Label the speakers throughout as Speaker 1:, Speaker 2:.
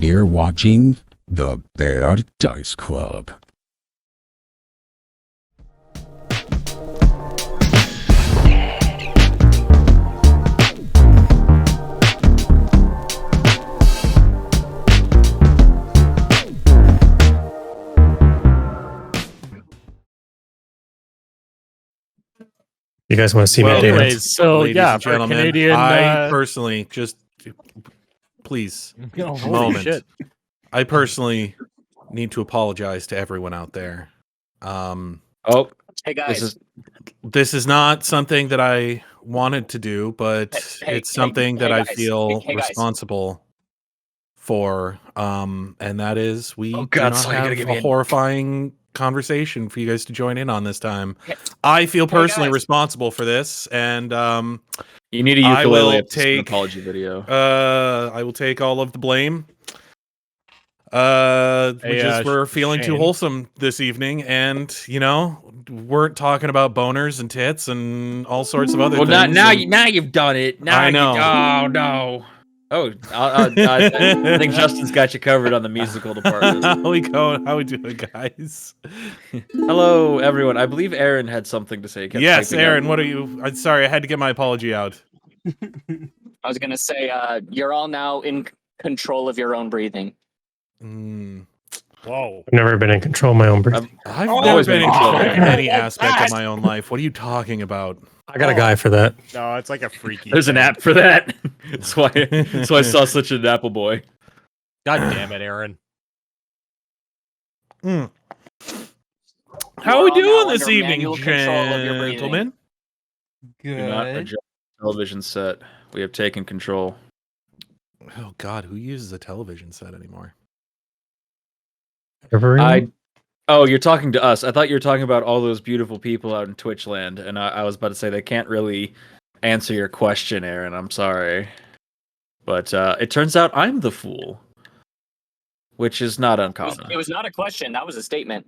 Speaker 1: You're watching the Bear Dice Club.
Speaker 2: You guys want to see my dance?
Speaker 3: Anyways, so
Speaker 4: Ladies
Speaker 3: yeah,
Speaker 4: and
Speaker 3: for
Speaker 4: gentlemen,
Speaker 3: Canadian,
Speaker 4: I personally please,
Speaker 3: holy
Speaker 4: moment.
Speaker 3: shit.
Speaker 4: I personally need to apologize to everyone out there.
Speaker 5: Hey guys,
Speaker 4: This is not something that I wanted to do, but it's something that I feel responsible for. And that is we do not have a horrifying conversation for you guys to join in on this time. I feel personally responsible for this, and
Speaker 6: you need a ukulele an apology video.
Speaker 4: I will take all of the blame. We're feeling too wholesome this evening, and weren't talking about boners and tits and all sorts of other things.
Speaker 6: Well, now you've done it. Now
Speaker 4: I know.
Speaker 6: Oh no. Oh, I think Justin's got you covered on the musical department.
Speaker 4: How we doing, guys?
Speaker 6: Hello, everyone. I believe Aaron had something to say.
Speaker 4: Yes, Aaron. What are you? I'm sorry, I had to get my apology out.
Speaker 5: I was gonna say, you're all now in control of your own breathing.
Speaker 3: Whoa!
Speaker 2: I've never been in control of my own breathing.
Speaker 4: I've never been in control of any aspect of my own life. What are you talking about?
Speaker 2: I got a guy for that.
Speaker 3: No, it's like a freaky.
Speaker 6: There's an app for that. That's why I saw such an apple boy.
Speaker 3: God damn it, Aaron.
Speaker 4: How are we doing this evening, gentlemen?
Speaker 6: Good. Do not adjust the television set. We have taken control.
Speaker 4: Oh God, who uses a television set anymore?
Speaker 6: Oh, you're talking to us. I thought you were talking about all those beautiful people out in Twitch land, and I was about to say they can't really answer your question, Aaron. I'm sorry. But it turns out I'm the fool, which is not uncommon.
Speaker 5: It was not a question. That was a statement.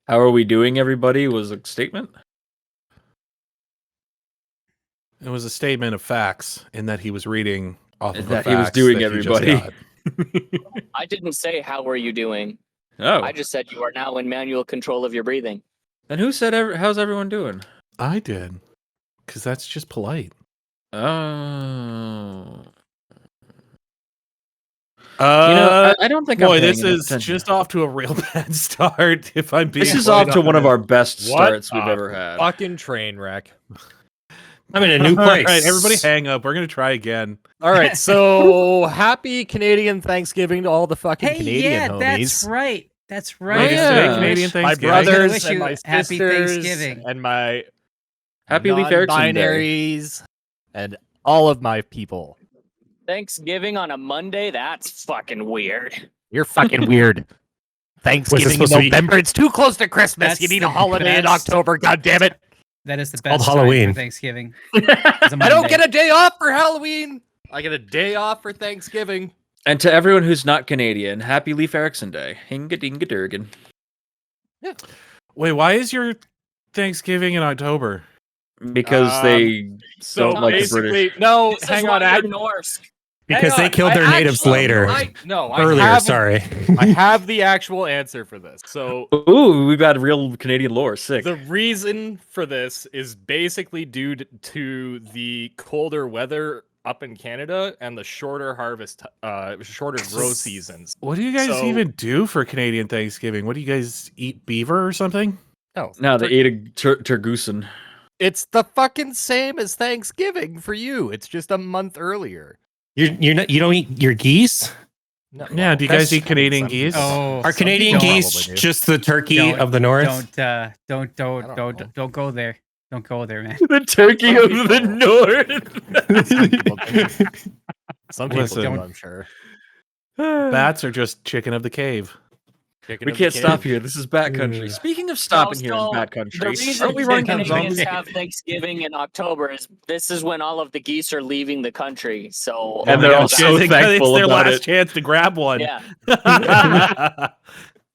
Speaker 6: How are we doing, everybody? Was a statement?
Speaker 4: It was a statement of facts in that he was reading off of
Speaker 6: that he was doing, everybody.
Speaker 5: I didn't say how are you doing.
Speaker 6: Oh.
Speaker 5: I just said you are now in manual control of your breathing.
Speaker 6: And who said how's everyone doing?
Speaker 4: I did. Because that's just polite.
Speaker 6: Oh.
Speaker 4: I
Speaker 6: don't think
Speaker 4: this is just off to a real bad start. If I'm being
Speaker 6: this is off to one of our best starts we've ever had.
Speaker 3: Fucking train wreck.
Speaker 2: I'm in a new place.
Speaker 4: All right, everybody hang up. We're going to try again.
Speaker 3: All right, so happy Canadian Thanksgiving to all the fucking Canadian homies.
Speaker 7: That's right. That's right.
Speaker 4: Canadian Thanksgiving.
Speaker 3: My brothers and my
Speaker 7: happy
Speaker 3: sisters
Speaker 7: Thanksgiving.
Speaker 3: and my
Speaker 6: Happy Leaf Erickson
Speaker 3: binaries and all of my people.
Speaker 5: Thanksgiving on a Monday? That's fucking weird.
Speaker 3: You're fucking weird. Thanksgiving in November. It's too close to Christmas. You need a holiday in October. God damn it.
Speaker 7: That is the
Speaker 2: called
Speaker 7: best
Speaker 2: Halloween.
Speaker 7: For Thanksgiving.
Speaker 3: I don't get a day off for Halloween. I get a day off for Thanksgiving.
Speaker 6: And to everyone who's not Canadian, happy Leif Erikson Day. Hinga dinga durgan.
Speaker 3: Yeah.
Speaker 4: Wait, why is your Thanksgiving in October?
Speaker 6: Because they don't like the British.
Speaker 3: No, hang on.
Speaker 5: Norse.
Speaker 2: Because they killed their natives later. Earlier, sorry.
Speaker 3: I have the actual answer for this. So,
Speaker 6: ooh, we've got real Canadian lore. Sick.
Speaker 3: The reason for this is basically due to the colder weather up in Canada and the shorter shorter grow seasons.
Speaker 4: What do you guys even do for Canadian Thanksgiving? What do you guys eat? Beaver or something?
Speaker 6: No, they ate a turgoosen.
Speaker 3: It's the fucking same as Thanksgiving for you. It's just a month earlier.
Speaker 2: You don't eat your geese?
Speaker 3: No,
Speaker 4: yeah, do you guys eat Canadian geese?
Speaker 7: Oh,
Speaker 2: are Canadian geese just the turkey of the north?
Speaker 7: Don't go there. Don't go there, man.
Speaker 6: The turkey of the north.
Speaker 3: Some people do, I'm sure.
Speaker 4: Bats are just chicken of the cave.
Speaker 6: We can't stop here. This is Bat Country. Speaking of stopping here in Bat Country,
Speaker 5: the reason Canadians have Thanksgiving in October is this is when all of the geese are leaving the country. So
Speaker 6: and they're all so thankful
Speaker 4: it's their
Speaker 6: about
Speaker 4: last chance to grab one.
Speaker 5: Yeah.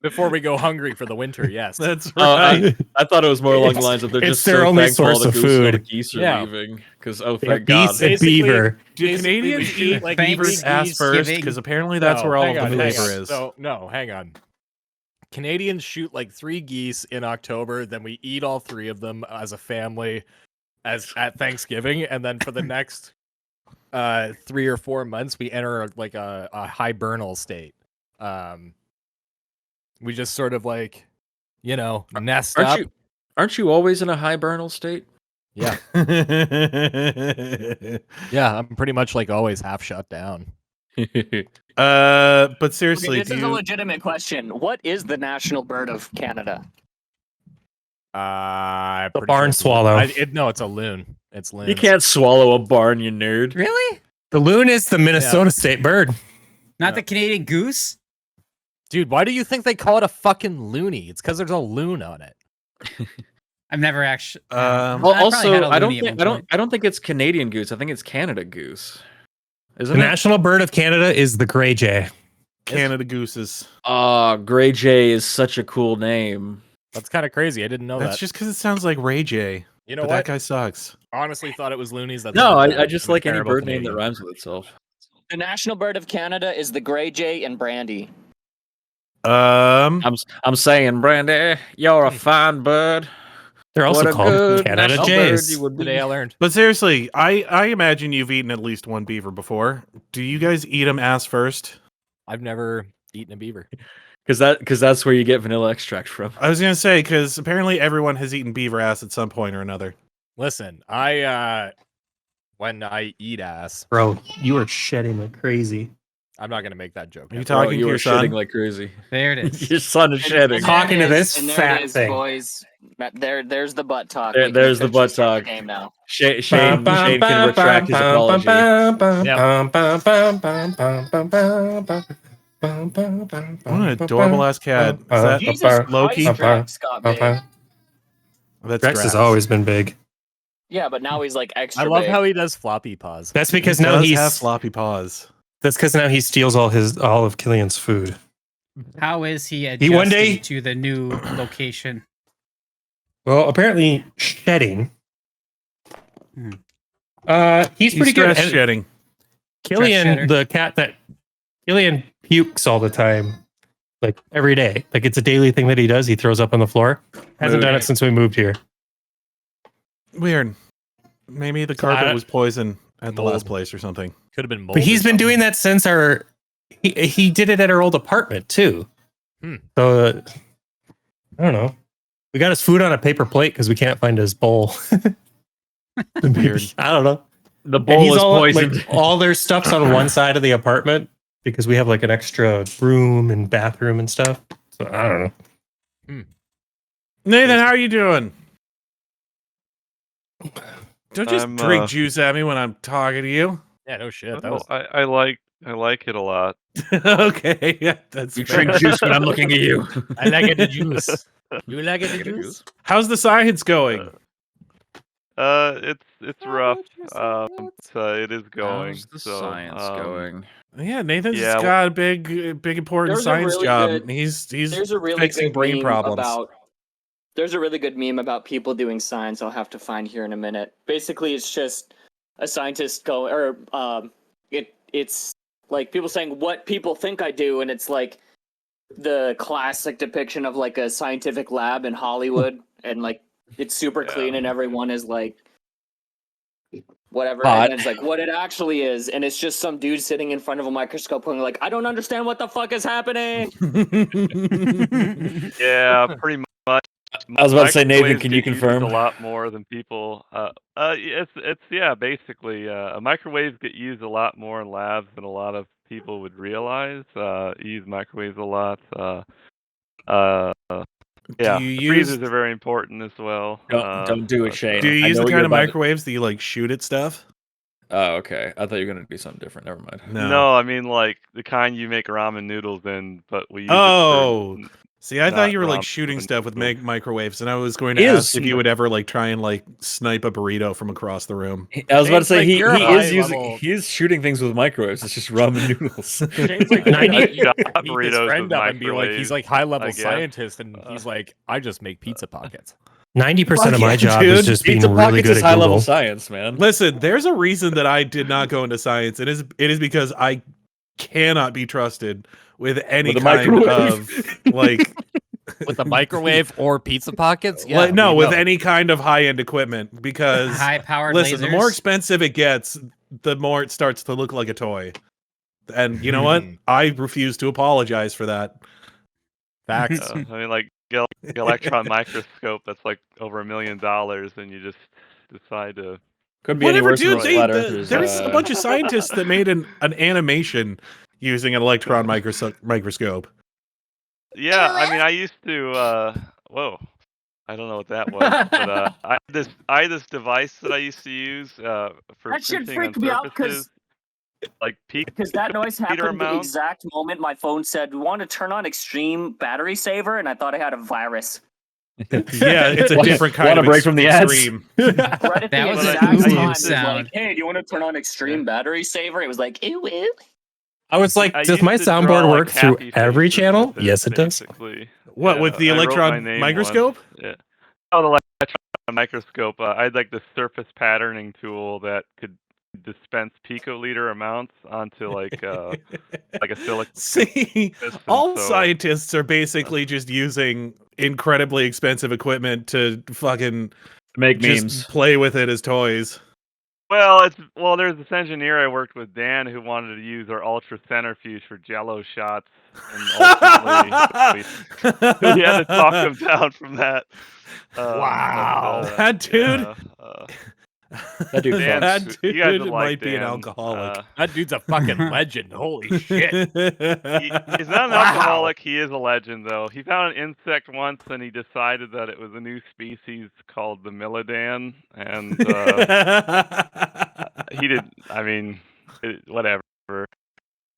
Speaker 3: Before we go hungry for the winter, yes.
Speaker 4: That's right.
Speaker 6: I thought it was more along the lines of they're
Speaker 2: it's
Speaker 6: just
Speaker 2: their
Speaker 6: so
Speaker 2: only
Speaker 6: thankful
Speaker 2: source
Speaker 6: all the
Speaker 2: of
Speaker 6: goose and all the
Speaker 2: food.
Speaker 6: geese are
Speaker 3: Yeah.
Speaker 6: leaving. Because oh,
Speaker 2: They have
Speaker 6: thank God.
Speaker 2: geese and
Speaker 3: Basically-
Speaker 2: beaver.
Speaker 4: Do
Speaker 3: Basically,
Speaker 4: Canadians
Speaker 3: we
Speaker 4: shoot
Speaker 3: eat, like,
Speaker 4: beavers
Speaker 7: three
Speaker 4: ass
Speaker 7: geese
Speaker 4: first?
Speaker 7: giving-
Speaker 4: Because apparently that's where all
Speaker 3: hang
Speaker 4: of the
Speaker 3: on, hang
Speaker 4: flavor
Speaker 3: on.
Speaker 4: is.
Speaker 3: So no, hang on. Canadians shoot like 3 geese in October, then we eat all 3 of them as a family at Thanksgiving, and then for the next 3 or 4 months we enter like a hibernal state. We just sort of like, nest up.
Speaker 6: Aren't you always in a hibernal state?
Speaker 3: Yeah. Yeah, I'm pretty much like always half shut down.
Speaker 4: But seriously,
Speaker 5: Okay, this is a legitimate question. What is the national bird of Canada?
Speaker 3: I'm
Speaker 2: The
Speaker 3: pretty
Speaker 2: barn
Speaker 3: it's a
Speaker 2: swallow.
Speaker 3: no, it's a loon. It's loon.
Speaker 6: You can't swallow a barn, you nerd.
Speaker 7: Really?
Speaker 2: The loon is the Minnesota state bird.
Speaker 7: Not the Canadian goose?
Speaker 3: Dude, why do you think they call it a fucking loony? It's because there's a loon on it.
Speaker 7: I've never actually.
Speaker 6: Well,
Speaker 7: I probably
Speaker 6: also,
Speaker 7: had a
Speaker 6: I don't
Speaker 7: loony at
Speaker 6: think
Speaker 7: one point.
Speaker 6: I don't think it's Canadian goose. I think it's Canada goose.
Speaker 2: The
Speaker 6: Isn't it?
Speaker 2: national bird of Canada is the gray jay.
Speaker 4: Canada gooses.
Speaker 6: Gray Jay is such a cool name.
Speaker 3: That's kind of crazy. I didn't know
Speaker 4: That's
Speaker 3: that.
Speaker 4: just because it sounds like Ray J.
Speaker 3: You know
Speaker 4: But
Speaker 3: what?
Speaker 4: that guy sucks.
Speaker 3: Honestly, thought it was loonies. That's
Speaker 6: No,
Speaker 3: not bad.
Speaker 6: I just
Speaker 3: I'm a
Speaker 6: like any
Speaker 3: terrible
Speaker 6: bird name that
Speaker 3: Canadian.
Speaker 6: rhymes with itself.
Speaker 5: The national bird of Canada is the gray jay and brandy.
Speaker 6: I'm saying, Brandy, you're a fine bird.
Speaker 2: They're
Speaker 6: What
Speaker 2: also
Speaker 6: a
Speaker 2: called
Speaker 6: good
Speaker 2: Canada
Speaker 6: national
Speaker 2: jays.
Speaker 6: bird you would be.
Speaker 3: Today I learned.
Speaker 4: But seriously, I imagine you've eaten at least one beaver before. Do you guys eat them ass first?
Speaker 3: I've never eaten a beaver.
Speaker 6: Because that's where you get vanilla extract from.
Speaker 4: I was gonna say because apparently everyone has eaten beaver ass at some point or another.
Speaker 3: Listen, when I eat ass,
Speaker 2: Bro, you are shedding like crazy.
Speaker 3: I'm not gonna make that joke.
Speaker 4: Are you
Speaker 3: yet.
Speaker 4: talking
Speaker 6: Bro,
Speaker 4: to
Speaker 6: you
Speaker 4: your
Speaker 6: were
Speaker 4: son?
Speaker 6: shitting like crazy.
Speaker 7: There it is.
Speaker 6: Your son is shedding.
Speaker 2: Talking to this
Speaker 5: And there
Speaker 2: fat
Speaker 5: it is,
Speaker 2: thing.
Speaker 5: boys. There's the butt talk.
Speaker 6: There-
Speaker 5: We can
Speaker 6: there's the
Speaker 5: officially
Speaker 6: butt
Speaker 5: start
Speaker 6: talk.
Speaker 5: the game now.
Speaker 6: Shane can retract his apology.
Speaker 4: What an adorable ass cat. Is that
Speaker 5: Jesus
Speaker 4: Loki?
Speaker 5: Christ, Drax got big.
Speaker 4: That's
Speaker 2: Rex has
Speaker 4: Drax.
Speaker 2: always been big.
Speaker 5: Yeah, but now he's like extra
Speaker 3: I love
Speaker 5: big.
Speaker 3: how he does floppy paws.
Speaker 2: That's because
Speaker 4: He
Speaker 2: now
Speaker 4: does have
Speaker 2: he's
Speaker 4: floppy paws.
Speaker 2: that's because now he steals all of Killian's food.
Speaker 7: How is he
Speaker 2: He
Speaker 7: adjusting
Speaker 2: one day-
Speaker 7: to the new location?
Speaker 2: Well, apparently shedding.
Speaker 7: Hmm.
Speaker 2: He's pretty good
Speaker 4: stress
Speaker 2: at
Speaker 4: shedding.
Speaker 2: Killian,
Speaker 7: shedder.
Speaker 2: the cat that Killian pukes all the time, like every day. Like it's a daily thing that he does. He throws up on the floor. Hasn't done it since we moved here.
Speaker 4: Weird. Maybe the
Speaker 2: I
Speaker 4: carpet
Speaker 2: don't-
Speaker 4: was poison at the
Speaker 3: Mold.
Speaker 4: last place or something.
Speaker 3: Could have been mold.
Speaker 2: But he's
Speaker 3: or
Speaker 2: been
Speaker 3: something.
Speaker 2: doing that since he did it at our old apartment too.
Speaker 3: Hmm.
Speaker 2: So I don't know. We got his food on a paper plate because we can't find his bowl.
Speaker 4: Weird.
Speaker 2: I don't know.
Speaker 6: The
Speaker 2: And
Speaker 6: bowl
Speaker 2: he's
Speaker 6: is
Speaker 2: all,
Speaker 6: poisoned.
Speaker 2: Like, all their stuff's on one side of the apartment because we have like an extra room and bathroom and stuff. So I don't know.
Speaker 4: Nathan, how are you doing? Don't just
Speaker 8: I'm,
Speaker 4: drink juice at me when I'm talking to you.
Speaker 3: Yeah, no shit. That
Speaker 8: Oh,
Speaker 3: was
Speaker 8: I like it a lot.
Speaker 4: Okay, yeah, that's
Speaker 6: You
Speaker 4: fair.
Speaker 6: drink juice when I'm looking at you.
Speaker 3: I like it the juice. You like it the juice?
Speaker 4: How's the science going?
Speaker 8: It's rough. So it is going.
Speaker 6: How's the
Speaker 8: so,
Speaker 6: science going?
Speaker 4: Yeah, Nathan's
Speaker 8: Yeah,
Speaker 4: got a big important
Speaker 5: There's a
Speaker 4: science
Speaker 5: really
Speaker 4: job.
Speaker 5: good-
Speaker 4: He's
Speaker 5: There's a really
Speaker 4: fixing
Speaker 5: good
Speaker 4: brain
Speaker 5: meme
Speaker 4: problems.
Speaker 5: about. There's a really good meme about people doing science. I'll have to find here in a minute. Basically, it's just a scientist it's like people saying what people think I do, and it's like the classic depiction of like a scientific lab in Hollywood, and like it's super clean, and everyone is like whatever,
Speaker 6: Hot.
Speaker 5: and it's like what it actually is, and it's just some dude sitting in front of a microscope going like, I don't understand what the fuck is happening.
Speaker 8: Yeah, pretty much.
Speaker 6: I was about to say, Nathan,
Speaker 8: Microwaves
Speaker 6: can you
Speaker 8: get used
Speaker 6: confirm?
Speaker 8: A lot more than people. It's basically. Microwaves get used a lot more in labs than a lot of people would realize. You use microwaves a lot. Yeah,
Speaker 4: Do you
Speaker 8: freezers
Speaker 4: use
Speaker 8: are very important as well.
Speaker 6: Don't do it, Shane.
Speaker 4: do you
Speaker 6: I
Speaker 4: use
Speaker 6: know
Speaker 4: the
Speaker 6: what
Speaker 4: kind
Speaker 6: you're
Speaker 4: of
Speaker 6: about to-
Speaker 4: microwaves that you like shoot at stuff?
Speaker 6: Oh, okay. I thought you were gonna do something different. Never mind.
Speaker 8: No, I mean like the kind you make ramen noodles in, but we use
Speaker 4: Oh, See, I thought
Speaker 8: not
Speaker 4: you were like
Speaker 8: ramen
Speaker 4: shooting stuff with
Speaker 8: noodles.
Speaker 4: microwaves, and I was going to
Speaker 6: Is-
Speaker 4: ask if you would ever like try and like snipe a burrito from across the room.
Speaker 6: I was about to
Speaker 3: Shane's
Speaker 6: say
Speaker 3: like,
Speaker 6: he
Speaker 3: you're a
Speaker 6: is
Speaker 3: high-level-
Speaker 6: he's shooting things with microwaves. It's just ramen noodles.
Speaker 3: Shane's like,
Speaker 2: 90
Speaker 3: you
Speaker 8: shot
Speaker 3: meet
Speaker 8: burritos
Speaker 3: his friend
Speaker 8: with
Speaker 3: up and be like, he's
Speaker 8: microwaves,
Speaker 3: like high level
Speaker 8: I guess.
Speaker 3: scientist, and he's like, I just make pizza pockets.
Speaker 2: 90% of
Speaker 4: Yeah,
Speaker 2: my job
Speaker 4: dude.
Speaker 2: is just being
Speaker 6: Pizza
Speaker 2: really
Speaker 6: pockets
Speaker 2: good
Speaker 6: is
Speaker 2: at
Speaker 6: high level
Speaker 2: Google.
Speaker 6: science, man.
Speaker 4: Listen, there's a reason that I did not go into science. It is because I cannot be trusted with any
Speaker 6: With a
Speaker 4: kind
Speaker 6: microwave.
Speaker 4: of like
Speaker 3: With a microwave or pizza pockets? Yeah,
Speaker 4: like, no,
Speaker 3: we
Speaker 4: with
Speaker 3: know.
Speaker 4: any kind of high end equipment. Because
Speaker 7: High-powered
Speaker 4: listen, the more
Speaker 7: lasers.
Speaker 4: expensive it gets, the more it starts to look like a toy. And you know what? I refuse to apologize for that.
Speaker 3: Facts.
Speaker 8: I mean, like electron microscope that's like over $1 million, and you just decide to.
Speaker 6: Couldn't be any
Speaker 4: Whatever,
Speaker 6: worse than
Speaker 4: dude.
Speaker 6: those flat
Speaker 4: There's
Speaker 6: earthers.
Speaker 4: a bunch of scientists that made an animation using an electron microscope.
Speaker 8: Yeah, I mean, I used to. Whoa, I don't know what that was, but I had this device that I used to use for
Speaker 5: That should
Speaker 8: printing on
Speaker 5: freak me out
Speaker 8: surfaces, like peak
Speaker 5: because that noise
Speaker 8: meter
Speaker 5: happened the
Speaker 8: amount.
Speaker 5: exact moment my phone said, "We want to turn on extreme battery saver," and I thought I had a virus.
Speaker 4: Yeah, it's a
Speaker 6: Want-
Speaker 4: different kind
Speaker 6: want
Speaker 4: of
Speaker 6: a break from the ads?
Speaker 4: extreme.
Speaker 5: Right
Speaker 7: That
Speaker 5: at the
Speaker 7: was
Speaker 8: an
Speaker 5: exact
Speaker 8: Uber
Speaker 5: time, it was
Speaker 7: sound.
Speaker 5: like, "Hey, do you want to turn on extreme battery saver?" It was like, "Ew, ew."
Speaker 2: I was like,
Speaker 8: I
Speaker 2: does
Speaker 8: used
Speaker 2: my
Speaker 8: to draw,
Speaker 2: soundboard
Speaker 8: like,
Speaker 2: work through
Speaker 8: happy
Speaker 2: every
Speaker 8: faces
Speaker 2: channel?
Speaker 8: with it,
Speaker 2: Yes, it does.
Speaker 8: basically.
Speaker 4: What,
Speaker 8: Yeah,
Speaker 4: with the
Speaker 8: I wrote my
Speaker 4: electron
Speaker 8: name
Speaker 4: microscope?
Speaker 8: once. Yeah. Oh, the electron microscope. I had like the surface patterning tool that could dispense picoliter amounts onto like a silicon.
Speaker 4: See,
Speaker 8: piston,
Speaker 4: all
Speaker 8: so-
Speaker 4: scientists are basically just using incredibly expensive equipment to fucking
Speaker 6: Make
Speaker 4: just
Speaker 6: memes.
Speaker 4: play with it as toys.
Speaker 8: Well, there's this engineer I worked with, Dan, who wanted to use our ultra centrifuge for Jello shots, and ultimately we had to talk him down from that.
Speaker 3: Wow.
Speaker 4: That dude.
Speaker 6: That dude
Speaker 8: Dan,
Speaker 4: That
Speaker 8: you guys
Speaker 4: dude
Speaker 8: would like
Speaker 4: might be an
Speaker 8: Dan.
Speaker 4: alcoholic.
Speaker 3: That dude's a fucking legend. Holy shit.
Speaker 8: He's not an alcoholic. He is a legend, though. He found an insect once, and he decided that it was a new species called the Millidan, and he did. I mean, whatever.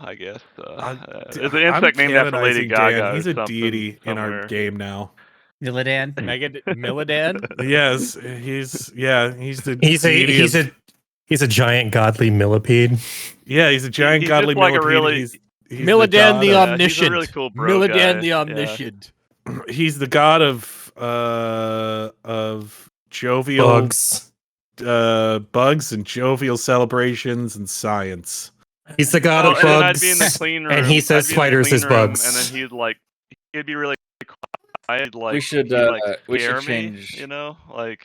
Speaker 8: I guess it's an insect named after Lady
Speaker 4: canonizing
Speaker 8: Gaga.
Speaker 4: Dan.
Speaker 8: or
Speaker 4: He's a
Speaker 8: something
Speaker 4: deity in our
Speaker 8: somewhere.
Speaker 4: game now.
Speaker 7: Illidan.
Speaker 3: Millidan?
Speaker 4: Yes, he's the
Speaker 2: He's
Speaker 4: deity
Speaker 2: a giant godly millipede.
Speaker 4: he's a giant
Speaker 8: he's
Speaker 4: godly
Speaker 8: just like a
Speaker 4: millipede.
Speaker 8: really-
Speaker 4: he's
Speaker 3: Millidan the
Speaker 8: he's a
Speaker 3: Omniscient.
Speaker 8: really cool bro
Speaker 3: Millidan
Speaker 8: guy.
Speaker 3: the
Speaker 8: Yeah.
Speaker 3: Omniscient.
Speaker 4: he's the god of jovial bugs and jovial celebrations and science.
Speaker 2: He's the god
Speaker 8: Oh,
Speaker 2: of
Speaker 8: and then I'd be in the
Speaker 2: bugs.
Speaker 8: clean room,
Speaker 2: and he says
Speaker 8: I'd be in the
Speaker 2: spiders
Speaker 8: clean
Speaker 2: is
Speaker 8: room,
Speaker 2: bugs.
Speaker 8: and then he'd be really quiet. Like
Speaker 6: We should,
Speaker 8: he'd, like,
Speaker 6: we should
Speaker 8: scare me,
Speaker 6: change-
Speaker 8: You know, like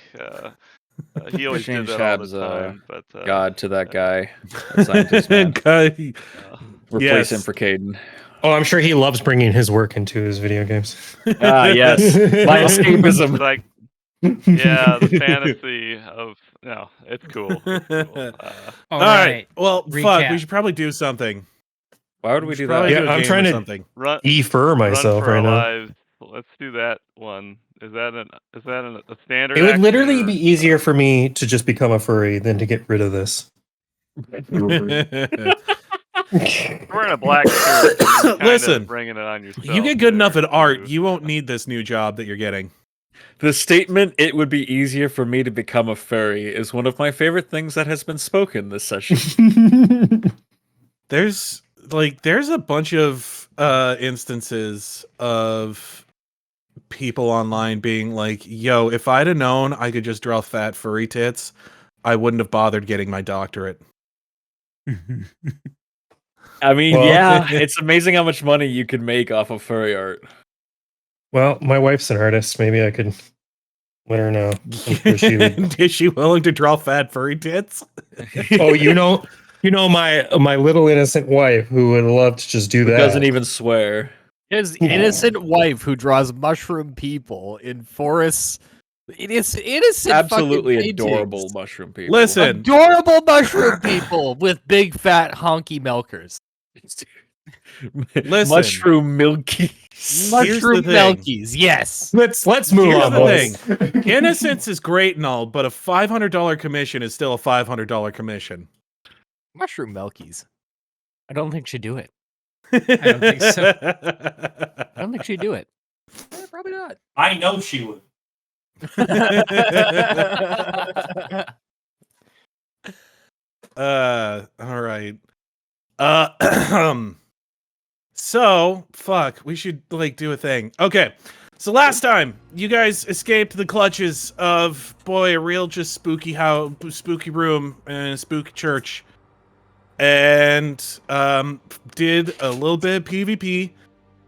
Speaker 8: he always did
Speaker 6: change
Speaker 8: that all the
Speaker 6: Hab's,
Speaker 8: time. But
Speaker 6: God to that guy. That scientist, man. Replace
Speaker 4: Yes.
Speaker 6: him for Caden.
Speaker 2: Oh, I'm sure he loves bringing his work into his video games.
Speaker 6: Ah, yes. My escapism.
Speaker 8: like, yeah, the fantasy of it's cool. It's cool.
Speaker 4: All right.
Speaker 7: right.
Speaker 4: Well, fuck.
Speaker 7: Recap.
Speaker 4: We should probably do something.
Speaker 6: Why would we do
Speaker 4: Probably
Speaker 6: that?
Speaker 2: Yeah,
Speaker 4: do a
Speaker 2: I'm
Speaker 4: game
Speaker 2: trying
Speaker 4: or
Speaker 2: to-
Speaker 4: something.
Speaker 8: Run
Speaker 2: Defer myself
Speaker 8: for
Speaker 2: right
Speaker 8: our
Speaker 2: now.
Speaker 8: lives. Let's do that one. Is that a standard?
Speaker 2: It would
Speaker 8: action,
Speaker 2: literally
Speaker 8: or-
Speaker 2: be easier for me to just become a furry than to get rid of this.
Speaker 8: Wearing a black shirt. You're kinda
Speaker 4: Listen,
Speaker 8: bringing it on yourself.
Speaker 4: You get good enough
Speaker 8: there,
Speaker 4: at art,
Speaker 8: too.
Speaker 4: you won't need this new job that you're getting.
Speaker 6: The statement, "It would be easier for me to become a furry," is one of my favorite things that has been spoken this session.
Speaker 4: There's a bunch of instances of people online being like, yo, if I'd have known I could just draw fat furry tits, I wouldn't have bothered getting my doctorate.
Speaker 6: I mean,
Speaker 2: Well-
Speaker 6: yeah, it's amazing how much money you can make off of furry art.
Speaker 2: Well, my wife's an artist. Maybe I could let her know. I'm sure she would-
Speaker 4: Is she willing to draw fat furry tits?
Speaker 2: Oh, you know my little innocent wife who would love to just do that.
Speaker 6: Doesn't even swear.
Speaker 3: His innocent wife who draws mushroom people in forests. It is innocent.
Speaker 6: Absolutely
Speaker 3: fucking
Speaker 6: adorable
Speaker 3: paintings.
Speaker 6: mushroom people.
Speaker 4: Listen,
Speaker 3: Adorable mushroom people with big fat honky milkers.
Speaker 4: Listen.
Speaker 6: Mushroom milky.
Speaker 3: Mushroom
Speaker 4: thing.
Speaker 3: milkies, yes.
Speaker 2: Let's move
Speaker 4: Here's
Speaker 2: on,
Speaker 4: the
Speaker 2: boys.
Speaker 4: thing. Innocence is great and all, but a $500 commission is still a $500 commission.
Speaker 3: Mushroom milkies. I don't think she'd do it.
Speaker 7: don't think so.
Speaker 3: I don't think she'd do it.
Speaker 6: Probably not.
Speaker 2: I know she would.
Speaker 4: All right. So fuck, we should like do a thing. Okay. So last time you guys escaped the clutches of a real just spooky room and a spooky church, and did a little bit of PvP,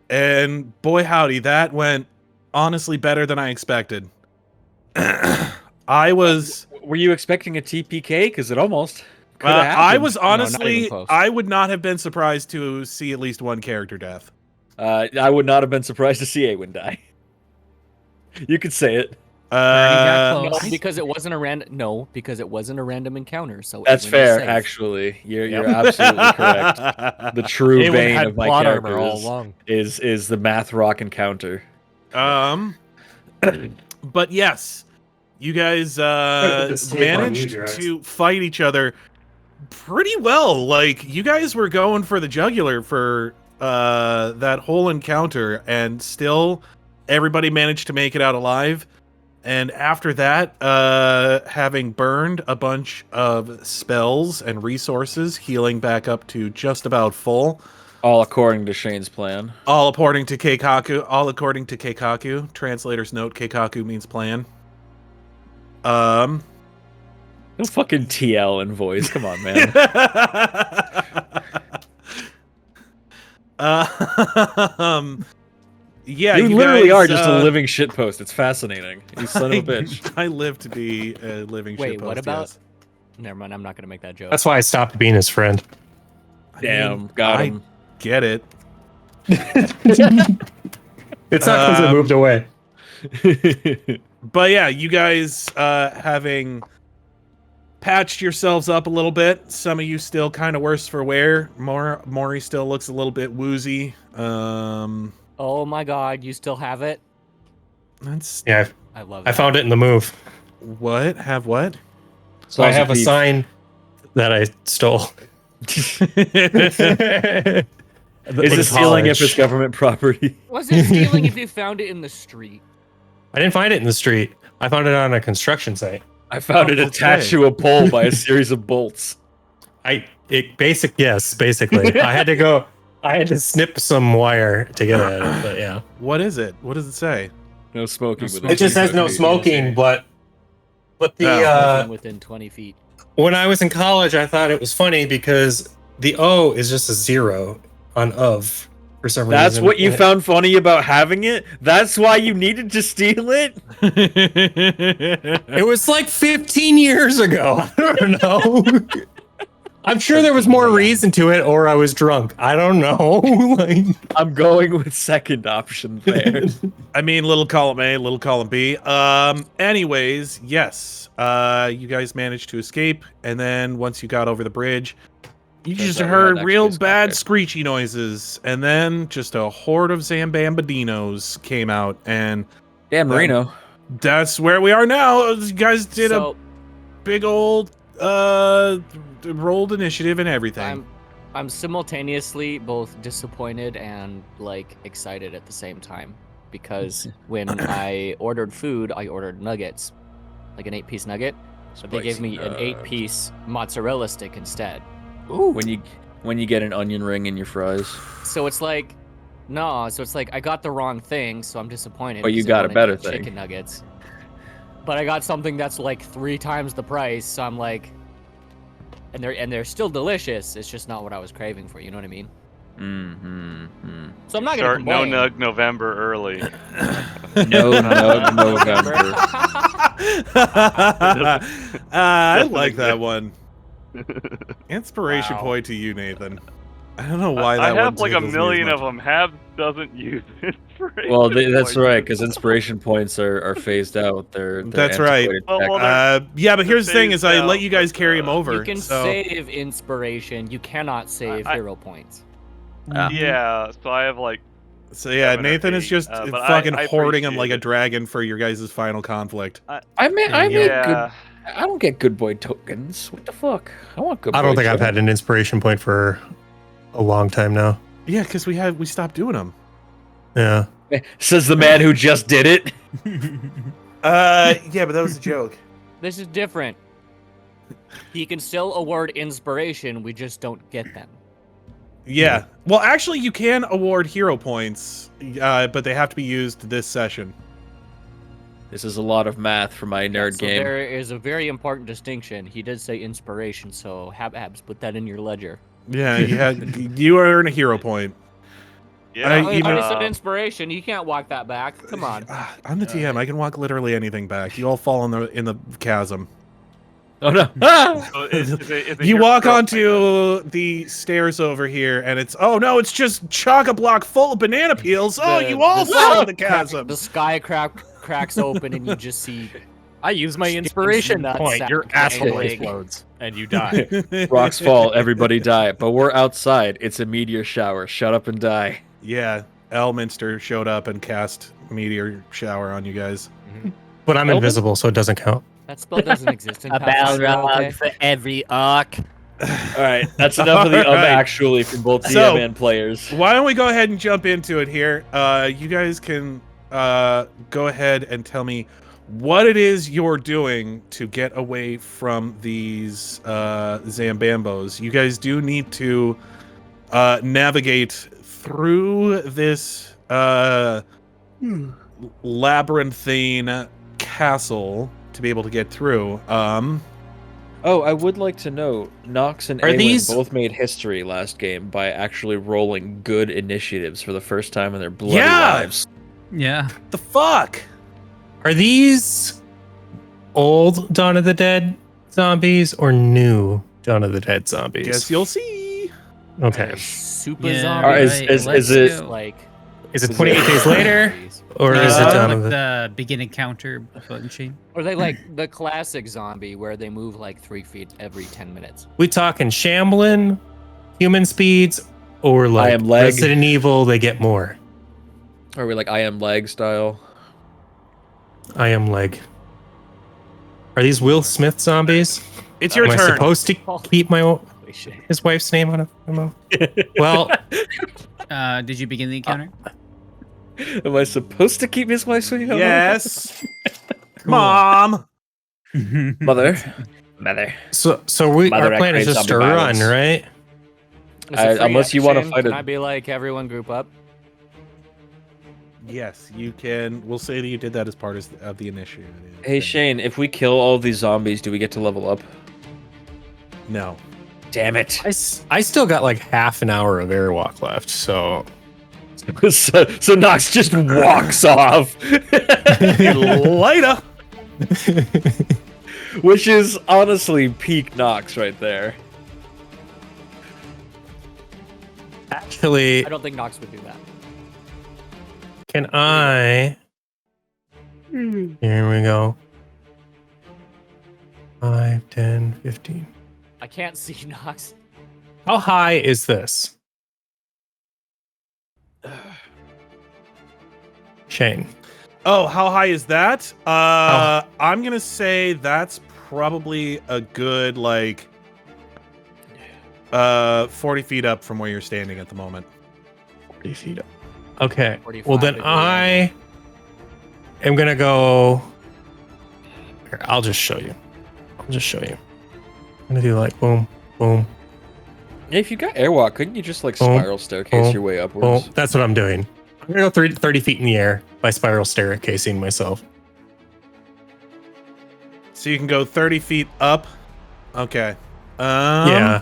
Speaker 4: and boy howdy, that went honestly better than I expected.
Speaker 6: Were you expecting a TPK? Because it almost.
Speaker 4: I was honestly,
Speaker 7: even close.
Speaker 4: I would not have been surprised to see at least one character death.
Speaker 6: I would not have been surprised to see Aewen die. You could say it.
Speaker 7: got
Speaker 9: No,
Speaker 7: close.
Speaker 9: because it wasn't a random. No, because it wasn't a random encounter. So
Speaker 6: That's
Speaker 9: Aewen is
Speaker 6: fair,
Speaker 9: safe.
Speaker 6: You're absolutely correct. The true
Speaker 3: Aewen
Speaker 6: bane
Speaker 3: had
Speaker 6: of my
Speaker 3: plot
Speaker 6: character
Speaker 3: armor all along.
Speaker 6: is the math rock encounter.
Speaker 4: But yes, you guys managed to fight each other pretty well. Like, you guys were going for the jugular for that whole encounter, and still everybody managed to make it out alive. And after that, having burned a bunch of spells and resources, healing back up to just about full.
Speaker 6: All according to Shane's plan.
Speaker 4: All according to Keikaku. Translator's note, Keikaku means plan.
Speaker 6: No fucking TL in voice. Come on, man.
Speaker 4: Yeah,
Speaker 6: you
Speaker 4: you
Speaker 6: literally
Speaker 4: guys,
Speaker 6: are just a living shitpost. It's fascinating. You son of a bitch.
Speaker 4: I live to be a living
Speaker 9: Wait,
Speaker 4: shitpost.
Speaker 9: what about?
Speaker 4: yes.
Speaker 9: Never mind. I'm not gonna make that joke.
Speaker 2: That's why I stopped being his friend.
Speaker 4: I
Speaker 6: Damn,
Speaker 4: mean,
Speaker 6: got
Speaker 4: I
Speaker 6: him.
Speaker 4: get it.
Speaker 2: It's not because I moved away.
Speaker 4: But yeah, you guys having patched yourselves up a little bit. Some of you still kind of worse for wear. Mrohy still looks a little bit woozy.
Speaker 9: Oh my god, you still have it?
Speaker 4: That's
Speaker 2: Yeah,
Speaker 9: I love it.
Speaker 2: I found it in the move.
Speaker 4: what? Have what?
Speaker 2: So I have a
Speaker 6: thief.
Speaker 2: sign that I stole.
Speaker 6: Is it stealing if it's government property?
Speaker 9: Was it stealing if you found it in the street?
Speaker 2: I didn't find it in the street. I found it on a construction site.
Speaker 6: I found it
Speaker 4: Oh,
Speaker 6: attached
Speaker 4: okay.
Speaker 6: to a pole by a series of bolts.
Speaker 2: Basically. I had to snip some wire to get at it, but yeah.
Speaker 4: What is it? What does it say?
Speaker 6: No smoking with
Speaker 2: It just says no smoking, but
Speaker 9: Smoking within 20 feet.
Speaker 2: when I was in college, I thought it was funny because the O is just a 0 on of for some reason.
Speaker 6: That's what you found funny about having it? That's why you needed to steal it?
Speaker 2: It was like 15 years ago. I don't know. I'm sure there was more reason to it, or I was drunk. I don't know. Like,
Speaker 6: I'm going with second option there.
Speaker 4: I mean, little column A, little column B. Anyways, yes. You guys managed to escape, and then once you got over the bridge, you just heard real bad screechy noises, and then just a horde of Zambambadinos came out, and
Speaker 6: Dan Marino.
Speaker 4: that's where we are now. You guys did a big old rolled initiative and everything.
Speaker 9: I'm simultaneously both disappointed and like excited at the same time, because when I ordered food, I ordered nuggets, like an 8-piece nugget, but they gave me an 8-piece mozzarella stick instead.
Speaker 6: Ooh. When you get an onion ring in your fries.
Speaker 9: So it's like, no, so it's like I got the wrong thing, so I'm disappointed.
Speaker 6: But you
Speaker 9: because I
Speaker 6: got a
Speaker 9: wanted
Speaker 6: better
Speaker 9: chicken
Speaker 6: thing.
Speaker 9: nuggets. But I got something that's like 3 times the price, so I'm like, and they're still delicious. It's just not what I was craving for. You know what I mean?
Speaker 6: Mm-hmm.
Speaker 9: So I'm not gonna
Speaker 8: Start no
Speaker 9: complain.
Speaker 8: nug November early.
Speaker 6: No November.
Speaker 4: I like that one. Inspiration
Speaker 3: Wow.
Speaker 4: point to you, Nathan. I don't know why
Speaker 8: I
Speaker 4: that one
Speaker 8: have like a
Speaker 4: tickles me as
Speaker 8: million
Speaker 4: much.
Speaker 8: of them. Habhab doesn't use inspiration.
Speaker 6: Well, that's
Speaker 8: points.
Speaker 6: right, because inspiration points are phased out. They're
Speaker 4: That's right.
Speaker 6: antiquated
Speaker 8: Well,
Speaker 6: tech.
Speaker 8: they're-
Speaker 4: Yeah, but here's the thing: is I
Speaker 8: phased
Speaker 4: let you guys
Speaker 8: out,
Speaker 4: carry
Speaker 8: but,
Speaker 4: them over.
Speaker 9: You can
Speaker 4: so
Speaker 9: save inspiration. You cannot save
Speaker 8: I-
Speaker 9: hero points.
Speaker 8: Yeah, so I have like
Speaker 4: So yeah,
Speaker 8: 7 or
Speaker 4: Nathan is
Speaker 8: 8,
Speaker 4: just
Speaker 8: but
Speaker 4: fucking
Speaker 8: I
Speaker 4: hoarding them
Speaker 8: appreciate
Speaker 4: like a
Speaker 8: it.
Speaker 4: dragon for your guys' final conflict.
Speaker 6: I make
Speaker 8: Yeah.
Speaker 6: good. I don't get good boy tokens. What the fuck? I want good.
Speaker 2: I don't
Speaker 6: boy
Speaker 2: think I've had an inspiration point for a long time now.
Speaker 4: Yeah, because we stopped doing them.
Speaker 2: Yeah.
Speaker 6: Says the man who just did it.
Speaker 4: Yeah, but that was a joke.
Speaker 9: This is different. He can still award inspiration, we just don't get them.
Speaker 4: Yeah. Well, actually, you can award hero points, but they have to be used this session.
Speaker 6: This is a lot of math for my nerd
Speaker 9: So
Speaker 6: game.
Speaker 9: there is a very important distinction. He did say inspiration, so Habhabs, put that in your ledger.
Speaker 4: Yeah, you earn a hero point.
Speaker 8: Yeah.
Speaker 9: I
Speaker 4: even-
Speaker 9: already said inspiration. You can't walk that back. Come on.
Speaker 4: I'm the TM. I can walk literally anything back. You all fall in the chasm.
Speaker 6: Oh no! Ah!
Speaker 8: So is it
Speaker 4: You
Speaker 8: your
Speaker 4: walk
Speaker 8: girl-
Speaker 4: onto the stairs over here, and it's it's just chock-a-block full of banana peels. Oh, you all fall in the chasm.
Speaker 9: The sky cracks open, and you just see.
Speaker 3: I use my
Speaker 9: Skin
Speaker 3: inspiration
Speaker 9: nut
Speaker 3: point.
Speaker 9: sack
Speaker 3: Your asshole
Speaker 9: dangling.
Speaker 3: explodes and you die.
Speaker 6: Rocks fall, everybody die. But we're outside. It's a meteor shower. Shut up and die.
Speaker 4: Yeah, Elminster showed up and cast meteor shower on you guys.
Speaker 2: But I'm invisible, so it doesn't count.
Speaker 9: That spell doesn't exist in
Speaker 7: A
Speaker 9: Pathfinder,
Speaker 7: Balrog
Speaker 9: okay?
Speaker 7: for every orc.
Speaker 6: All right, that's enough of the
Speaker 4: All right.
Speaker 6: actually from both DM
Speaker 4: So-
Speaker 6: and players.
Speaker 4: Why don't we go ahead and jump into it here? You guys can go ahead and tell me what it is you're doing to get away from these Zambambos. You guys do need to navigate through this labyrinthine castle to be able to get through.
Speaker 6: Oh, I would like to know, Knox and
Speaker 2: Are
Speaker 6: Aewen
Speaker 2: these-
Speaker 6: both made history last game by actually rolling good initiatives for the first time in their bloody
Speaker 4: Yeah!
Speaker 6: lives.
Speaker 7: Yeah.
Speaker 4: The fuck?
Speaker 2: Are these old Dawn of the Dead zombies or new Dawn of the Dead zombies?
Speaker 4: Guess you'll see.
Speaker 2: Okay.
Speaker 9: Super
Speaker 7: Yeah,
Speaker 9: zombie.
Speaker 6: Alright, is
Speaker 7: let's
Speaker 6: it-
Speaker 7: go.
Speaker 9: Like
Speaker 2: Is it 28 days later? Or is it Dawn of
Speaker 7: like
Speaker 2: the
Speaker 7: the beginning counter button chain?
Speaker 9: Or they like the classic zombie where they move like 3 feet every 10 minutes.
Speaker 2: We talking shambling, human speeds, or like
Speaker 6: am leg.
Speaker 2: Resident Evil, they get more?
Speaker 6: Are we like I am leg style?
Speaker 2: I am leg. Are these Will Smith zombies?
Speaker 4: It's your
Speaker 2: Am I
Speaker 4: turn.
Speaker 2: supposed to keep
Speaker 9: Holy shit.
Speaker 2: his wife's name on a memo? Well,
Speaker 7: Did you begin the encounter?
Speaker 6: Am I supposed to keep his wife's name?
Speaker 4: Yes. Mom.
Speaker 6: Mother. Mother.
Speaker 2: so
Speaker 6: Mother,
Speaker 2: our
Speaker 6: I
Speaker 2: plan is
Speaker 6: crave
Speaker 2: just
Speaker 6: zombie
Speaker 2: to run,
Speaker 6: violence.
Speaker 2: right?
Speaker 9: Is it free
Speaker 6: unless you wanna
Speaker 9: action?
Speaker 6: fight
Speaker 9: Can
Speaker 6: a-
Speaker 9: I be like everyone group up?
Speaker 4: Yes, you can. We'll say that you did that as part of the initiative.
Speaker 6: Hey Shane, if we kill all these zombies, do we get to level up?
Speaker 4: No.
Speaker 6: Damn it.
Speaker 2: I still got like half an hour of airwalk left, so
Speaker 6: so Knox just walks off.
Speaker 4: Later.
Speaker 6: Which is honestly peak Knox right there.
Speaker 2: actually,
Speaker 9: I don't think Knox would do that.
Speaker 2: can I? Here we go. 5, 10, 15.
Speaker 9: I can't see Knox.
Speaker 2: How high is this? Shane.
Speaker 4: Oh, how high is that? I'm gonna say that's probably a good 40 feet up from where you're standing at the moment.
Speaker 2: 40 feet up. Okay.
Speaker 9: 45
Speaker 2: Well, then
Speaker 9: degree
Speaker 2: I am going to go. Here, I'll just show you. I'm going to do like boom, boom,
Speaker 6: Yeah, if you got airwalk, couldn't you just like
Speaker 2: Boom,
Speaker 6: spiral staircase
Speaker 2: boom,
Speaker 6: your way
Speaker 2: boom.
Speaker 6: upwards?
Speaker 2: That's what I'm doing. I'm going to go 30 feet in the air by spiral staircasing myself.
Speaker 4: So you can go 30 feet up. Okay.
Speaker 2: Yeah.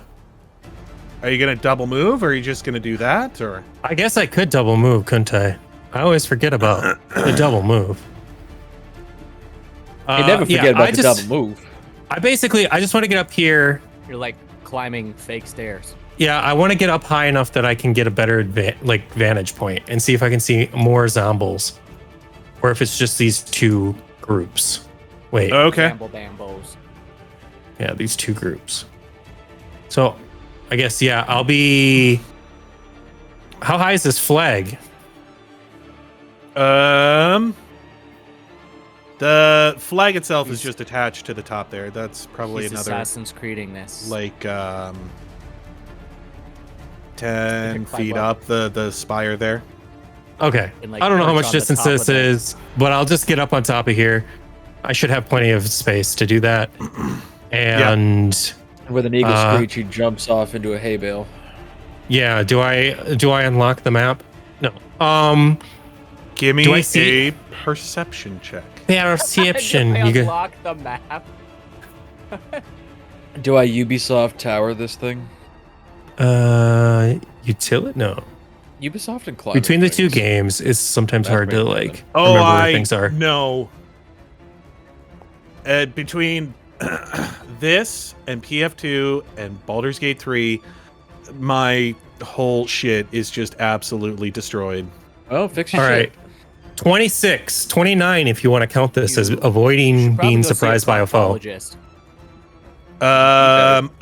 Speaker 4: Are you gonna double move, or are you just gonna do that, or?
Speaker 2: I guess I could double move, couldn't I? I always forget about the double move.
Speaker 6: You never forget
Speaker 2: yeah,
Speaker 6: about the double move.
Speaker 2: I just want to get up here.
Speaker 9: You're like climbing fake stairs.
Speaker 2: Yeah, I want to get up high enough that I can get a better vantage point and see if I can see more zombies, or if it's just these two groups. Wait,
Speaker 4: Okay.
Speaker 9: Bamble bambos.
Speaker 2: yeah, these two groups. So, I guess I'll be. How high is this flag?
Speaker 4: The flag itself is just attached to the top there. That's probably
Speaker 9: He's
Speaker 4: another
Speaker 9: Assassin's Creeding this.
Speaker 4: 10
Speaker 9: Climb
Speaker 4: feet
Speaker 9: up.
Speaker 4: up the spire there.
Speaker 2: Okay.
Speaker 9: And, like,
Speaker 2: I don't know how
Speaker 9: perch
Speaker 2: much
Speaker 9: on the
Speaker 2: distance
Speaker 9: top of
Speaker 2: this
Speaker 9: them.
Speaker 2: is, but I'll just get up on top of here. I should have plenty of space to do that. And
Speaker 6: With an eagle screech, he jumps off into a hay bale.
Speaker 2: yeah, do I unlock the map? No.
Speaker 4: Give
Speaker 2: Do I
Speaker 4: me
Speaker 2: see-
Speaker 4: a perception check.
Speaker 2: Perception.
Speaker 9: Did I
Speaker 2: You get
Speaker 9: unlock the map?
Speaker 6: Do I Ubisoft tower this thing?
Speaker 2: utility? No.
Speaker 6: Ubisoft and climate
Speaker 2: Between the two
Speaker 6: things.
Speaker 2: games, it's sometimes hard to like
Speaker 4: Oh,
Speaker 2: remember where
Speaker 4: I
Speaker 2: things are.
Speaker 4: know. Between this and PF2 and Baldur's Gate 3, my whole shit is just absolutely destroyed.
Speaker 6: Oh, fix your
Speaker 2: All
Speaker 6: shit.
Speaker 2: right. 26, 29 if you want to count this as avoiding
Speaker 9: Probably
Speaker 2: being
Speaker 9: go see a
Speaker 2: surprised by a foe.
Speaker 9: proctologist.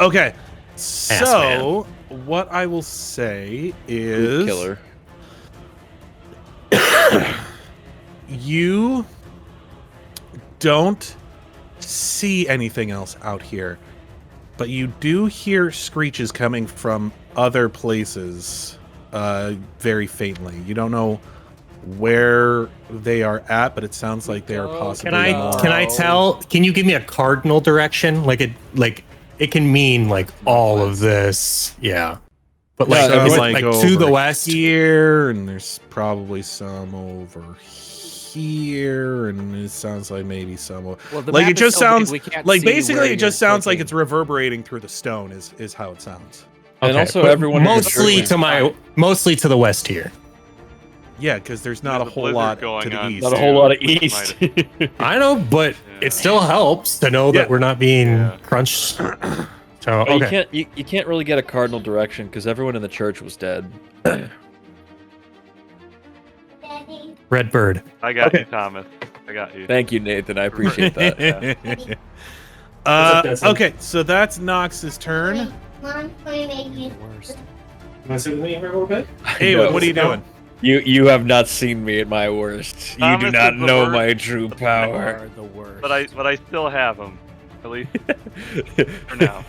Speaker 4: Okay. So, what I will say is
Speaker 6: Killer.
Speaker 4: you don't see anything else out here, but you do hear screeches coming from other places, very faintly. You don't know where they are at, but it sounds like they are possibly.
Speaker 2: Can I tell? Can you give me a cardinal direction? Like it can mean like all of this. Yeah. But like,
Speaker 4: So,
Speaker 2: is it like to the
Speaker 4: over
Speaker 2: west?
Speaker 4: here, and there's probably some over here, and it sounds like maybe some.
Speaker 9: Well, the
Speaker 4: Like
Speaker 9: map
Speaker 4: it
Speaker 9: is
Speaker 4: just
Speaker 9: so big,
Speaker 4: sounds
Speaker 9: we can't
Speaker 4: like
Speaker 9: see
Speaker 4: basically
Speaker 9: where
Speaker 4: it just
Speaker 9: you're
Speaker 4: sounds like
Speaker 9: clicking.
Speaker 4: it's reverberating through the stone. Is how it sounds.
Speaker 6: And also
Speaker 2: but
Speaker 6: everyone in the
Speaker 2: mostly
Speaker 6: church is
Speaker 2: mostly to the west here.
Speaker 4: Yeah, because there's not
Speaker 8: There's
Speaker 4: a
Speaker 8: a
Speaker 4: whole
Speaker 8: blizzard
Speaker 4: lot
Speaker 8: going
Speaker 4: to the
Speaker 8: on.
Speaker 4: east.
Speaker 6: not a whole lot of
Speaker 8: Which
Speaker 6: east.
Speaker 2: I know, but
Speaker 8: Yeah.
Speaker 2: it still helps to know
Speaker 4: Yeah.
Speaker 2: that we're not being
Speaker 8: Yeah.
Speaker 2: crunched. So
Speaker 6: But
Speaker 2: okay.
Speaker 6: you can't really get a cardinal direction because everyone in the church was dead.
Speaker 2: Red bird.
Speaker 8: I got you, Thomas. I got you.
Speaker 6: Thank you, Nathan. I appreciate that.
Speaker 4: Okay, so that's Knox's turn.
Speaker 9: Worst.
Speaker 4: Hey,
Speaker 6: No.
Speaker 4: what are you doing?
Speaker 6: You have not seen me at my worst. You
Speaker 8: Thomas
Speaker 6: do
Speaker 8: is
Speaker 6: not
Speaker 8: the
Speaker 6: know
Speaker 8: worst.
Speaker 6: my true
Speaker 9: You
Speaker 6: power.
Speaker 9: are the worst.
Speaker 8: But I still have him. At least for now.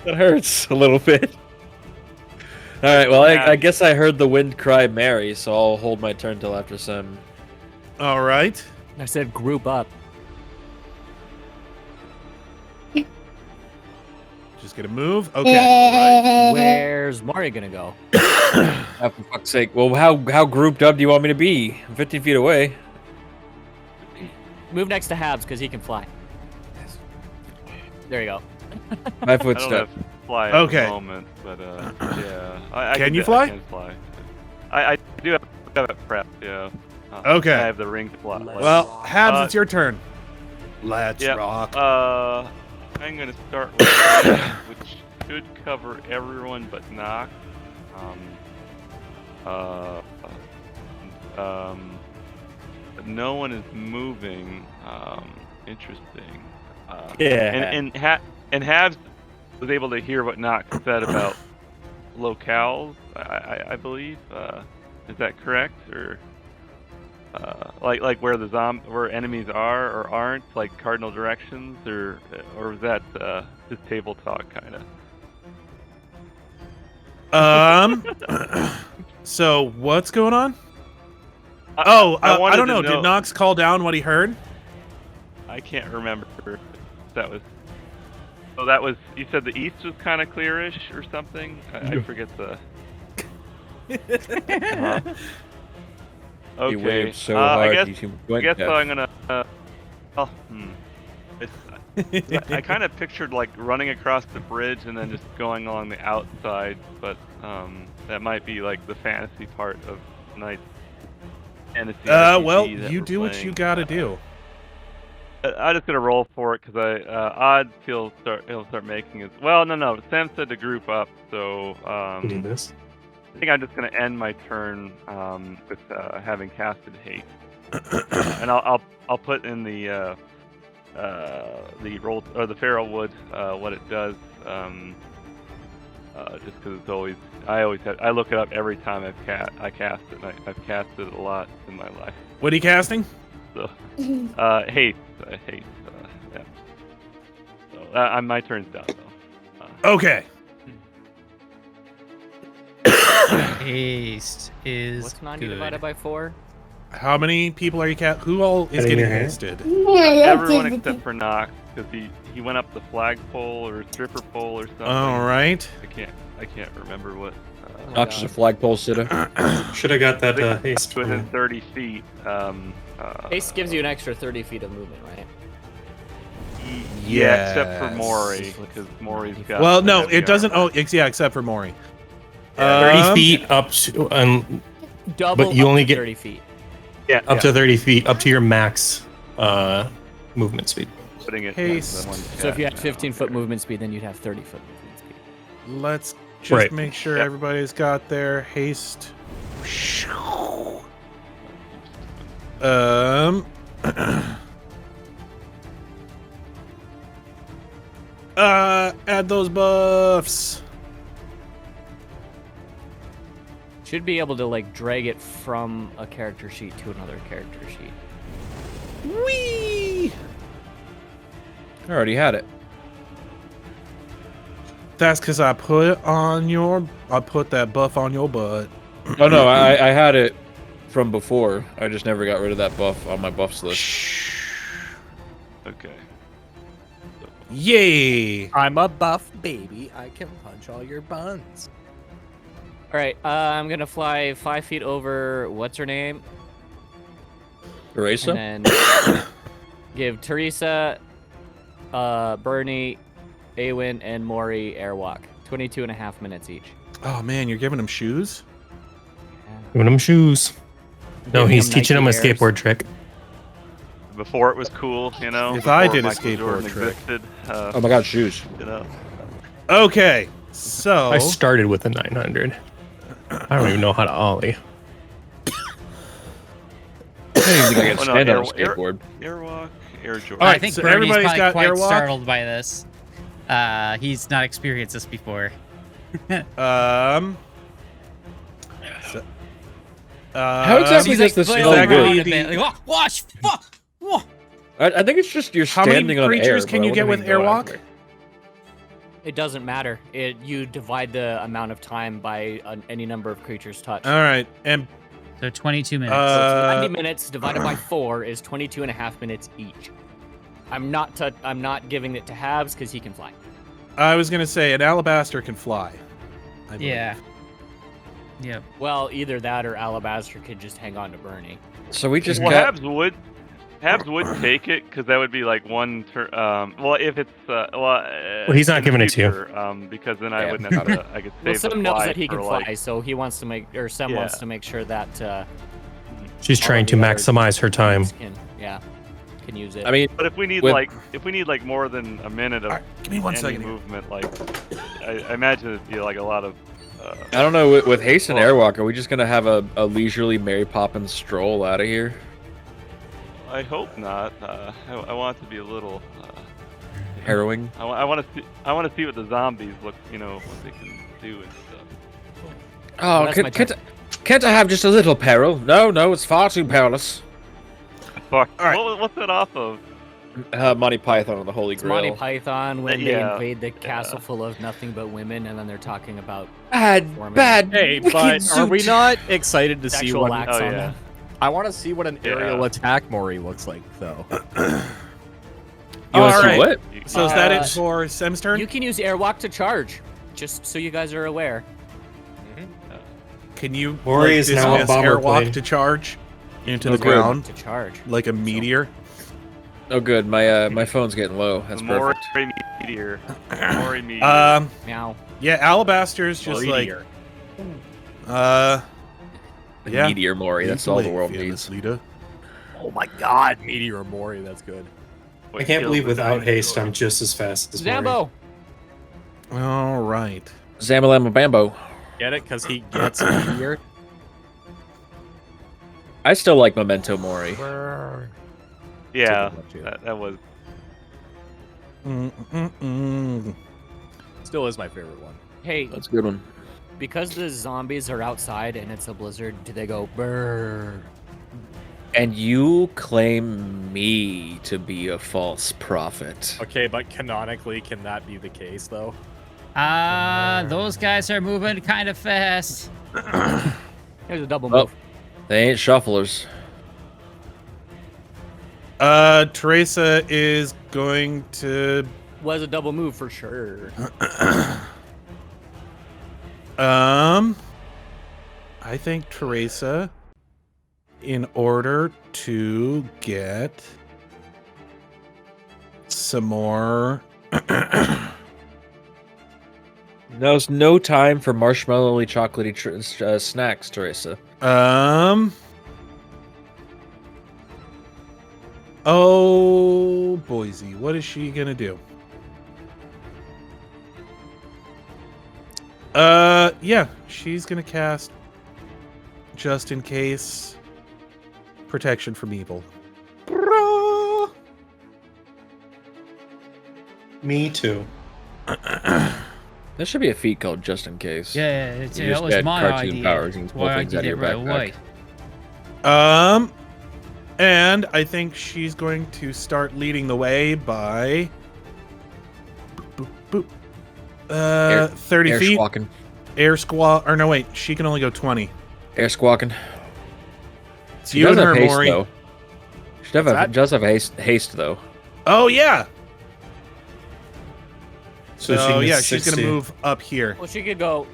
Speaker 6: That hurts a little bit. All right. Well, I guess I heard the wind cry Mary, so I'll hold my turn till after sun.
Speaker 4: All right.
Speaker 9: I said group up.
Speaker 4: Just gonna move. Okay.
Speaker 9: Where's Mari gonna go?
Speaker 6: Oh, for fuck's sake. Well, how grouped up do you want me to be? I'm 15 feet away.
Speaker 9: Move next to Habs because he can fly. There you go.
Speaker 6: My
Speaker 8: I don't
Speaker 6: footstep.
Speaker 8: have fly at
Speaker 4: Okay.
Speaker 8: the moment, but yeah. I
Speaker 4: Can you
Speaker 8: I
Speaker 4: fly?
Speaker 8: can fly. I do have it prepped, yeah.
Speaker 4: Okay.
Speaker 8: I have the ring fly.
Speaker 4: Well, Habs, it's your turn. Let's
Speaker 8: Yep.
Speaker 4: rock.
Speaker 8: I'm gonna start with this, which should cover everyone but Knox. But no one is moving. Interesting.
Speaker 6: Yeah.
Speaker 8: And Habs was able to hear what Knox said about locales. I believe. Is that correct? Or like where the where enemies are or aren't, like cardinal directions, or is that just table talk kind of?
Speaker 4: So what's going on? I
Speaker 8: wanted
Speaker 4: don't
Speaker 8: to
Speaker 4: know. Did Knox call down what he heard?
Speaker 8: I can't remember if that was. So that was. You said the east was kind of clearish or something. I forget the. Okay.
Speaker 6: You waved so hard.
Speaker 8: I
Speaker 6: you
Speaker 8: guess
Speaker 6: deaf.
Speaker 8: I'm gonna. I kind of pictured like running across the bridge and then just going along the outside, but that might be like the fantasy part of tonight's fantasy.
Speaker 4: Well,
Speaker 8: RPG that
Speaker 4: you
Speaker 8: we're
Speaker 4: do what
Speaker 8: playing.
Speaker 4: you gotta do.
Speaker 8: I'm just gonna roll for it because odds he'll start making his. Well, no. Sam said to group up, so
Speaker 2: Do this.
Speaker 8: I think I'm just gonna end my turn with having casted haste, and I'll put in the roll or the Feralwood what it does, just because it's always I look it up every time I cast it. And I've casted it a lot in my life.
Speaker 4: What are you casting?
Speaker 8: So haste, yeah. So my turn's done though.
Speaker 4: Okay.
Speaker 7: Haste is
Speaker 9: What's 90
Speaker 7: good.
Speaker 9: divided by 4?
Speaker 4: How many people are you Who all is
Speaker 2: Getting
Speaker 4: getting
Speaker 2: your hand?
Speaker 4: hasted?
Speaker 8: Everyone except for Knox, because he went up the flagpole or stripper pole or something.
Speaker 4: All right.
Speaker 8: I can't remember what.
Speaker 6: Knox is a flagpole sitter.
Speaker 2: Should have got that
Speaker 8: I think
Speaker 2: haste.
Speaker 8: within 30 feet.
Speaker 9: Haste gives you an extra 30 feet of movement, right?
Speaker 8: Yeah, except for
Speaker 4: Yes.
Speaker 8: Mrohy, because Mrohy's got.
Speaker 4: Well,
Speaker 8: the
Speaker 4: no,
Speaker 8: heavy
Speaker 4: it doesn't.
Speaker 8: armor.
Speaker 4: Oh, yeah, except for Mrohy.
Speaker 2: 30 feet up to,
Speaker 9: Double
Speaker 2: But you
Speaker 9: up
Speaker 2: only
Speaker 9: to
Speaker 2: get-
Speaker 9: 30 feet.
Speaker 8: Yeah,
Speaker 2: up to 30 feet, up to your max movement speed.
Speaker 8: putting it.
Speaker 4: Haste.
Speaker 8: in one
Speaker 9: So if you
Speaker 8: chat
Speaker 9: had
Speaker 8: now.
Speaker 9: 15-foot movement speed, then you'd have 30-foot movement speed.
Speaker 4: Let's just
Speaker 2: Right.
Speaker 4: make sure
Speaker 8: Yep.
Speaker 4: everybody's got their haste. Add those buffs.
Speaker 9: Should be able to like drag it from a character sheet to another character sheet.
Speaker 4: Whee!
Speaker 6: I already had it.
Speaker 4: That's because I put that buff on your butt.
Speaker 6: Oh no, I had it from before. I just never got rid of that buff on my buffs list.
Speaker 8: Okay.
Speaker 4: Yay!
Speaker 3: I'm a buff baby. I can punch all your buns.
Speaker 9: All right, I'm gonna fly 5 feet over. What's her name?
Speaker 6: Teresa?
Speaker 9: And then give Teresa, Bernie, Aewen, and Mrohy airwalk. 22.5 minutes each.
Speaker 4: Oh man, you're giving him shoes?
Speaker 2: Giving him shoes. No,
Speaker 9: Giving
Speaker 2: he's
Speaker 9: him
Speaker 2: teaching him a
Speaker 9: Nike Airs.
Speaker 2: skateboard trick.
Speaker 8: Before it was cool, you know.
Speaker 4: If I
Speaker 8: before
Speaker 4: did a
Speaker 8: Michael
Speaker 4: skateboard
Speaker 8: Jordan
Speaker 4: trick.
Speaker 8: existed,
Speaker 6: Oh my god, shoes.
Speaker 8: you know.
Speaker 4: Okay, so
Speaker 2: I started with a 900. I don't even know how to ollie.
Speaker 6: I don't even think I can
Speaker 8: Oh, no,
Speaker 6: stand on a
Speaker 8: air-
Speaker 6: skateboard.
Speaker 8: Airwalk, Air Jordan.
Speaker 4: All right,
Speaker 7: I think
Speaker 4: so
Speaker 7: Bernie's
Speaker 4: everybody's
Speaker 7: probably
Speaker 4: got
Speaker 7: quite
Speaker 4: airwalk?
Speaker 7: startled by this. He's not experienced this before.
Speaker 6: How exactly
Speaker 7: He's
Speaker 6: does this
Speaker 7: flailing
Speaker 6: smell
Speaker 4: that
Speaker 7: around
Speaker 4: gonna
Speaker 7: a
Speaker 6: good?
Speaker 4: be
Speaker 7: bit, like, "Oh, wash, fuck, whoa."
Speaker 6: I think it's just you're
Speaker 4: How many
Speaker 6: standing on air.
Speaker 4: creatures
Speaker 6: but
Speaker 4: can
Speaker 6: I
Speaker 4: you get
Speaker 6: wouldn't
Speaker 4: with
Speaker 6: even know
Speaker 4: airwalk?
Speaker 6: actually.
Speaker 9: It doesn't matter. You divide the amount of time by any number of creatures touched.
Speaker 4: All right, and
Speaker 7: So 22 minutes.
Speaker 9: So it's 90 minutes divided by 4 is 22.5 minutes each. I'm not giving it to Habs because he can fly.
Speaker 4: I was gonna say an alabaster can fly. I believe.
Speaker 7: Yeah. Yep.
Speaker 9: Well, either that or Alabaster could just hang on to Bernie.
Speaker 6: So we just
Speaker 8: Well,
Speaker 6: got.
Speaker 8: Habs would take it because that would be like one turn. Well, if it's well,
Speaker 2: he's not
Speaker 8: in the
Speaker 2: giving it to you.
Speaker 8: future, because then I
Speaker 6: Yeah.
Speaker 8: wouldn't have to. I could
Speaker 9: Well,
Speaker 8: save the
Speaker 9: Sam knows
Speaker 8: fly
Speaker 9: that he
Speaker 8: for
Speaker 9: can fly,
Speaker 8: like.
Speaker 9: so he wants to make, or Sam wants
Speaker 8: Yeah.
Speaker 9: to make sure that
Speaker 2: She's
Speaker 9: all
Speaker 2: trying
Speaker 9: of
Speaker 2: to
Speaker 9: the other
Speaker 2: maximize her time.
Speaker 9: teams can use it.
Speaker 6: I mean,
Speaker 8: But if we need
Speaker 6: With-
Speaker 8: like more than a minute of
Speaker 4: Give me 1
Speaker 8: any
Speaker 4: second here.
Speaker 8: movement, like I imagine it'd be like a lot of.
Speaker 6: I don't know. With haste and
Speaker 8: Well-
Speaker 6: airwalk, are we just gonna have a leisurely Mary Poppins stroll out of here?
Speaker 8: I hope not. I want it to be a little.
Speaker 6: Harrowing.
Speaker 8: I want to see. I want to see what the zombies look. You know what they can do and stuff.
Speaker 6: Oh,
Speaker 9: That's my
Speaker 6: can't I have just a little peril? No, it's far too perilous.
Speaker 8: Fuck.
Speaker 4: All right.
Speaker 8: What's that off of?
Speaker 6: Monty Python and the Holy
Speaker 9: It's
Speaker 6: Grail.
Speaker 9: Monty Python when they
Speaker 8: Yeah,
Speaker 9: invade the castle full of nothing but women, and then they're talking about
Speaker 6: Bad,
Speaker 9: bad,
Speaker 3: Hey,
Speaker 6: wicked
Speaker 3: but are we
Speaker 6: suit.
Speaker 3: not excited to see
Speaker 9: sexual
Speaker 3: what?
Speaker 9: acts
Speaker 8: Oh,
Speaker 9: on
Speaker 8: yeah.
Speaker 9: them.
Speaker 3: I want to see what an
Speaker 8: Yeah.
Speaker 3: aerial attack Mrohy looks like, though.
Speaker 6: You want
Speaker 4: All
Speaker 6: to see
Speaker 4: right.
Speaker 6: what?
Speaker 4: So is that
Speaker 9: Uh,
Speaker 4: it for Sem's turn?
Speaker 9: You can use airwalk to charge, just so you guys are aware.
Speaker 4: Can you
Speaker 2: Mrohy is now a
Speaker 4: dismiss
Speaker 2: bomber
Speaker 4: airwalk
Speaker 2: plane.
Speaker 4: to charge into
Speaker 6: Oh,
Speaker 4: the
Speaker 6: good.
Speaker 4: ground
Speaker 9: To charge.
Speaker 4: like a meteor?
Speaker 6: Oh, good. My phone's getting low. That's
Speaker 8: The
Speaker 6: perfect.
Speaker 8: Mrohy meteor. Mrohy meteor.
Speaker 9: Meow.
Speaker 4: Yeah, Alabaster's just
Speaker 3: Meteor.
Speaker 4: yeah.
Speaker 6: Meteor Mori. That's all the world needs.
Speaker 4: Lita.
Speaker 3: Oh my God, Meteor Mrohy, that's good.
Speaker 2: I can't believe without haste I'm just as fast as Mrohy.
Speaker 9: Zambo.
Speaker 4: All right.
Speaker 6: Zamalama Bambo.
Speaker 3: Get it? Because he gets Meteor.
Speaker 6: I still like Memento Mori.
Speaker 8: Yeah,
Speaker 3: Something like that.
Speaker 8: that was.
Speaker 3: Still is my favorite one.
Speaker 9: Hey,
Speaker 6: That's a good one.
Speaker 9: because the zombies are outside and it's a blizzard, do they go brrr?
Speaker 6: And you claim me to be a false prophet.
Speaker 3: Okay, but canonically, can that be the case, though?
Speaker 7: Those guys are moving kind of fast.
Speaker 9: Here's a double
Speaker 6: Oh.
Speaker 9: move.
Speaker 6: They ain't shufflers.
Speaker 4: Teresa is going to
Speaker 9: Was a double move for sure.
Speaker 4: I think Teresa, in order to get some more
Speaker 6: There's no time for marshmallowy chocolatey snacks, Teresa.
Speaker 4: Oh, Boise, what is she gonna do? Yeah, she's gonna cast just in case protection from evil.
Speaker 10: Me too.
Speaker 6: There should be a feat called Just in Case.
Speaker 7: Yeah,
Speaker 6: You
Speaker 7: that
Speaker 6: just
Speaker 7: was
Speaker 6: get
Speaker 7: my
Speaker 6: cartoon
Speaker 7: idea.
Speaker 6: powers and
Speaker 7: That's
Speaker 6: pull
Speaker 7: why I
Speaker 6: things out
Speaker 7: did
Speaker 6: of
Speaker 7: it
Speaker 6: your
Speaker 7: right
Speaker 6: backpack.
Speaker 7: away.
Speaker 4: And I think she's going to start leading the way by boop, boop, boop. 30
Speaker 6: air
Speaker 4: feet.
Speaker 6: squawking.
Speaker 4: Air squaw, or no, wait, she can only go 20.
Speaker 6: Air squawking.
Speaker 4: It's
Speaker 6: She
Speaker 4: you
Speaker 6: does
Speaker 4: and
Speaker 6: have
Speaker 4: her,
Speaker 6: haste,
Speaker 4: Mrohy.
Speaker 6: though. She does have haste, though.
Speaker 4: Oh, yeah.
Speaker 10: So
Speaker 4: So,
Speaker 10: she
Speaker 4: yeah,
Speaker 10: gets
Speaker 4: she's going
Speaker 10: 60.
Speaker 4: to move up here.
Speaker 9: Well, she could go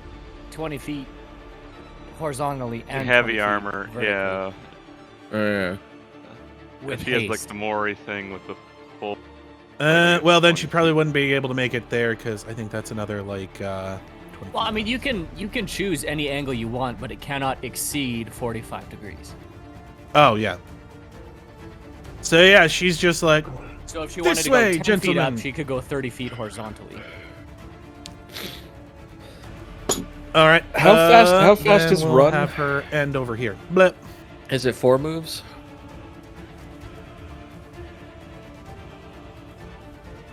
Speaker 9: 20 feet horizontally and
Speaker 8: heavy
Speaker 9: 20 feet
Speaker 8: armor,
Speaker 9: vertically
Speaker 8: yeah.
Speaker 6: Yeah.
Speaker 9: with
Speaker 8: She has like
Speaker 9: haste.
Speaker 8: the Mrohy thing with the full.
Speaker 4: Well, then she probably wouldn't be able to make it there, because I think that's another, like, 20
Speaker 9: Well, I
Speaker 4: feet.
Speaker 9: mean, you can choose any angle you want, but it cannot exceed 45 degrees.
Speaker 4: Oh, yeah. So, yeah, she's just like,
Speaker 9: So if she
Speaker 4: This
Speaker 9: wanted to
Speaker 4: way,
Speaker 9: go 10 feet
Speaker 4: gentlemen.
Speaker 9: up, she could go 30 feet horizontally.
Speaker 4: all right.
Speaker 6: How fast
Speaker 4: then
Speaker 6: is
Speaker 4: we'll
Speaker 6: run?
Speaker 4: have her end over here. Blip.
Speaker 6: Is it 4 moves?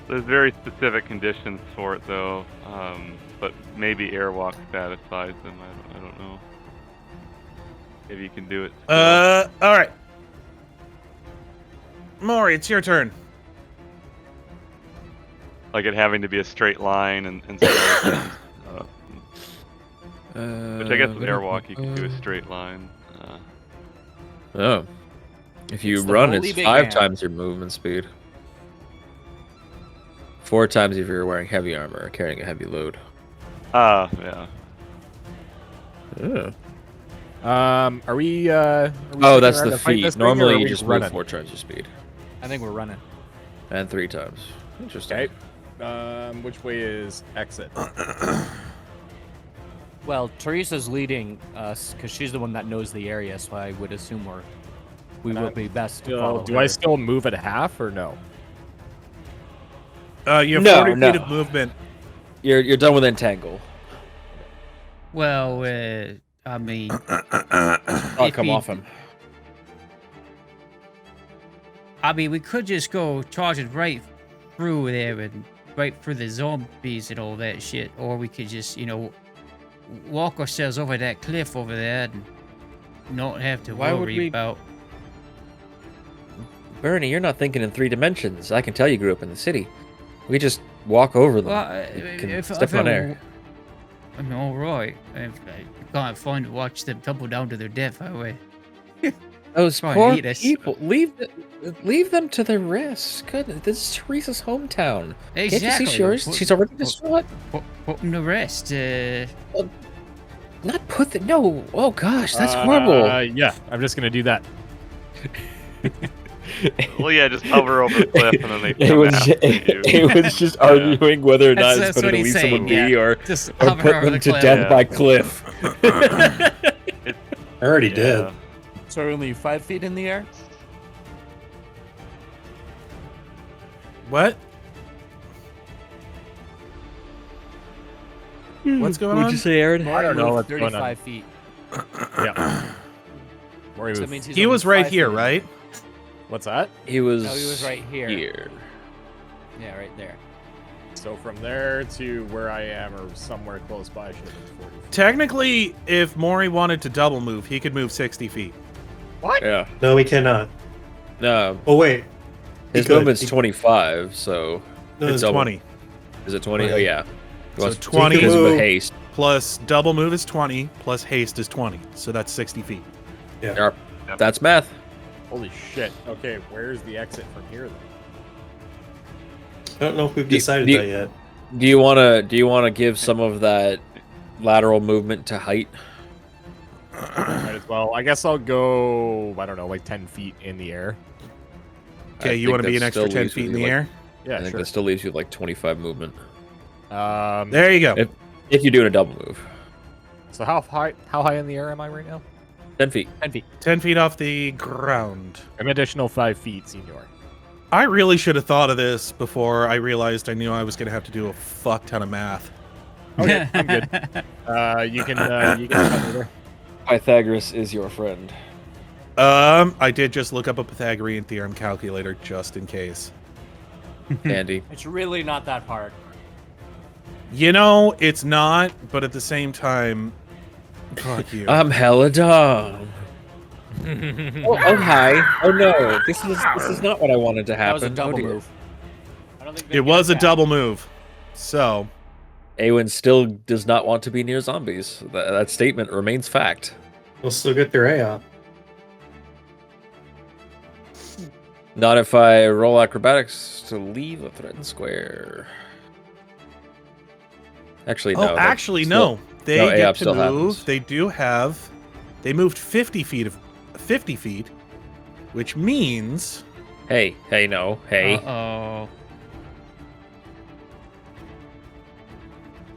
Speaker 8: There's very specific conditions for it though, but maybe airwalk satisfies them. I don't know. Maybe you can do it. still.
Speaker 4: All right. Mrohy, it's your turn.
Speaker 8: Like it having to be a straight line and stuff. Which I guess with airwalk you can do a straight line.
Speaker 6: Oh. If you
Speaker 9: It's the
Speaker 6: run,
Speaker 9: holy
Speaker 6: it's
Speaker 9: big
Speaker 6: 5
Speaker 9: man.
Speaker 6: times your movement speed. 4 times if you're wearing heavy armor or carrying a heavy load.
Speaker 8: Yeah.
Speaker 6: Oh,
Speaker 3: Are we? Are we
Speaker 6: oh
Speaker 3: sticking
Speaker 6: that's
Speaker 3: around
Speaker 6: the
Speaker 3: to fight
Speaker 6: feat.
Speaker 3: this thing, or
Speaker 6: Normally
Speaker 3: are
Speaker 6: you
Speaker 3: we
Speaker 6: just
Speaker 3: running?
Speaker 6: move 4 times your speed.
Speaker 9: I think we're running.
Speaker 6: And 3 times. Interesting.
Speaker 3: Okay. Which way is exit?
Speaker 9: Well, Teresa's leading us because she's the one that knows the area, so I would assume we will be best to follow
Speaker 3: Do
Speaker 9: her.
Speaker 3: I still move at half or no?
Speaker 4: You have
Speaker 6: No,
Speaker 4: 40
Speaker 6: no.
Speaker 4: feet of movement.
Speaker 6: You're done with entangle.
Speaker 7: Well, I mean,
Speaker 6: Oh,
Speaker 7: If
Speaker 6: come
Speaker 7: he-
Speaker 6: off him.
Speaker 7: we could just go charging right through there and right through the zombies and all that shit, or we could just, walk ourselves over that cliff over there and not have to
Speaker 6: Why would
Speaker 7: worry
Speaker 6: we-
Speaker 7: about.
Speaker 6: Bernie, you're not thinking in 3 dimensions. I can tell you grew up in the city. We just walk over them.
Speaker 7: Well,
Speaker 6: You can
Speaker 7: if
Speaker 6: step on air.
Speaker 7: I'm all right. If I can't fun to watch them tumble down to their death, I will.
Speaker 6: Those
Speaker 7: Try and
Speaker 6: poor
Speaker 7: eat us.
Speaker 6: people. Leave them to their rest. Good. This is Teresa's hometown.
Speaker 7: Exactly.
Speaker 6: Can't you see yours?
Speaker 7: Put-
Speaker 6: She's already
Speaker 7: put-
Speaker 6: distraught.
Speaker 7: Put them to rest.
Speaker 6: Not put the no. Oh gosh, that's horrible.
Speaker 3: Yeah, I'm just gonna do that.
Speaker 8: Well, yeah, just hover over the cliff and then they
Speaker 6: It
Speaker 8: come
Speaker 6: was
Speaker 8: after you.
Speaker 6: it was just arguing whether or not
Speaker 7: That's
Speaker 6: it's better
Speaker 7: what
Speaker 6: to
Speaker 7: he's
Speaker 6: leave someone
Speaker 7: saying,
Speaker 6: be
Speaker 7: yeah.
Speaker 6: or
Speaker 7: Just
Speaker 6: put
Speaker 7: hover over
Speaker 6: them
Speaker 7: the
Speaker 6: to
Speaker 7: cliff.
Speaker 6: death
Speaker 8: Yeah.
Speaker 6: by cliff.
Speaker 10: I already did.
Speaker 8: Yeah.
Speaker 9: So we're only 5 feet in the air?
Speaker 4: What? What's going
Speaker 6: What'd
Speaker 4: on?
Speaker 6: you say, Aaron?
Speaker 3: I don't know
Speaker 9: Move
Speaker 3: what's going on.
Speaker 9: 35 feet.
Speaker 3: Yeah. Mrohy
Speaker 9: So that
Speaker 3: move.
Speaker 9: means he's
Speaker 4: He
Speaker 9: only
Speaker 4: was right
Speaker 9: 5
Speaker 4: here,
Speaker 9: feet.
Speaker 4: right?
Speaker 3: What's that?
Speaker 6: He was.
Speaker 9: No, he was right here.
Speaker 6: Here.
Speaker 9: Yeah, right there.
Speaker 3: So from there to where I am, or somewhere close by, should have been 40 feet.
Speaker 4: Technically, if Mrohy wanted to double move, he could move 60 feet.
Speaker 6: Yeah.
Speaker 10: No, we cannot.
Speaker 6: No.
Speaker 10: Oh wait.
Speaker 6: His
Speaker 10: He could.
Speaker 6: movement's
Speaker 10: He-
Speaker 6: 25, so
Speaker 10: No,
Speaker 4: It's
Speaker 6: double.
Speaker 4: 20.
Speaker 6: Is it 20?
Speaker 10: Okay.
Speaker 6: Oh yeah.
Speaker 4: So 20
Speaker 6: because of haste.
Speaker 4: plus double move is 20, plus haste is 20. So that's 60 feet.
Speaker 6: Yep. That's math.
Speaker 3: Holy shit. Okay, where's the exit from here then?
Speaker 10: I don't know if we've decided that yet.
Speaker 6: Do you wanna give some of that lateral movement to height?
Speaker 3: Might as well. I guess I'll go, I don't know, like 10 feet in the air.
Speaker 4: Okay, you want to be an extra 10 feet in the air?
Speaker 3: Yeah,
Speaker 6: I think
Speaker 3: sure.
Speaker 6: that still leaves you like 25 movement.
Speaker 4: There you go.
Speaker 6: If you're doing a double move.
Speaker 3: So how high in the air am I right now?
Speaker 6: 10 feet.
Speaker 3: 10 feet.
Speaker 4: 10 feet off the ground.
Speaker 3: An additional 5 feet, senor.
Speaker 4: I really should have thought of this before I realized I knew I was going to have to do a fuck ton of math.
Speaker 3: Okay, I'm good. You can tell me there.
Speaker 6: Pythagoras is your friend.
Speaker 4: I did just look up a Pythagorean theorem calculator just in case.
Speaker 6: Andy.
Speaker 9: It's really not that hard.
Speaker 4: You know, it's not, but at the same time, fuck you.
Speaker 6: I'm hella dumb. oh hi. Oh no. This is not what I wanted to happen.
Speaker 9: That was a double
Speaker 6: dear.
Speaker 9: move. I don't think they
Speaker 4: It
Speaker 9: get
Speaker 4: was a
Speaker 9: back.
Speaker 4: double move. So,
Speaker 6: Aewen still does not want to be near zombies. That statement remains fact.
Speaker 10: We'll still get their A up.
Speaker 6: Not if I roll acrobatics to leave a threatened square. Actually, no.
Speaker 4: no. They
Speaker 6: no,
Speaker 4: get
Speaker 6: AOP
Speaker 4: to
Speaker 6: still
Speaker 4: move.
Speaker 6: happens.
Speaker 4: They do have. They moved 50 feet, which means.
Speaker 6: Hey, no, hey.
Speaker 7: Uh-oh.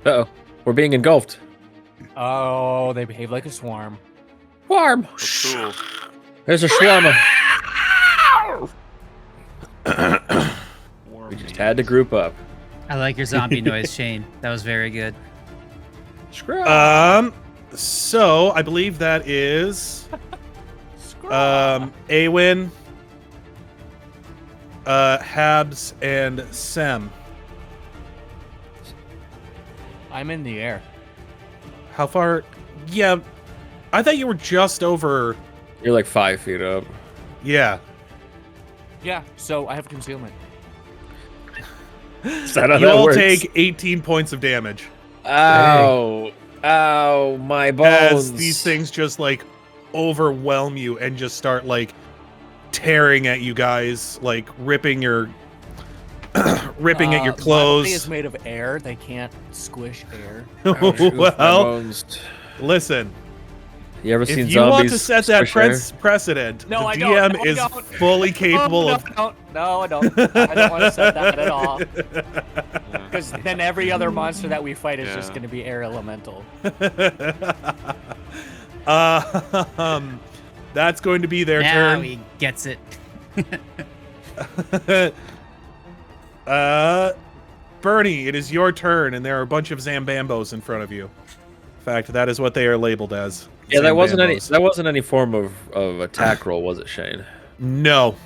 Speaker 6: Uh-oh. We're being engulfed.
Speaker 9: Oh, they behave like a swarm.
Speaker 6: Swarm.
Speaker 8: Cool.
Speaker 6: There's a shawarma. We just had to group up.
Speaker 7: I like your zombie noise, Shane. That was very good.
Speaker 4: So I believe that is Aewen, Habs, and Sem.
Speaker 9: I'm in the air.
Speaker 4: How far? Yeah, I thought you were just over.
Speaker 6: You're like 5 feet up.
Speaker 4: Yeah.
Speaker 9: Yeah, so I have concealment.
Speaker 6: Is that how
Speaker 4: You
Speaker 6: that
Speaker 4: all
Speaker 6: works?
Speaker 4: take 18 points of damage
Speaker 6: Ow. Ow, my bones.
Speaker 4: as these things just like overwhelm you and just start like tearing at you guys, like ripping your ripping at your
Speaker 9: My body
Speaker 4: clothes.
Speaker 9: is made of air. They can't squish air.
Speaker 6: Ouch, oof, my
Speaker 4: Well,
Speaker 6: bones.
Speaker 4: listen.
Speaker 6: You ever seen
Speaker 4: If you
Speaker 6: zombies
Speaker 4: want to set that
Speaker 6: squish air?
Speaker 4: precedent,
Speaker 9: No,
Speaker 4: the
Speaker 9: I
Speaker 4: DM
Speaker 9: don't. No, I
Speaker 4: is
Speaker 9: don't.
Speaker 4: fully capable of.
Speaker 9: No, I don't. I don't want to set that at all. Because then every other monster that we fight is just going to be air elemental.
Speaker 4: That's going to be their
Speaker 7: now
Speaker 4: turn.
Speaker 7: he gets it.
Speaker 4: Bernie, it is your turn, and there are a bunch of Zambambos in front of you. In fact, that is what they are labeled as.
Speaker 6: Yeah, that wasn't
Speaker 4: Zambambos.
Speaker 6: any form of attack roll, was it, Shane?
Speaker 4: No.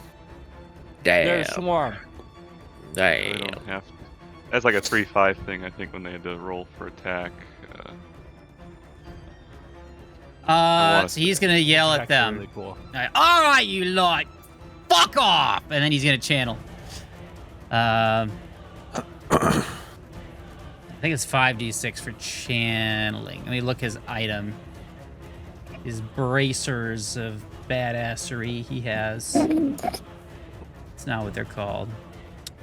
Speaker 9: They're a
Speaker 6: Damn.
Speaker 9: swarm.
Speaker 8: They
Speaker 6: Damn.
Speaker 8: don't have to. That's like a 3-5 thing, I think, when they had to roll for attack.
Speaker 7: So he's gonna yell at
Speaker 9: That's
Speaker 7: them.
Speaker 9: really cool.
Speaker 7: Like, all right, you lot, fuck off, and then he's gonna channel. I think it's 5d6 for channeling. Let me look his item. His bracers of badassery he has. It's not what they're called.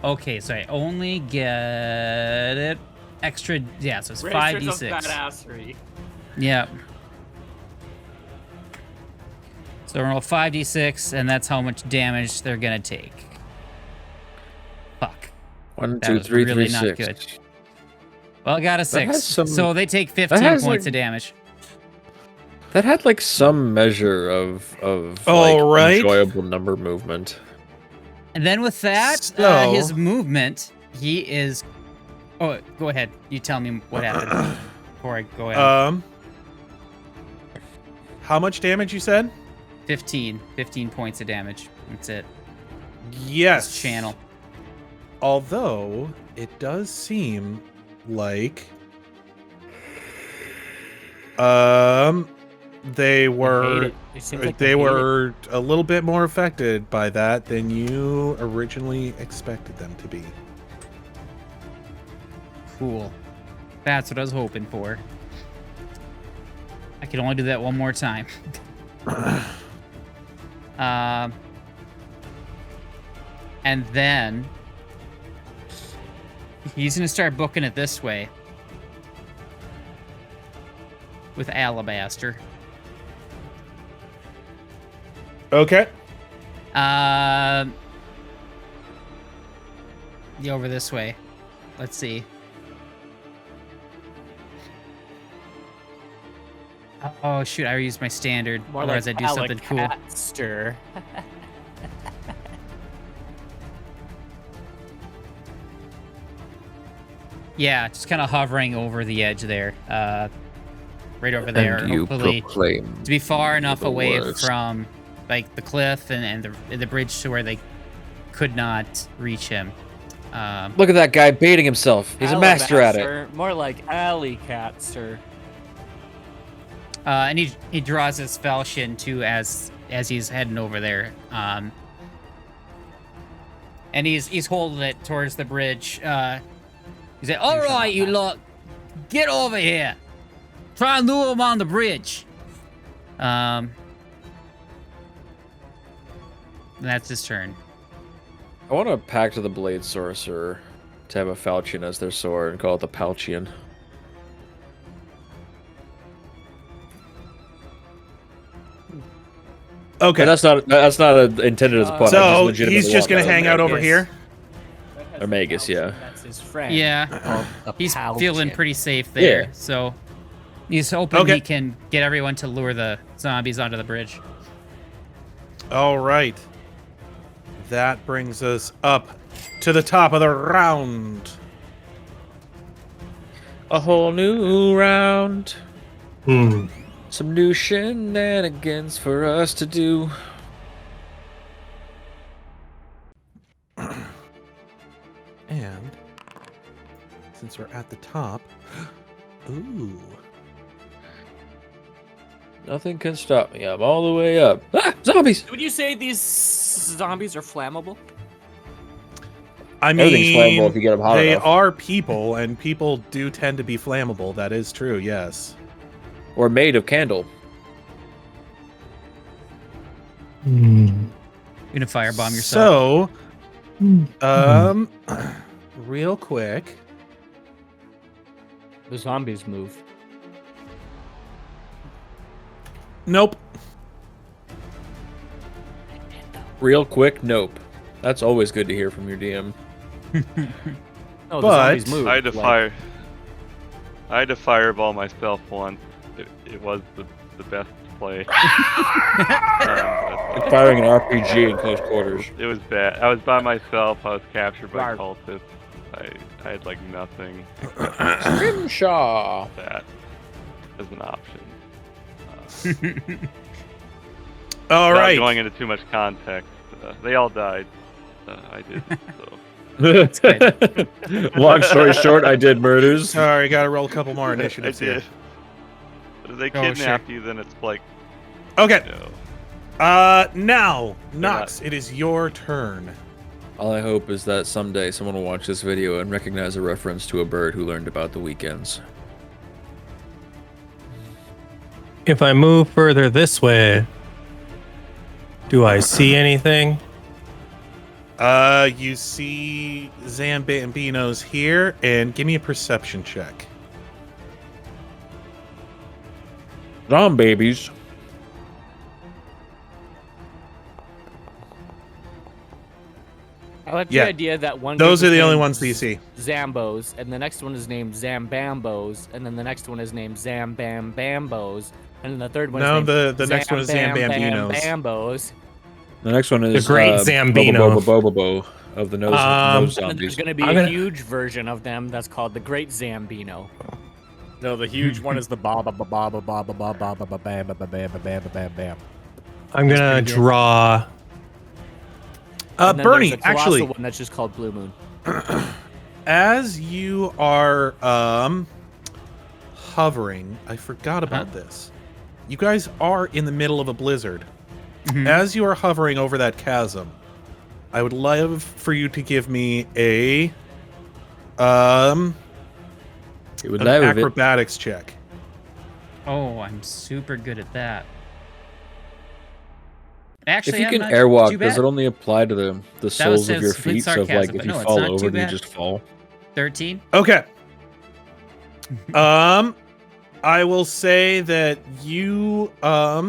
Speaker 7: Okay, so I only get it extra. Yeah, so it's 5d6.
Speaker 9: Badassery.
Speaker 7: Yeah. So roll 5d6, and that's how much damage they're gonna take. Fuck.
Speaker 6: 1,
Speaker 7: That
Speaker 6: 2,
Speaker 7: was
Speaker 6: 3,
Speaker 7: really
Speaker 6: 3,
Speaker 7: not
Speaker 6: 6.
Speaker 7: good. Well, I got a
Speaker 6: has
Speaker 7: 6.
Speaker 6: some-
Speaker 7: So they take 15
Speaker 6: has,
Speaker 7: points
Speaker 6: like-
Speaker 7: of damage.
Speaker 6: That had like some measure of
Speaker 4: All right.
Speaker 6: enjoyable number movement.
Speaker 7: And then with that,
Speaker 4: So-
Speaker 7: his movement, he is. Oh, go ahead. You tell me what happened before I go ahead.
Speaker 4: How much damage you said?
Speaker 7: 15 points of damage. That's it.
Speaker 4: Yes.
Speaker 7: His channel.
Speaker 4: Although it does seem like they were
Speaker 9: It seems like
Speaker 4: they
Speaker 9: hate
Speaker 4: were a little bit more affected by that than you originally expected them to be.
Speaker 7: Cool. That's what I was hoping for. I can only do that one more time. And then he's gonna start booking it this way with Alabaster.
Speaker 4: Okay.
Speaker 7: Yeah, over this way. Let's see. Oh shoot! I used my standard.
Speaker 9: More
Speaker 7: Otherwise,
Speaker 9: like
Speaker 7: I do something cool.
Speaker 9: Alabaster.
Speaker 7: Yeah, just kind of hovering over the edge there. Right over there.
Speaker 6: And you
Speaker 7: Hopefully,
Speaker 6: proclaim
Speaker 7: to be far enough
Speaker 6: the
Speaker 7: away
Speaker 6: words.
Speaker 7: from like the cliff and the bridge to where they could not reach him.
Speaker 6: Look at that guy baiting himself. He's a master at it.
Speaker 9: Alabaster, more like alley cats,
Speaker 7: And he draws his falchion too as he's heading over there. And he's holding it towards the bridge. He's like, "All right, you lot, get over here. Try and lure him on the bridge." And that's his turn.
Speaker 6: I want to pact to the Blade Sorcerer to have a falchion as their sword and call it the Palchion.
Speaker 4: Okay.
Speaker 6: But that's not intended as a pun.
Speaker 4: So he's just gonna hang out over here.
Speaker 6: Or magus, yeah.
Speaker 9: That's his friend.
Speaker 7: Yeah, he's
Speaker 9: Palchion.
Speaker 7: feeling pretty safe there.
Speaker 6: Yeah.
Speaker 7: So he's hoping he can get everyone to lure the zombies onto the bridge.
Speaker 4: All right. That brings us up to the top of the round.
Speaker 6: A whole new round.
Speaker 2: Hmm.
Speaker 6: Some new shenanigans for us to do.
Speaker 4: And since we're at the top, ooh.
Speaker 6: Nothing can stop me. I'm all the way up. Ah, zombies!
Speaker 9: Would you say these zombies are flammable?
Speaker 4: I
Speaker 6: Everything's flammable
Speaker 4: mean,
Speaker 6: if you get them hot
Speaker 4: they
Speaker 6: enough.
Speaker 4: are people, and people do tend to be flammable. That is true, yes.
Speaker 6: Or made of candle.
Speaker 7: You're gonna firebomb yourself.
Speaker 4: So, real quick.
Speaker 9: The zombies move.
Speaker 4: Nope.
Speaker 6: Real quick, nope. That's always good to hear from your DM.
Speaker 9: No, the
Speaker 4: But-
Speaker 9: zombies move.
Speaker 8: I had to
Speaker 9: like-
Speaker 8: I had to fireball myself once. It was the best play.
Speaker 6: Like firing an RPG in close quarters.
Speaker 8: It was bad. I was by myself. I was captured by
Speaker 9: Rar.
Speaker 8: cultists. I had like nothing.
Speaker 6: Scrimshaw.
Speaker 8: That as an option.
Speaker 4: All
Speaker 8: Without
Speaker 4: right.
Speaker 8: going into too much context, they all died. I did. So.
Speaker 6: Long story short, I did murders.
Speaker 4: Sorry, gotta roll a couple more
Speaker 8: I
Speaker 4: initiatives
Speaker 8: did.
Speaker 4: here.
Speaker 8: But if they
Speaker 7: Oh,
Speaker 8: kidnap you, then it's like,
Speaker 4: Okay.
Speaker 8: you know,
Speaker 4: Now, Knox, it is your turn.
Speaker 6: All I hope is that someday someone will watch this video and recognize a reference to a bird who learned about the weekends.
Speaker 2: If I move further this way, do I see anything?
Speaker 4: You see Zambambinos here, and give me a perception check.
Speaker 6: Zombabies.
Speaker 9: I like
Speaker 4: Yeah.
Speaker 9: the idea that one.
Speaker 4: Those
Speaker 9: group
Speaker 4: are
Speaker 9: is
Speaker 4: the only
Speaker 9: named
Speaker 4: ones that you see.
Speaker 9: Zambos, and the next one is named Zambambos, and then the next one is named Zambambambos, and then the third one
Speaker 4: No,
Speaker 9: is named
Speaker 4: the next one is Zambambinos.
Speaker 9: Zambambambos.
Speaker 6: The next one is
Speaker 2: The Great Zambino.
Speaker 6: Bobo of the nose
Speaker 2: Um,
Speaker 6: nose
Speaker 9: And then there's
Speaker 6: zombies.
Speaker 9: going to be
Speaker 2: I'm
Speaker 9: a
Speaker 2: gonna-
Speaker 9: huge version of them that's called the Great Zambino.
Speaker 3: No, the huge one is the ba ba ba ba ba ba ba ba ba ba ba bam ba ba bam ba bam ba bam bam.
Speaker 2: I'm gonna draw.
Speaker 9: And then
Speaker 4: Bernie,
Speaker 9: there's a colossal
Speaker 4: actually,
Speaker 9: one that's just called Blue Moon.
Speaker 4: as you are hovering, I forgot about this. You guys are in the middle of a blizzard. As you are hovering over that chasm, I would love for you to give me a
Speaker 6: would
Speaker 4: an
Speaker 6: die with it.
Speaker 4: acrobatics check.
Speaker 7: Oh, I'm super good at that. Actually,
Speaker 6: If you
Speaker 7: I'm
Speaker 6: can
Speaker 7: not
Speaker 6: airwalk,
Speaker 7: too
Speaker 6: does
Speaker 7: bad.
Speaker 6: it only apply to the soles of your
Speaker 7: says complete
Speaker 6: feet? So if, like,
Speaker 7: sarcasm,
Speaker 6: if
Speaker 7: but
Speaker 6: you
Speaker 7: no, it's
Speaker 6: fall
Speaker 7: not
Speaker 6: over,
Speaker 7: too
Speaker 6: do you
Speaker 7: bad.
Speaker 6: just fall?
Speaker 7: 13.
Speaker 4: Okay. I will say that you
Speaker 9: I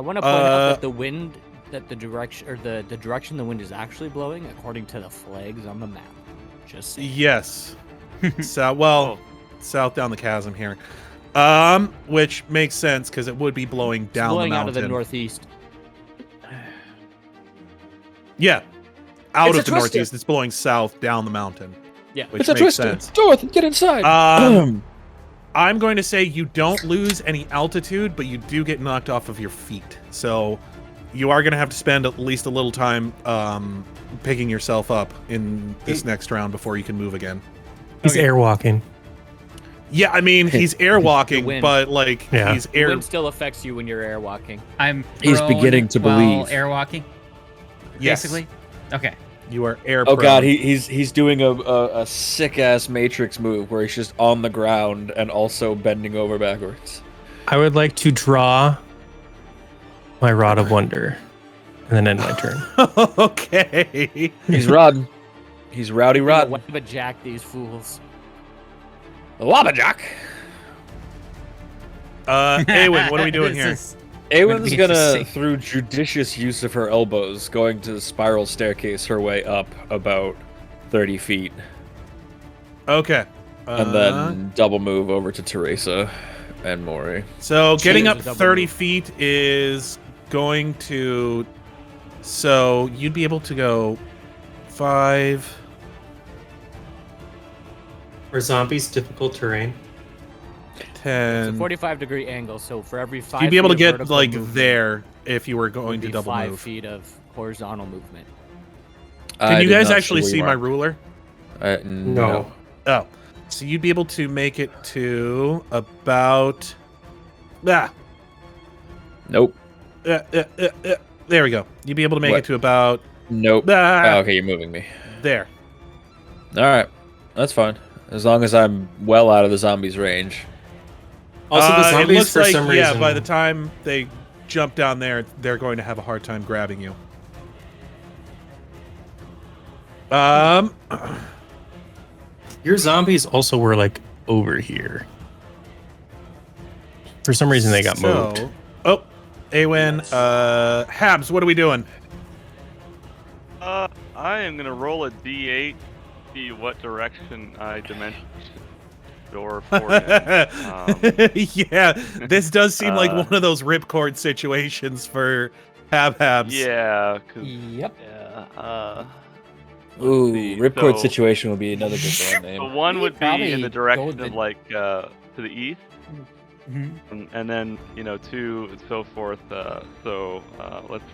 Speaker 9: want to point out that the wind, that the direction the wind is actually blowing, according to the flags on the map. Just saying.
Speaker 4: yes. South down the chasm here. Which makes sense because it would be blowing
Speaker 9: It's
Speaker 4: down
Speaker 9: blowing
Speaker 4: the
Speaker 9: out
Speaker 4: mountain.
Speaker 9: of the northeast.
Speaker 4: Yeah. Out
Speaker 6: It's
Speaker 4: of
Speaker 6: a
Speaker 4: the
Speaker 6: twister.
Speaker 4: northeast, it's blowing south down the mountain.
Speaker 9: Yeah.
Speaker 4: Which
Speaker 6: It's a
Speaker 4: makes
Speaker 6: twister.
Speaker 4: sense.
Speaker 6: Dorothy, get inside.
Speaker 4: I'm going to say you don't lose any altitude, but you do get knocked off of your feet. So you are going to have to spend at least a little time picking yourself up in this next round before you can move again.
Speaker 2: He's airwalking.
Speaker 4: Yeah, I mean, he's airwalking,
Speaker 9: wind.
Speaker 4: but like
Speaker 2: Yeah.
Speaker 4: he's
Speaker 9: The
Speaker 4: air.
Speaker 9: wind still affects you when you're airwalking.
Speaker 7: I'm
Speaker 6: He's
Speaker 7: prone
Speaker 6: beginning to
Speaker 7: while
Speaker 6: believe.
Speaker 7: airwalking,
Speaker 4: Yes,
Speaker 7: basically. Okay.
Speaker 4: you are air.
Speaker 6: Oh god,
Speaker 4: prone.
Speaker 6: he's doing a sick ass Matrix move where he's just on the ground and also bending over backwards.
Speaker 2: I would like to draw my Rod of Wonder and then end my turn.
Speaker 4: Okay.
Speaker 6: He's rodding. He's rowdy rod.
Speaker 9: Wabba jack these fools.
Speaker 6: Wabbajack.
Speaker 4: Aewen, what are we doing
Speaker 7: This
Speaker 4: here?
Speaker 7: is-
Speaker 6: Aewen's
Speaker 7: be
Speaker 6: gonna,
Speaker 7: interesting.
Speaker 6: through judicious use of her elbows, going to spiral staircase her way up about 30 feet,
Speaker 4: Okay.
Speaker 6: and then double move over to Teresa and Mrohy.
Speaker 4: So getting
Speaker 9: Cheers,
Speaker 4: up
Speaker 9: a double
Speaker 4: 30
Speaker 9: move.
Speaker 4: feet is going to. So you'd be able to go 5.
Speaker 10: Are zombies difficult terrain?
Speaker 9: It's
Speaker 4: 10.
Speaker 9: a 45-degree angle, so for every 5
Speaker 4: You'd be able to
Speaker 9: feet of
Speaker 4: get
Speaker 9: vertical
Speaker 4: like
Speaker 9: movement,
Speaker 4: there if you were
Speaker 9: it
Speaker 4: going
Speaker 9: would
Speaker 4: to
Speaker 9: be
Speaker 4: double
Speaker 9: 5
Speaker 4: move.
Speaker 9: feet of horizontal movement.
Speaker 4: Can you guys actually see my ruler?
Speaker 6: No.
Speaker 4: Oh, so you'd be able to make it to about.
Speaker 6: Nope.
Speaker 4: There we go. You'd be able to make
Speaker 6: What?
Speaker 4: it to about.
Speaker 6: Nope. Oh, okay, you're moving me.
Speaker 4: There.
Speaker 6: All right, that's fine. As long as I'm well out of the zombies' range.
Speaker 10: Also, the
Speaker 4: It
Speaker 10: zombies
Speaker 4: looks
Speaker 10: for
Speaker 4: like,
Speaker 10: some
Speaker 4: yeah,
Speaker 10: reason.
Speaker 4: by the time they jump down there, they're going to have a hard time grabbing you.
Speaker 2: Your zombies also were like over here. For some reason, they got moved.
Speaker 4: Oh, Aewen, Habs, what are we doing?
Speaker 8: I am gonna roll a d8, see what direction I dimension door for.
Speaker 4: Yeah, this does seem like one of those ripcord situations for Habhabs.
Speaker 8: Yeah.
Speaker 9: Yep.
Speaker 8: Yeah.
Speaker 6: Ooh,
Speaker 8: see,
Speaker 6: Ripcord
Speaker 8: so-
Speaker 6: situation would be another good band
Speaker 8: The
Speaker 6: name.
Speaker 8: one would be
Speaker 9: Probably
Speaker 8: in the
Speaker 9: go
Speaker 8: direction
Speaker 9: with
Speaker 8: of
Speaker 9: the-
Speaker 8: like to the east,
Speaker 7: Mhm.
Speaker 8: and then 2 and so forth. Let's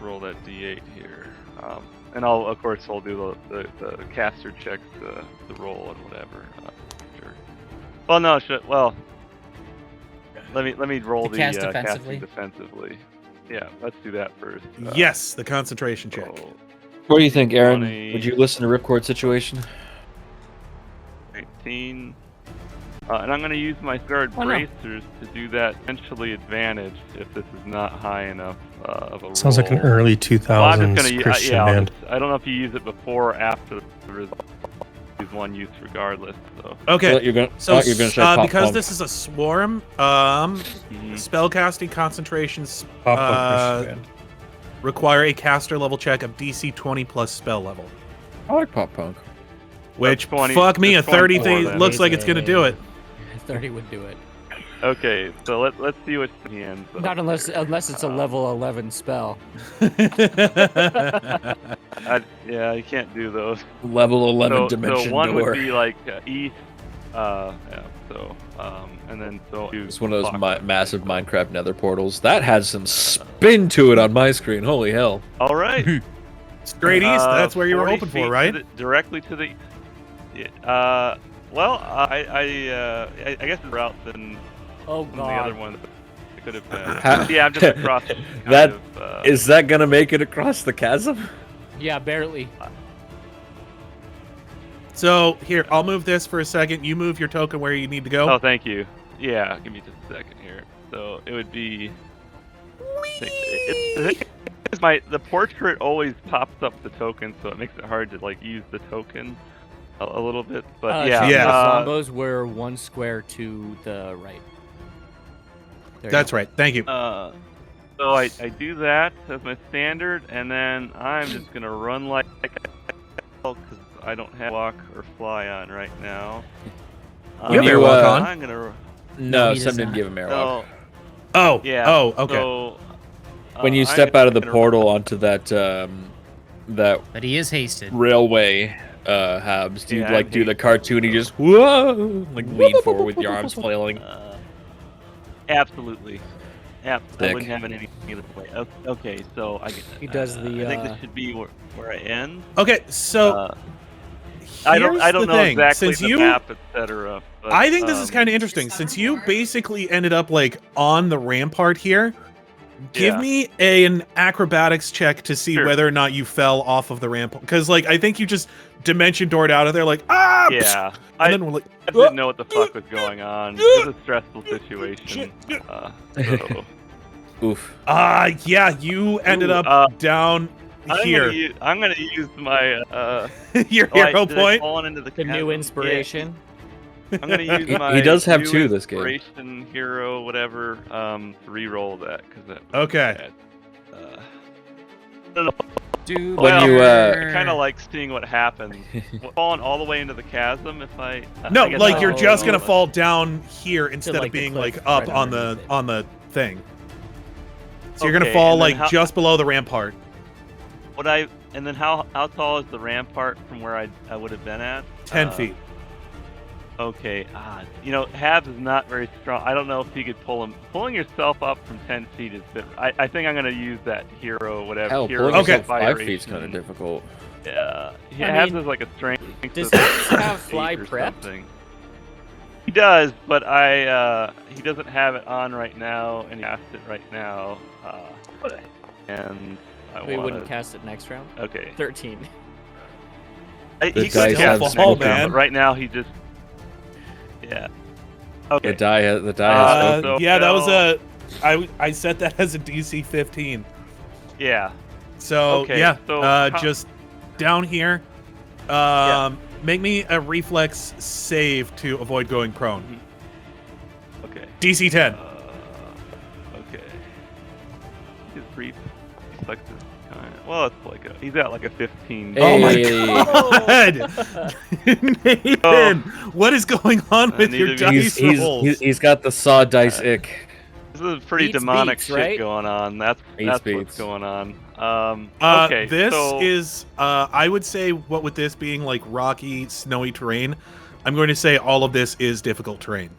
Speaker 8: roll that d8 here, and I'll do the caster checks, the roll and whatever. Sure. Well, no, let me roll
Speaker 7: To
Speaker 8: the
Speaker 7: cast
Speaker 8: casting
Speaker 7: defensively?
Speaker 8: defensively. Yeah, let's do that first.
Speaker 4: Yes, the concentration check.
Speaker 8: So,
Speaker 6: What do you think, Aaron?
Speaker 8: 20.
Speaker 6: Would you listen to Ripcord situation?
Speaker 8: 19. And I'm going to use my guard
Speaker 9: Oh, no.
Speaker 8: bracers to do that potentially advantage if this is not high enough of a roll.
Speaker 2: Sounds like an early
Speaker 8: Well, I'm
Speaker 2: 2000s
Speaker 8: just gonna,
Speaker 2: Christian
Speaker 8: I'll
Speaker 2: band.
Speaker 8: I don't know if you use it before or after the result. Use one use regardless. So.
Speaker 4: Okay,
Speaker 6: You're gonna,
Speaker 4: so
Speaker 6: you're gonna try pop
Speaker 4: because
Speaker 6: punk.
Speaker 4: this is a swarm,
Speaker 8: Mhm.
Speaker 4: spellcasting concentrations
Speaker 2: Pop up Christian band.
Speaker 4: require a caster level check of DC 20 plus spell level.
Speaker 6: I like pop punk.
Speaker 4: Which,
Speaker 8: 20
Speaker 4: fuck me, a
Speaker 8: that's
Speaker 4: 30
Speaker 8: 24
Speaker 4: thing
Speaker 8: then.
Speaker 4: looks like it's gonna do it.
Speaker 9: 30 would do it.
Speaker 8: Okay, so let's see what he ends up.
Speaker 9: Not unless it's a level 11 spell.
Speaker 8: Yeah, you can't do those.
Speaker 6: Level 11
Speaker 8: So
Speaker 6: dimension
Speaker 8: one
Speaker 6: door.
Speaker 8: would be like east. And then so.
Speaker 6: It's one of those massive Minecraft nether portals. That has some spin to it on my screen. Holy hell.
Speaker 8: All right.
Speaker 4: Straight east, that's where you were
Speaker 8: 40
Speaker 4: hoping
Speaker 8: feet
Speaker 4: for, right?
Speaker 8: directly to the. Yeah, well, I guess the route than
Speaker 9: Oh
Speaker 8: the other
Speaker 9: god.
Speaker 8: one it could have been.
Speaker 6: Ha-
Speaker 8: Yeah, I'm just across.
Speaker 6: That is that gonna make it across the chasm?
Speaker 9: Yeah, barely.
Speaker 4: So here, I'll move this for a second. You move your token where you need to go.
Speaker 8: Oh, thank you. Yeah, give me just a second here. So it would be. The portrait always pops up the token, so it makes it hard to like use the token a little bit. But yeah,
Speaker 9: The zombos were 1 square to the right.
Speaker 4: That's right. Thank you.
Speaker 8: So I do that as my standard, and then I'm just gonna run like because I don't have walk or fly on right now.
Speaker 4: You have airwalk on?
Speaker 8: I'm gonna.
Speaker 6: No,
Speaker 7: he
Speaker 6: Sam
Speaker 7: does
Speaker 6: didn't
Speaker 7: not.
Speaker 6: give him airwalk.
Speaker 8: No.
Speaker 4: Oh.
Speaker 8: Yeah.
Speaker 4: Oh. Okay.
Speaker 8: So,
Speaker 6: When you
Speaker 8: I'm
Speaker 6: step out of the
Speaker 8: gonna-
Speaker 6: portal onto that that
Speaker 7: But he is hasted.
Speaker 6: railway, Habs, do you
Speaker 8: Yeah,
Speaker 6: like
Speaker 8: I'm
Speaker 6: do the
Speaker 8: hasted.
Speaker 6: cartoony just whoa, like lean forward with your arms flailing?
Speaker 8: Absolutely. Yeah, I
Speaker 6: Sick.
Speaker 8: wouldn't have it any other way. Okay, so
Speaker 9: He does the,
Speaker 8: I think this should be where I end.
Speaker 4: Okay. So
Speaker 8: I
Speaker 4: here's
Speaker 8: don't
Speaker 4: the
Speaker 8: know
Speaker 4: thing.
Speaker 8: exactly
Speaker 4: Since
Speaker 8: the
Speaker 4: you,
Speaker 8: map, etc.
Speaker 4: I think this is kind of interesting. Since you basically ended up like on the rampart here, give
Speaker 8: Yeah.
Speaker 4: me an acrobatics check to see
Speaker 8: Sure.
Speaker 4: whether or not you fell off of the rampart. Because like I think you just dimension doored out of there like ah.
Speaker 8: Yeah,
Speaker 4: And then we're like,
Speaker 8: I didn't know what the fuck was going on. It was a stressful situation. So.
Speaker 6: Oof.
Speaker 4: yeah, you ended up down here.
Speaker 8: I'm gonna use my
Speaker 4: Your hero point.
Speaker 8: Fallen into the
Speaker 9: new
Speaker 8: chasm?
Speaker 9: inspiration.
Speaker 8: Yeah, I'm gonna use my.
Speaker 6: He does have
Speaker 8: new
Speaker 6: 2 this game.
Speaker 8: Inspiration, hero, whatever. To re-roll that because that.
Speaker 4: Okay.
Speaker 7: Do
Speaker 6: When
Speaker 8: Well,
Speaker 6: you,
Speaker 8: I kind of like seeing what happens. Falling all the way into the chasm. If I.
Speaker 4: No,
Speaker 8: I guess
Speaker 4: like
Speaker 8: I'll
Speaker 4: you're just
Speaker 8: roll
Speaker 4: gonna
Speaker 8: it.
Speaker 4: fall down here instead
Speaker 9: like,
Speaker 4: of
Speaker 9: the
Speaker 4: being
Speaker 9: cliff
Speaker 4: like up
Speaker 9: right
Speaker 4: on the
Speaker 9: underneath it.
Speaker 4: thing. So you're gonna
Speaker 8: Okay,
Speaker 4: fall
Speaker 8: and then
Speaker 4: like
Speaker 8: how-
Speaker 4: just below the rampart.
Speaker 8: And then how tall is the rampart from where I would have been at?
Speaker 4: 10 feet.
Speaker 8: Okay. Habs is not very strong. I don't know if you could pull him. Pulling yourself up from 10 feet is. I think I'm gonna use that hero, whatever.
Speaker 6: Hell,
Speaker 8: hero
Speaker 6: pulling
Speaker 4: Okay.
Speaker 6: yourself 5 feet is
Speaker 8: inspiration.
Speaker 6: kind of difficult.
Speaker 8: Yeah.
Speaker 9: I
Speaker 8: Habs
Speaker 9: mean,
Speaker 8: is like a strength.
Speaker 9: does
Speaker 8: of
Speaker 9: he have
Speaker 8: 8
Speaker 9: fly
Speaker 8: or
Speaker 9: prepped?
Speaker 8: something. He does, but he doesn't have it on right now, and he cast it right now. And
Speaker 9: We
Speaker 8: wanna-
Speaker 9: wouldn't cast it next round.
Speaker 8: Okay.
Speaker 9: 13.
Speaker 6: The
Speaker 8: He could
Speaker 6: dice
Speaker 8: cast
Speaker 6: have
Speaker 8: it next
Speaker 4: fall,
Speaker 8: round,
Speaker 4: man.
Speaker 8: but right now he just. Yeah. Okay.
Speaker 6: The die has spoken.
Speaker 8: so
Speaker 4: Yeah, that was
Speaker 8: Phil-
Speaker 4: I set that as a DC 15.
Speaker 8: Yeah.
Speaker 4: So
Speaker 8: Okay,
Speaker 4: yeah,
Speaker 8: so how-
Speaker 4: just down here. Make me a reflex save to avoid going prone.
Speaker 8: Okay.
Speaker 4: DC 10.
Speaker 8: Okay. His brief reflexes kind of. Well, it's like he's at like a 15.
Speaker 4: Oh my
Speaker 6: Hey.
Speaker 4: god, Nathan! What is going on
Speaker 8: I
Speaker 4: with
Speaker 8: need
Speaker 4: your
Speaker 8: to
Speaker 4: dice
Speaker 8: be-
Speaker 4: rolls?
Speaker 6: He's got the saw dice ick.
Speaker 8: This is pretty
Speaker 9: Beats
Speaker 8: demonic
Speaker 9: beats,
Speaker 8: shit
Speaker 9: right?
Speaker 8: going on. That's
Speaker 6: Beats.
Speaker 8: what's going on. Okay.
Speaker 4: This
Speaker 8: so,
Speaker 4: is, I would say, what with this being like rocky, snowy terrain, I'm going to say all of this is difficult terrain.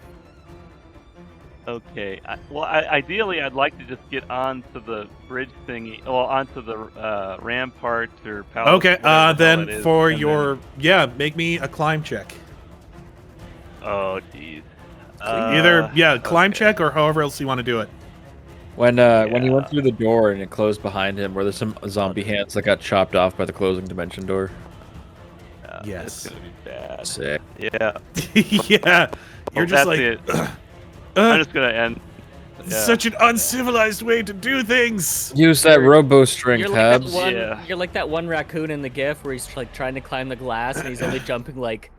Speaker 8: Okay. Ideally, I'd like to just get onto the bridge thingy. Well, onto the rampart or palace.
Speaker 4: Okay,
Speaker 8: whatever the hell
Speaker 4: then
Speaker 8: it is,
Speaker 4: for
Speaker 8: and
Speaker 4: your, make me a climb check.
Speaker 8: Oh, jeez.
Speaker 4: Either, climb
Speaker 8: okay.
Speaker 4: check or however else you want to do it.
Speaker 6: When he went through the door and it closed behind him, were there some zombie hands that got chopped off by the closing dimension door?
Speaker 4: Yes.
Speaker 8: It's gonna be bad.
Speaker 6: Sick.
Speaker 8: Yeah.
Speaker 4: Yeah, you're just
Speaker 8: that's
Speaker 4: like,
Speaker 8: it. I'm just gonna end. Yeah.
Speaker 4: such an uncivilized way to do things.
Speaker 6: Use that robo strength,
Speaker 9: You're like, that
Speaker 6: Habs.
Speaker 9: one,
Speaker 8: Yeah.
Speaker 9: you're like that one raccoon in the GIF where he's like trying to climb the glass and he's only jumping like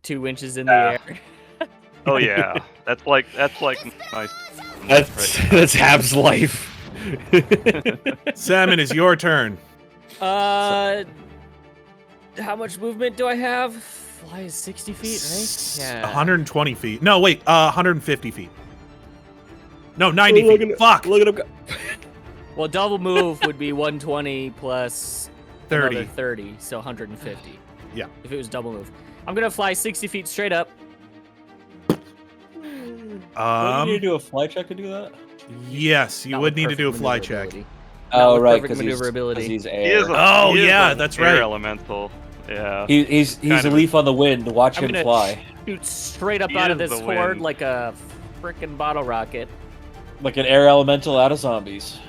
Speaker 9: 2 inches in the air.
Speaker 8: Oh yeah. That's like my.
Speaker 6: That's Habs' life.
Speaker 4: Salmon, is your turn.
Speaker 9: How much movement do I have? Fly is 60 feet, right?
Speaker 4: 120 feet. No, wait, 150 feet. No, 90 feet. Fuck.
Speaker 6: Look at him go.
Speaker 9: Well, double move would be 120 plus
Speaker 4: 30.
Speaker 9: another 30, so 150.
Speaker 4: Yeah.
Speaker 9: If it was double move. I'm gonna fly 60 feet straight up.
Speaker 11: Don't you need to do a fly check to do that?
Speaker 4: Yes, you
Speaker 9: Not
Speaker 4: would
Speaker 9: with
Speaker 4: need to do a
Speaker 9: perfect
Speaker 4: fly check.
Speaker 9: maneuverability.
Speaker 11: Oh,
Speaker 9: with
Speaker 11: right,
Speaker 9: perfect
Speaker 11: because he's
Speaker 9: maneuverability.
Speaker 11: he's
Speaker 8: He
Speaker 11: air.
Speaker 8: is a,
Speaker 4: Oh,
Speaker 8: he is
Speaker 4: yeah,
Speaker 8: an
Speaker 4: that's
Speaker 8: air
Speaker 4: right.
Speaker 8: elemental. Yeah.
Speaker 11: He's
Speaker 8: Kind
Speaker 11: a
Speaker 8: of.
Speaker 11: leaf on the wind. Watch
Speaker 9: I'm
Speaker 11: him
Speaker 9: gonna
Speaker 11: fly
Speaker 9: shoot straight up
Speaker 8: He
Speaker 9: out of
Speaker 8: is
Speaker 9: this
Speaker 8: the
Speaker 9: horde
Speaker 8: wind.
Speaker 9: like a frickin' bottle rocket.
Speaker 11: like an air elemental out of zombies.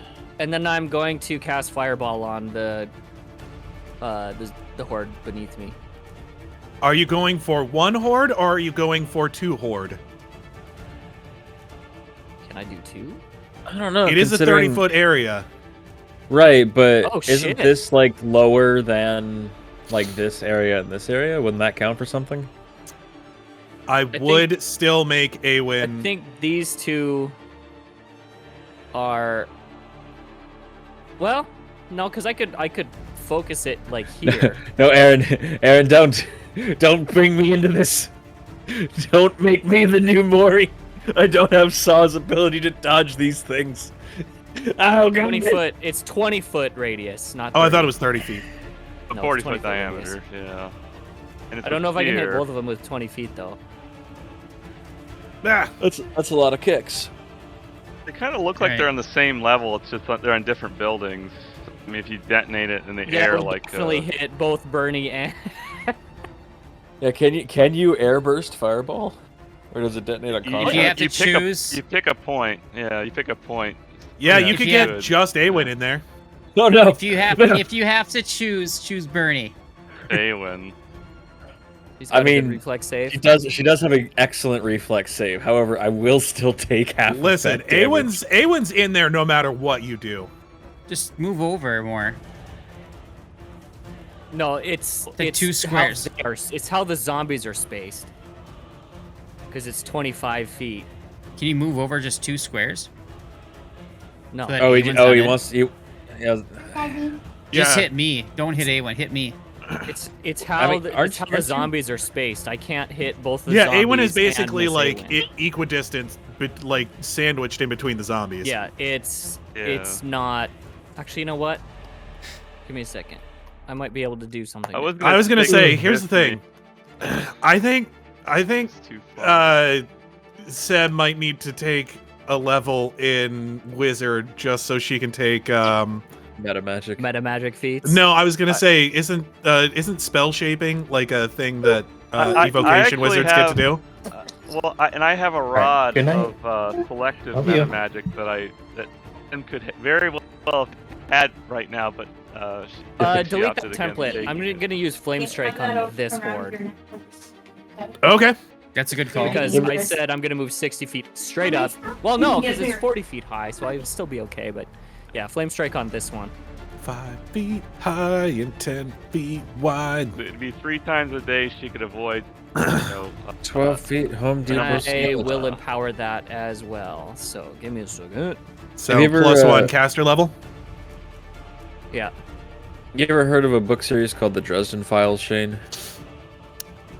Speaker 9: And then I'm going to cast fireball on the horde beneath me.
Speaker 4: Are you going for 1 horde or are you going for 2 horde?
Speaker 9: Can I do 2?
Speaker 6: I don't know.
Speaker 4: It is a 30-foot area.
Speaker 6: Right, but
Speaker 9: Oh,
Speaker 6: isn't
Speaker 9: shit.
Speaker 6: this like lower than like this area and this area? Wouldn't that count for something?
Speaker 4: I would still make Aewen.
Speaker 9: I think these 2 are. Well, no, because I could focus it like here.
Speaker 6: No, Aaron, don't bring me into this. Don't make me the new Mrohy. I don't have Saw's ability to dodge these things. Oh, God.
Speaker 9: 20 foot. It's 20 foot radius, not. 30.
Speaker 4: Oh, I thought it was 30 feet.
Speaker 8: A
Speaker 9: No,
Speaker 8: 40
Speaker 9: it's 20
Speaker 8: foot
Speaker 9: foot
Speaker 8: diameter,
Speaker 9: radius.
Speaker 8: yeah. And it's
Speaker 9: I don't
Speaker 8: a
Speaker 9: know if I can hit
Speaker 8: spear.
Speaker 9: both of them with 20 feet though.
Speaker 4: Ah,
Speaker 6: That's a lot of kicks.
Speaker 8: They kind of look like
Speaker 7: Right.
Speaker 8: they're on the same level. It's just that they're on different buildings. I mean, if you detonate it in the
Speaker 9: Yeah,
Speaker 8: air,
Speaker 9: we'll
Speaker 8: like
Speaker 9: definitely hit both Bernie and.
Speaker 6: Yeah, can you air burst fireball, or does it detonate on
Speaker 8: you,
Speaker 6: contact?
Speaker 7: you have to
Speaker 8: pick
Speaker 7: choose-
Speaker 8: you pick a point. Yeah, you pick a point.
Speaker 4: yeah,
Speaker 8: Yeah,
Speaker 4: you
Speaker 7: if
Speaker 4: could
Speaker 7: you
Speaker 4: get
Speaker 8: have-
Speaker 4: just Aewen in there.
Speaker 6: No, no.
Speaker 7: If you have to choose Bernie.
Speaker 8: Aewen.
Speaker 9: He's got
Speaker 6: I
Speaker 9: a good
Speaker 6: mean,
Speaker 9: reflex save.
Speaker 6: She does have an excellent reflex save. However, I will still take half.
Speaker 4: Listen,
Speaker 6: of that damage.
Speaker 4: Aewen's in there no matter what you do.
Speaker 7: Just move over more.
Speaker 9: No, it's
Speaker 7: The
Speaker 9: it's
Speaker 7: 2
Speaker 9: how
Speaker 7: squares.
Speaker 9: they are- It's how the zombies are spaced. Because it's 25 feet.
Speaker 7: Can you move over just 2 squares?
Speaker 9: No.
Speaker 7: So that
Speaker 6: Oh,
Speaker 7: Aewen's not
Speaker 6: he
Speaker 7: in?
Speaker 6: wants you. Yeah.
Speaker 7: Just
Speaker 4: Yeah.
Speaker 7: hit me. Don't hit Aewen. Hit me.
Speaker 9: It's how
Speaker 6: I mean,
Speaker 9: the,
Speaker 6: aren't
Speaker 9: it's how
Speaker 6: you-
Speaker 9: the zombies are spaced. I can't hit both the
Speaker 4: Yeah,
Speaker 9: zombies.
Speaker 4: Aewen is
Speaker 9: and
Speaker 4: basically
Speaker 9: Miss
Speaker 4: like
Speaker 9: Aewen.
Speaker 4: equidistant, but like sandwiched in between the zombies.
Speaker 9: Yeah, it's not. Actually, you know what? Give me a second. I might be able to do something.
Speaker 8: I was
Speaker 4: gonna
Speaker 8: stick
Speaker 4: say,
Speaker 8: with
Speaker 4: here's the thing.
Speaker 8: me.
Speaker 4: I think
Speaker 8: It's too far.
Speaker 4: Seb might need to take a level in Wizard just so she can take
Speaker 6: Meta magic.
Speaker 9: meta magic feats.
Speaker 4: No, I was gonna say, isn't spell shaping like a thing that
Speaker 8: I
Speaker 4: evocation
Speaker 8: actually
Speaker 4: wizards get to
Speaker 8: have-
Speaker 4: do?
Speaker 8: Well, I have a rod
Speaker 1: Good night.
Speaker 8: of selective
Speaker 1: Love
Speaker 8: meta
Speaker 1: you.
Speaker 8: magic that Tim could very well add right now, but she
Speaker 9: Delete
Speaker 8: opted
Speaker 9: that
Speaker 8: against
Speaker 9: template.
Speaker 8: taking
Speaker 9: I'm
Speaker 8: it.
Speaker 9: gonna use flame strike on this horde
Speaker 4: Okay.
Speaker 7: That's a good call.
Speaker 9: because I said I'm gonna move 60 feet straight up. Well, no, because it's 40 feet high, so I would still be okay. But yeah, flame strike on this one.
Speaker 4: 5 feet high and 10 feet wide.
Speaker 8: It'd be 3 times a day she could avoid. You know,
Speaker 6: 12 feet home
Speaker 9: And
Speaker 6: Depot.
Speaker 9: I will empower that as well. So give me a second.
Speaker 4: So
Speaker 6: Have you ever,
Speaker 4: +1 caster level.
Speaker 9: Yeah.
Speaker 6: You ever heard of a book series called The Dresden Files, Shane?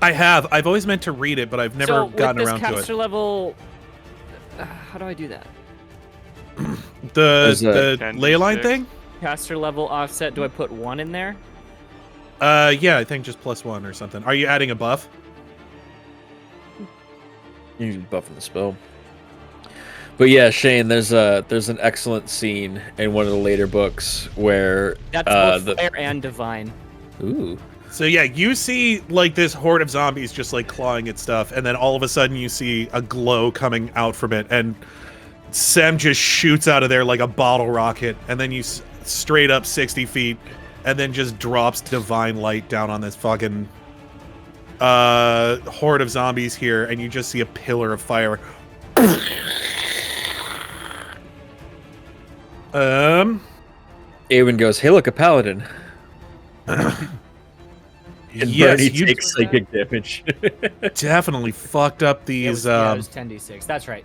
Speaker 4: I have. I've always meant to read it, but I've never
Speaker 9: so
Speaker 4: gotten
Speaker 9: with this
Speaker 4: around to
Speaker 9: caster
Speaker 4: it.
Speaker 9: level, how do I do that?
Speaker 6: There's
Speaker 4: The
Speaker 8: 10
Speaker 4: ley line
Speaker 8: D6.
Speaker 4: thing?
Speaker 9: Caster level offset. Do I put 1 in there?
Speaker 4: Yeah, I think just +1 or something. Are you adding a buff?
Speaker 6: You buffing the spell. But yeah, Shane, there's an excellent scene in one of the later books where
Speaker 9: That's both
Speaker 6: the
Speaker 9: fire and divine.
Speaker 6: ooh.
Speaker 4: So yeah, you see like this horde of zombies just like clawing at stuff, and then all of a sudden you see a glow coming out from it, and Sem just shoots out of there like a bottle rocket, and then you straight up 60 feet, and then just drops divine light down on this fucking horde of zombies here, and you just see a pillar of fire.
Speaker 6: Aewen goes, "Hey, look, a paladin." And
Speaker 4: Yes,
Speaker 6: Bernie
Speaker 4: you
Speaker 6: takes psychic damage.
Speaker 4: definitely fucked up
Speaker 9: It
Speaker 4: these.
Speaker 9: was, yeah, it was 10d6. That's right.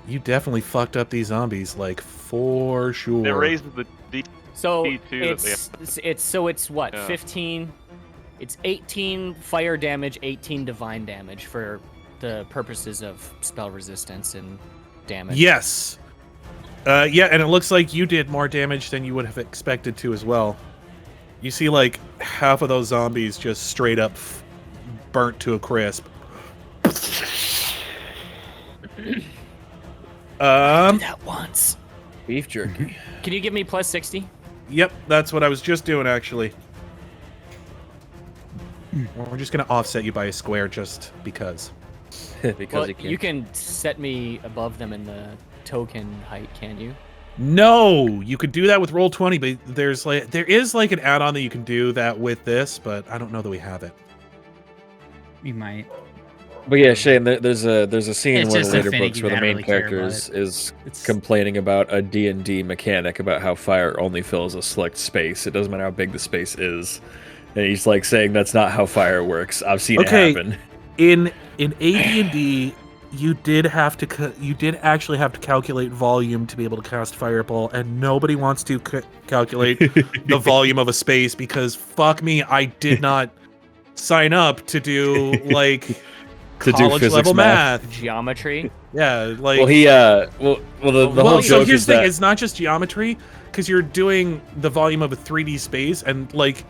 Speaker 4: You definitely fucked up these zombies, like for sure.
Speaker 8: It raises the
Speaker 9: So
Speaker 8: D2 that they
Speaker 9: it's what
Speaker 8: Yeah.
Speaker 9: 15. It's 18 fire damage, 18 divine damage for the purposes of spell resistance and damage.
Speaker 4: Yes. Yeah, and it looks like you did more damage than you would have expected to as well. You see, like, half of those zombies just straight up burnt to a crisp.
Speaker 9: That once.
Speaker 6: Beef jerky.
Speaker 9: Can you give me plus 60?
Speaker 4: Yep, that's what I was just doing, actually. We're just gonna offset you by a square just because.
Speaker 6: Because
Speaker 9: Well,
Speaker 6: he can.
Speaker 9: you can set me above them in the token height, can you?
Speaker 4: No, you could do that with Roll20, but there is like an add-on that you can do that with this, but I don't know that we have it.
Speaker 7: You might.
Speaker 6: But yeah, Shane, there's a scene in
Speaker 7: It's
Speaker 6: one of
Speaker 7: just
Speaker 6: the later
Speaker 7: Affinity,
Speaker 6: books where the
Speaker 7: I don't
Speaker 6: main
Speaker 7: really care
Speaker 6: character
Speaker 7: about
Speaker 6: is
Speaker 7: It's-
Speaker 6: complaining about a D&D mechanic about how fire only fills a select space. It doesn't matter how big the space is. And he's like saying that's not how fire works. I've seen it happen.
Speaker 4: In AD&D, you did actually have to calculate volume to be able to cast Fireball, and nobody wants to calculate the volume of a space because fuck me, I did not sign up to do like college level math.
Speaker 9: Geometry.
Speaker 4: Yeah, like
Speaker 6: Well, he the whole
Speaker 4: so
Speaker 6: joke
Speaker 4: here's
Speaker 6: is
Speaker 4: the thing:
Speaker 6: that
Speaker 4: it's not just geometry, because you're doing the volume of a 3D space, and like,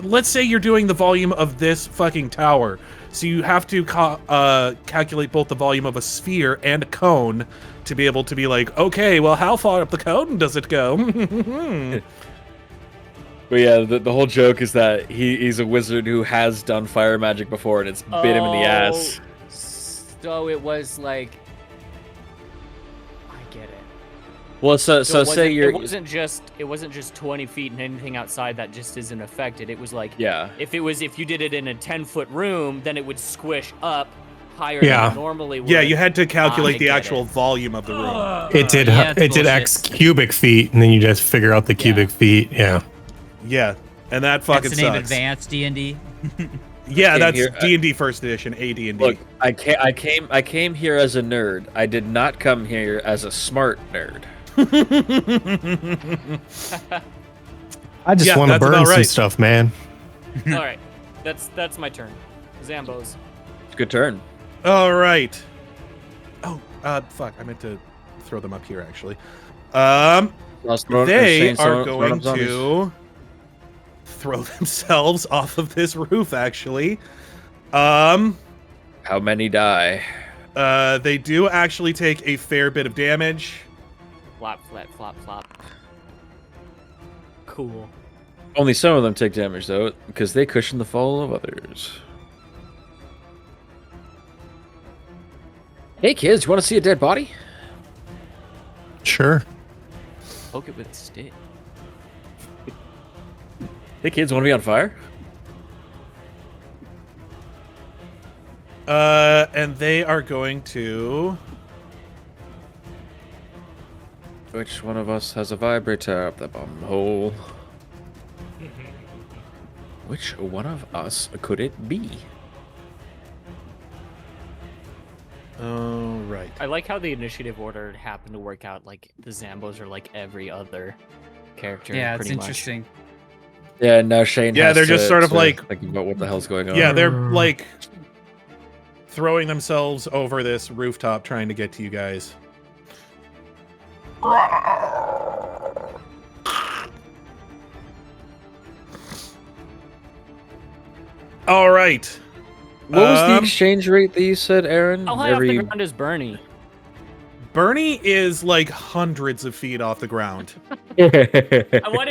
Speaker 4: let's say you're doing the volume of this fucking tower, so you have to calculate both the volume of a sphere and a cone to be able to be like, okay, well, how far up the cone does it go?
Speaker 6: But yeah, the whole joke is that he's a wizard who has done fire magic before, and it's bit him in the ass.
Speaker 9: So it was like, I get it.
Speaker 6: Well, so say you're.
Speaker 9: It wasn't just 20 feet and anything outside that just isn't affected. It was like,
Speaker 6: Yeah.
Speaker 9: If you did it in a 10-foot room, then it would squish up higher
Speaker 2: Yeah.
Speaker 9: than it normally would.
Speaker 4: Yeah, you had to calculate the
Speaker 9: get
Speaker 4: actual volume of the room.
Speaker 2: It did.
Speaker 7: Yeah, it's
Speaker 2: it did X cubic feet, and then you just figure out the cubic feet. Yeah.
Speaker 4: Yeah, and that fucking
Speaker 7: That's the name
Speaker 4: sucks.
Speaker 7: Advanced D&D.
Speaker 4: Yeah, that's
Speaker 6: here-
Speaker 4: D&D First Edition, AD&D.
Speaker 6: Look, I came here as a nerd. I did not come here as a smart nerd.
Speaker 2: I just want to
Speaker 4: that's
Speaker 2: burn
Speaker 4: about
Speaker 2: some
Speaker 4: right.
Speaker 2: stuff, man.
Speaker 9: All right, that's my turn. Zambos.
Speaker 6: Good turn.
Speaker 4: All right. Oh, fuck! I meant to throw them up here actually. They are going to throw themselves off of this roof. Actually,
Speaker 6: How many die?
Speaker 4: they do actually take a fair bit of damage.
Speaker 9: Flop, flap, flop, flop. Cool.
Speaker 6: Only some of them take damage though, because they cushion the fall of others. Hey kids, you want to see a dead body?
Speaker 2: Sure.
Speaker 9: Poke it with a stick.
Speaker 6: Hey kids, want to be on fire?
Speaker 4: And they are going to.
Speaker 6: Which one of us has a vibrator up the bum hole? Which one of us could it be?
Speaker 4: Oh, right.
Speaker 9: I like how the initiative order happened to work out. Like the Zambos are like every other character.
Speaker 7: Yeah, it's
Speaker 9: pretty much.
Speaker 7: interesting.
Speaker 6: Yeah, now Shane.
Speaker 4: Yeah,
Speaker 6: has
Speaker 4: they're just
Speaker 6: to-
Speaker 4: sort of
Speaker 6: to
Speaker 4: like-
Speaker 6: think about what the hell's going on.
Speaker 4: Yeah, they're like throwing themselves over this rooftop trying to get to you guys. All right.
Speaker 6: What was the exchange rate that you said, Aaron?
Speaker 9: How high off the ground is Bernie?
Speaker 4: Bernie is like hundreds of feet off the ground.
Speaker 9: I want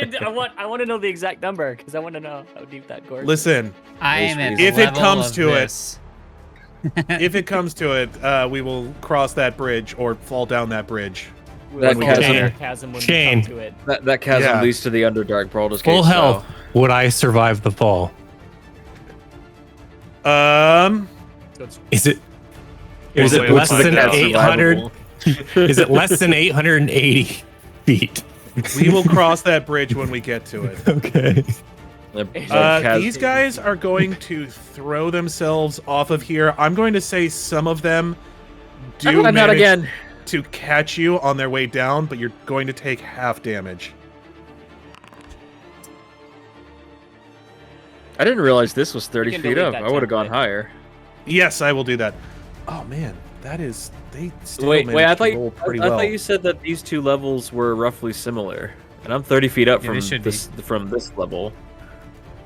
Speaker 9: to know the exact number because I want to know how deep that gorge.
Speaker 4: Listen,
Speaker 7: I am at the
Speaker 4: if it
Speaker 7: level
Speaker 4: comes
Speaker 7: of
Speaker 4: to
Speaker 7: this.
Speaker 4: if it comes to it, we will cross that bridge or fall down that bridge.
Speaker 6: That
Speaker 9: We'll
Speaker 6: chasm-
Speaker 9: fall down chasm when we
Speaker 2: Shane.
Speaker 9: come to it.
Speaker 6: That chasm
Speaker 4: Yeah.
Speaker 6: leads to the Underdark Baldur's
Speaker 2: Full
Speaker 6: Gate,
Speaker 2: health. Would I survive the fall?
Speaker 9: So it's
Speaker 2: Is it?
Speaker 8: Is
Speaker 2: Is it
Speaker 8: it
Speaker 2: less
Speaker 8: like
Speaker 2: than
Speaker 8: that
Speaker 2: 800? Is it less than 880 feet?
Speaker 4: We will cross that bridge when we get to it.
Speaker 2: Okay.
Speaker 4: These guys are going to throw themselves off of here. I'm going to say some of them do
Speaker 6: not
Speaker 4: manage
Speaker 6: again.
Speaker 4: to catch you on their way down, but you're going to take half damage.
Speaker 6: I didn't realize this was 30
Speaker 9: can
Speaker 6: feet
Speaker 9: delete
Speaker 6: up.
Speaker 9: that
Speaker 6: I would have gone
Speaker 9: template.
Speaker 6: higher.
Speaker 4: Yes, I will do that. Oh man, that is they still
Speaker 6: Wait, I
Speaker 4: managed
Speaker 6: thought
Speaker 4: to
Speaker 6: you,
Speaker 4: roll pretty
Speaker 6: I
Speaker 4: well.
Speaker 6: thought you said that these two levels were roughly similar, and I'm 30 feet up
Speaker 7: Yeah, they should be.
Speaker 6: from this level.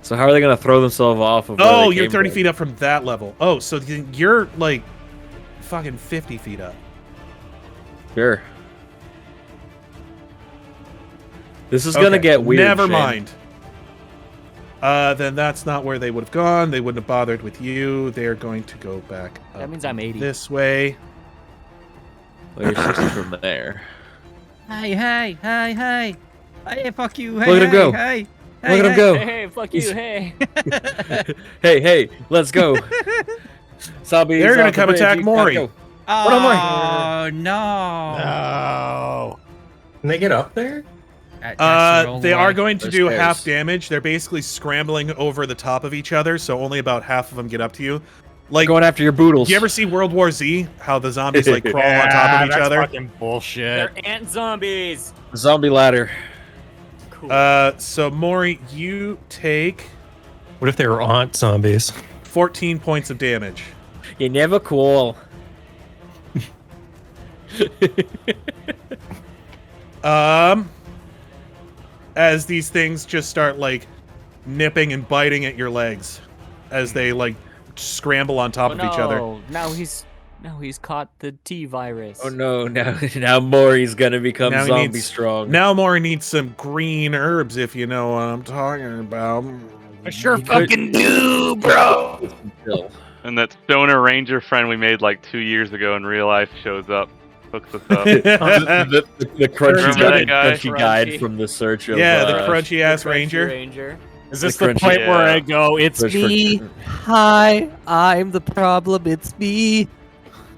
Speaker 6: So how are they going to throw themselves off of? Where
Speaker 4: Oh,
Speaker 6: they
Speaker 4: you're
Speaker 6: came
Speaker 4: 30
Speaker 6: from?
Speaker 4: feet up from that level. Oh, so you're like fucking 50 feet up.
Speaker 6: Sure. This is gonna get weird.
Speaker 4: Never
Speaker 6: Shane.
Speaker 4: mind. Then that's not where they would have gone. They wouldn't have bothered with you. They're going to go back up
Speaker 9: That means I'm 80.
Speaker 4: this way.
Speaker 6: Well, you're 60 from there.
Speaker 7: Hey, hey, fuck you. Hey,
Speaker 6: Look at him go.
Speaker 7: Hey,
Speaker 6: Look at him go.
Speaker 9: Hey, fuck you.
Speaker 6: He's-
Speaker 9: Hey.
Speaker 6: Hey, let's go.
Speaker 11: Zombies.
Speaker 4: They're gonna
Speaker 11: off the
Speaker 4: come
Speaker 11: bridge,
Speaker 4: attack
Speaker 11: you gotta
Speaker 4: Mrohy.
Speaker 11: go.
Speaker 7: Oh no!
Speaker 3: No.
Speaker 10: Can they get up there?
Speaker 4: They are going to
Speaker 11: There's
Speaker 4: do
Speaker 11: stairs.
Speaker 4: half damage. They're basically scrambling over the top of each other, so only about half of them get up to you. Like,
Speaker 11: Going after your boodles.
Speaker 4: you ever see World War Z? How the zombies like crawl on top of each
Speaker 3: that's
Speaker 4: other?
Speaker 3: fucking bullshit.
Speaker 5: They're ant zombies.
Speaker 11: Zombie ladder.
Speaker 5: Cool.
Speaker 4: So Mrohy, you take
Speaker 2: What if they were aunt zombies?
Speaker 4: 14 points of damage.
Speaker 11: You never call.
Speaker 4: As these things just start like nipping and biting at your legs as they like scramble on top of each other.
Speaker 9: Now he's caught the T virus.
Speaker 11: Oh no! Now Mrohy's gonna become
Speaker 4: Now he
Speaker 11: zombie
Speaker 4: needs-
Speaker 11: strong.
Speaker 4: Now Mrohy needs some green herbs, if you know what I'm talking about.
Speaker 3: I sure fucking do, bro.
Speaker 11: Still.
Speaker 8: And that stoner ranger friend we made like 2 years ago in real life shows up, hooks us up.
Speaker 11: The crunchy,
Speaker 8: Remember that guy?
Speaker 11: crunchy guide from the search of
Speaker 4: Yeah, the crunchy ass ranger.
Speaker 3: Is this
Speaker 11: The
Speaker 3: the
Speaker 11: crunchy-
Speaker 3: point where I
Speaker 8: yeah.
Speaker 3: go, it's
Speaker 11: Push for-
Speaker 3: me? Hi, I'm the problem, it's me.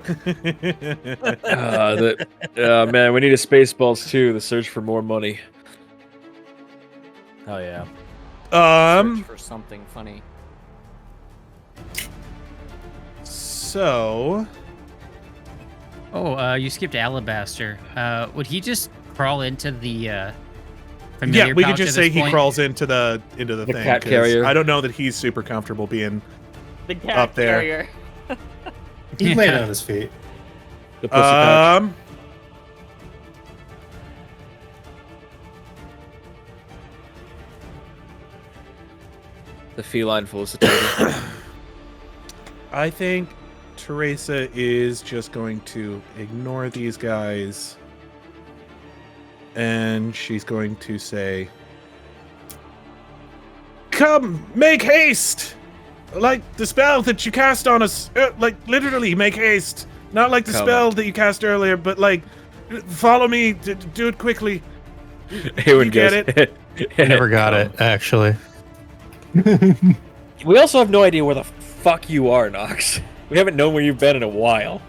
Speaker 11: Man, we need a Spaceballs too. The search for more money.
Speaker 3: Oh yeah.
Speaker 9: Search for something funny.
Speaker 4: So
Speaker 7: Oh, you skipped Alabaster. Would he just crawl into the familiar
Speaker 4: yeah, we could
Speaker 7: pouch
Speaker 4: just
Speaker 7: at
Speaker 4: say
Speaker 7: this
Speaker 4: he
Speaker 7: point?
Speaker 4: crawls into the thing.
Speaker 11: cat
Speaker 4: 'cause
Speaker 11: carrier.
Speaker 4: I don't know that he's super comfortable being
Speaker 5: The cat
Speaker 4: up there.
Speaker 5: carrier.
Speaker 10: He's laying on his feet.
Speaker 11: The pussy pouch. The feline felicitator.
Speaker 4: I think Teresa is just going to ignore these guys. And she's going to say, "Come, make haste! Like the spell that you cast on us. Like, literally, make haste. Not like the
Speaker 11: Come.
Speaker 4: spell that you cast earlier, but like, follow me. Do it quickly."
Speaker 11: Aewen
Speaker 4: get
Speaker 11: goes,
Speaker 2: I never got it, actually.
Speaker 11: We also have no idea where the fuck you are, Knox. We haven't known where you've been in a while.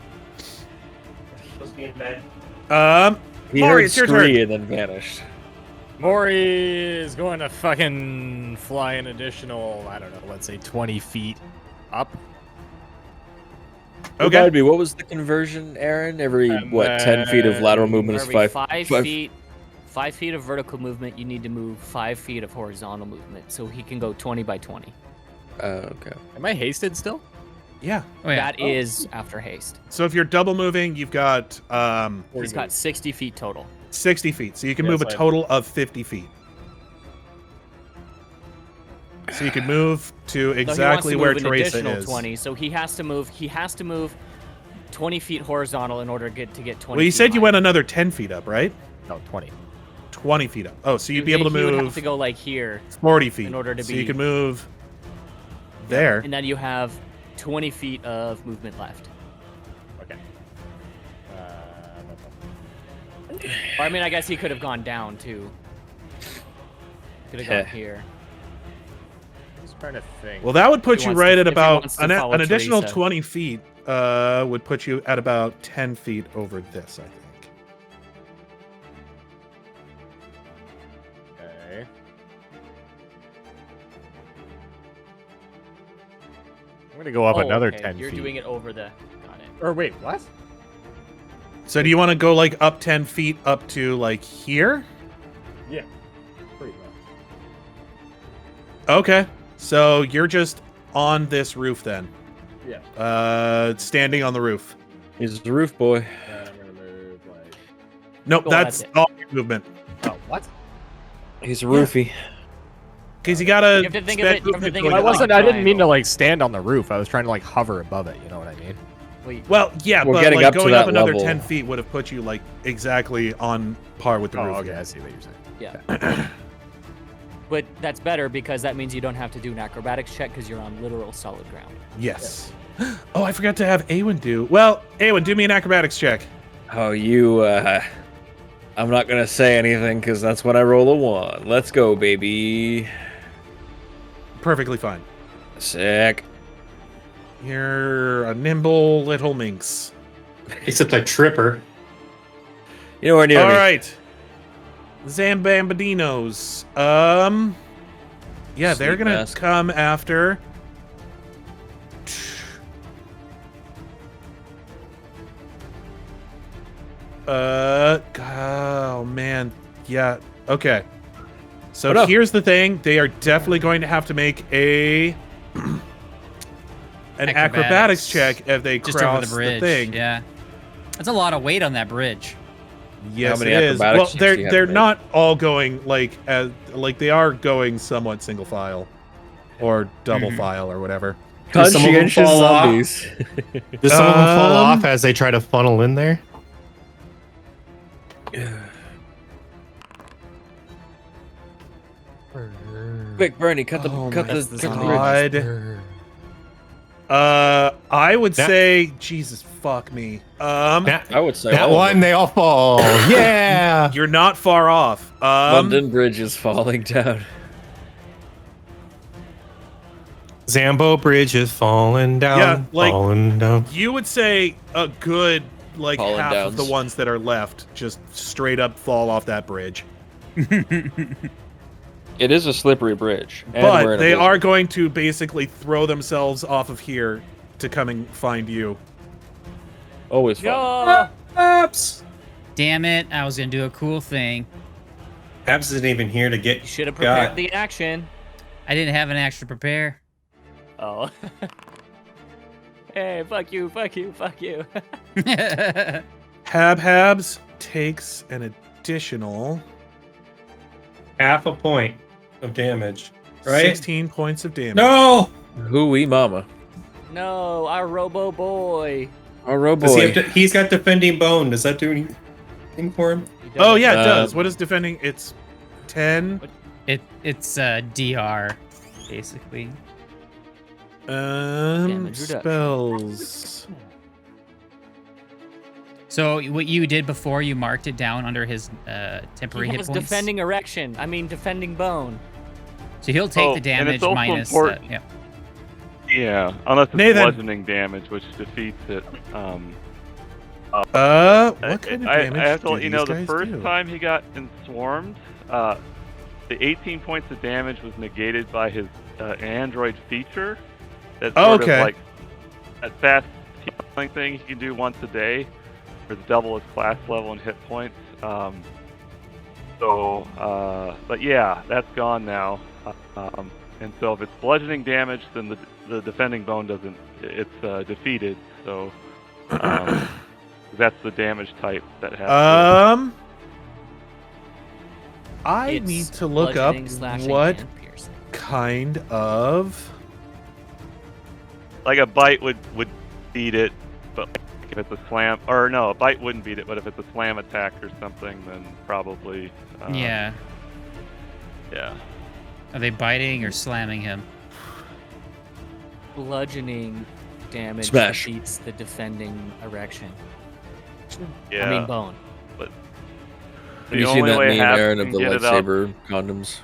Speaker 11: He
Speaker 4: Mrohy,
Speaker 11: heard
Speaker 4: it's your
Speaker 11: scree
Speaker 4: turn.
Speaker 11: and then vanished.
Speaker 3: Mrohy is going to fucking fly an additional, I don't know, let's say 20 feet up.
Speaker 4: Okay.
Speaker 11: Remind me, what was the conversion, Aaron? Every,
Speaker 3: And
Speaker 11: 10 feet of lateral movement is
Speaker 9: Every
Speaker 11: 5
Speaker 9: feet. 5 feet of vertical movement, you need to move 5 feet of horizontal movement, so he can go 20 by 20.
Speaker 11: Okay.
Speaker 3: Am I hasted still?
Speaker 4: Yeah.
Speaker 7: Oh, yeah.
Speaker 9: That is after haste.
Speaker 4: So if you're double moving, you've got
Speaker 9: He's got 60 feet total.
Speaker 4: 60 feet. So you can
Speaker 3: Yes,
Speaker 4: move a
Speaker 3: I have.
Speaker 4: total of 50 feet. So you can move to exactly
Speaker 9: so he
Speaker 4: where
Speaker 9: wants to move an
Speaker 4: Teresa
Speaker 9: additional
Speaker 4: is.
Speaker 9: 20, so he has to move 20 feet horizontal in order to get 20
Speaker 4: Well, you
Speaker 9: feet
Speaker 4: said you
Speaker 9: high.
Speaker 4: went another 10 feet up, right?
Speaker 3: No, 20.
Speaker 4: 20 feet up. Oh, so you'd be able to
Speaker 9: He would have
Speaker 4: move
Speaker 9: to go like here,
Speaker 4: 40 feet.
Speaker 9: in order to
Speaker 4: so
Speaker 9: be-
Speaker 4: you can move there.
Speaker 9: and then you have 20 feet of movement left.
Speaker 3: Okay.
Speaker 9: Or, I mean, I guess he could have gone down too. Could have gone here.
Speaker 3: Just trying to think.
Speaker 4: Well, that would put
Speaker 9: He
Speaker 4: you
Speaker 9: wants
Speaker 4: right
Speaker 9: to-
Speaker 4: at
Speaker 9: if he
Speaker 4: about
Speaker 9: wants to
Speaker 4: an
Speaker 9: follow
Speaker 4: additional
Speaker 9: Teresa.
Speaker 4: 20 feet. Would put you at about 10 feet over this, I think.
Speaker 3: Okay. I'm gonna go up
Speaker 9: Oh,
Speaker 3: another
Speaker 9: okay,
Speaker 3: 10
Speaker 9: You're
Speaker 3: feet.
Speaker 9: doing it over the. Got it.
Speaker 3: Or wait, what?
Speaker 4: So do you want to go like up 10 feet up to like here?
Speaker 3: Yeah. Pretty low.
Speaker 4: Okay. So you're just on this roof then.
Speaker 3: Yeah.
Speaker 4: Standing on the roof.
Speaker 11: He's the roof boy.
Speaker 3: And I'm gonna move like.
Speaker 4: Nope,
Speaker 9: Go
Speaker 4: that's
Speaker 9: at it.
Speaker 4: all your movement.
Speaker 3: Oh, what?
Speaker 11: He's a roofie.
Speaker 4: Because you gotta.
Speaker 9: You have to think of
Speaker 4: spend
Speaker 9: it- you have to
Speaker 4: movement
Speaker 9: think
Speaker 4: going
Speaker 9: of
Speaker 3: I
Speaker 9: it
Speaker 4: up.
Speaker 3: wasn't.
Speaker 9: like
Speaker 3: I didn't mean to
Speaker 9: triangle.
Speaker 3: like stand on the roof. I was trying to like hover above it. You know what I mean?
Speaker 9: Wait,
Speaker 4: Well, yeah,
Speaker 11: We're
Speaker 4: but
Speaker 11: getting
Speaker 4: like
Speaker 11: up to
Speaker 4: going
Speaker 11: that
Speaker 4: up another
Speaker 11: level.
Speaker 4: 10 feet would have put you like exactly on par with the
Speaker 3: Oh,
Speaker 4: roof.
Speaker 3: okay.
Speaker 4: again.
Speaker 3: I see what you're saying.
Speaker 9: yeah. But that's better because that means you don't have to do an acrobatics check because you're on literal solid ground.
Speaker 4: Yes. Oh, I forgot to have Aewen do. Well, Aewen, do me an acrobatics check.
Speaker 11: Oh, you, I'm not gonna say anything because that's when I roll a 1. Let's go, baby.
Speaker 4: Perfectly fine.
Speaker 11: Sick.
Speaker 4: You're a nimble little minx.
Speaker 2: Except I trip her.
Speaker 11: You know where near
Speaker 4: All
Speaker 11: me.
Speaker 4: right. Zambambidinos. Yeah, they're
Speaker 11: Sleep
Speaker 4: gonna
Speaker 11: mask.
Speaker 4: come after. Oh man, yeah. Okay. So
Speaker 11: Oh, no.
Speaker 4: here's the thing: they are definitely going to have to make an acrobatics check if they
Speaker 7: Just
Speaker 4: cross
Speaker 7: over the bridge.
Speaker 4: thing.
Speaker 7: Yeah. That's a lot of weight on that bridge.
Speaker 4: Yes,
Speaker 11: How many
Speaker 4: it is.
Speaker 11: acrobatics
Speaker 4: Well,
Speaker 11: checks do you have
Speaker 4: they're
Speaker 11: to make?
Speaker 4: not all going like they are going somewhat single file or double file or whatever.
Speaker 2: Does some of them
Speaker 11: Conscientious
Speaker 2: fall off?
Speaker 11: zombies.
Speaker 2: Does some of them fall
Speaker 4: Um,
Speaker 2: off as they try to funnel in there?
Speaker 11: Quick, Bernie, cut the
Speaker 4: Oh
Speaker 11: cut
Speaker 4: my
Speaker 11: the
Speaker 9: That's the
Speaker 11: cut the
Speaker 9: zombie.
Speaker 11: bridge.
Speaker 4: God. I would
Speaker 2: That-
Speaker 4: say Jesus fuck me.
Speaker 2: That,
Speaker 11: I would say
Speaker 2: that
Speaker 11: all of
Speaker 2: one,
Speaker 11: them.
Speaker 2: they all fall. Yeah.
Speaker 4: You're not far off.
Speaker 11: London Bridge is falling down.
Speaker 2: Zambo Bridge is falling down.
Speaker 4: Yeah, like-
Speaker 2: falling down.
Speaker 4: You would say a good like
Speaker 11: Fallen
Speaker 4: half of the
Speaker 11: downs.
Speaker 4: ones that are left just straight up fall off that bridge.
Speaker 11: It is a slippery bridge. And we're
Speaker 4: But
Speaker 11: in a
Speaker 4: they
Speaker 11: blizzard.
Speaker 4: are going to basically throw themselves off of here to come and find you.
Speaker 11: always fun.
Speaker 9: Yeah.
Speaker 2: Abs.
Speaker 7: Damn it! I was gonna do a cool thing.
Speaker 2: Abs isn't even here to
Speaker 9: You
Speaker 2: get.
Speaker 9: should have prepared
Speaker 2: God.
Speaker 9: the action.
Speaker 7: I didn't have an action to prepare.
Speaker 9: Oh. Hey, fuck you, fuck you, fuck you.
Speaker 4: Habhabs takes an additional
Speaker 2: Half a point of damage. Right?
Speaker 4: 16 points of damage.
Speaker 2: No.
Speaker 11: Hooey mama.
Speaker 9: No, our Robo Boy.
Speaker 11: Our robo
Speaker 2: Does he
Speaker 11: boy.
Speaker 2: have to, he's got defending bone. Does that do anything for him?
Speaker 9: He
Speaker 4: Oh
Speaker 9: does-
Speaker 4: yeah, it
Speaker 11: Uh,
Speaker 4: does. What is defending? It's 10.
Speaker 7: It's DR, basically.
Speaker 9: Damage reduction.
Speaker 4: Spells.
Speaker 7: So what you did before, you marked it down under his temporary
Speaker 9: He
Speaker 7: hit
Speaker 9: has
Speaker 7: points.
Speaker 9: defending erection. I mean, defending bone.
Speaker 7: So he'll take
Speaker 8: Oh,
Speaker 7: the
Speaker 8: and
Speaker 7: damage
Speaker 8: it's also
Speaker 7: minus.
Speaker 8: important-
Speaker 7: Yeah.
Speaker 8: Yeah, unless it's
Speaker 4: Nathan.
Speaker 8: bludgeoning damage, which defeats it.
Speaker 4: What kind of
Speaker 8: I
Speaker 4: damage
Speaker 8: have to
Speaker 4: do
Speaker 8: let you know,
Speaker 4: these
Speaker 8: the
Speaker 4: guys
Speaker 8: first
Speaker 4: do?
Speaker 8: time he got enswarmed, the 18 points of damage was negated by his android feature. That's sort
Speaker 4: Okay.
Speaker 8: of like that fast healing thing he can do once a day, for double his class level and hit points. But yeah, that's gone now. And so if it's bludgeoning damage, then the defending bone doesn't. It's defeated. So that's the damage type that has.
Speaker 4: I
Speaker 9: It's
Speaker 4: need to look up
Speaker 9: bludgeoning, slashing,
Speaker 4: what
Speaker 9: and piercing.
Speaker 4: kind of.
Speaker 8: Like a bite would beat it, but if it's a slam, or no, a bite wouldn't beat it. But if it's a slam attack or something, then probably.
Speaker 7: Yeah.
Speaker 8: Yeah.
Speaker 7: Are they biting or slamming him?
Speaker 9: Bludgeoning damage
Speaker 11: Smash.
Speaker 9: beats the defending erection.
Speaker 8: Yeah.
Speaker 9: I mean bone.
Speaker 8: But
Speaker 11: Have
Speaker 8: the
Speaker 11: you seen
Speaker 8: only
Speaker 11: that
Speaker 8: way
Speaker 11: meme,
Speaker 8: Habs
Speaker 11: Aaron, of
Speaker 8: can
Speaker 11: the
Speaker 8: get it out-
Speaker 11: lightsaber condoms?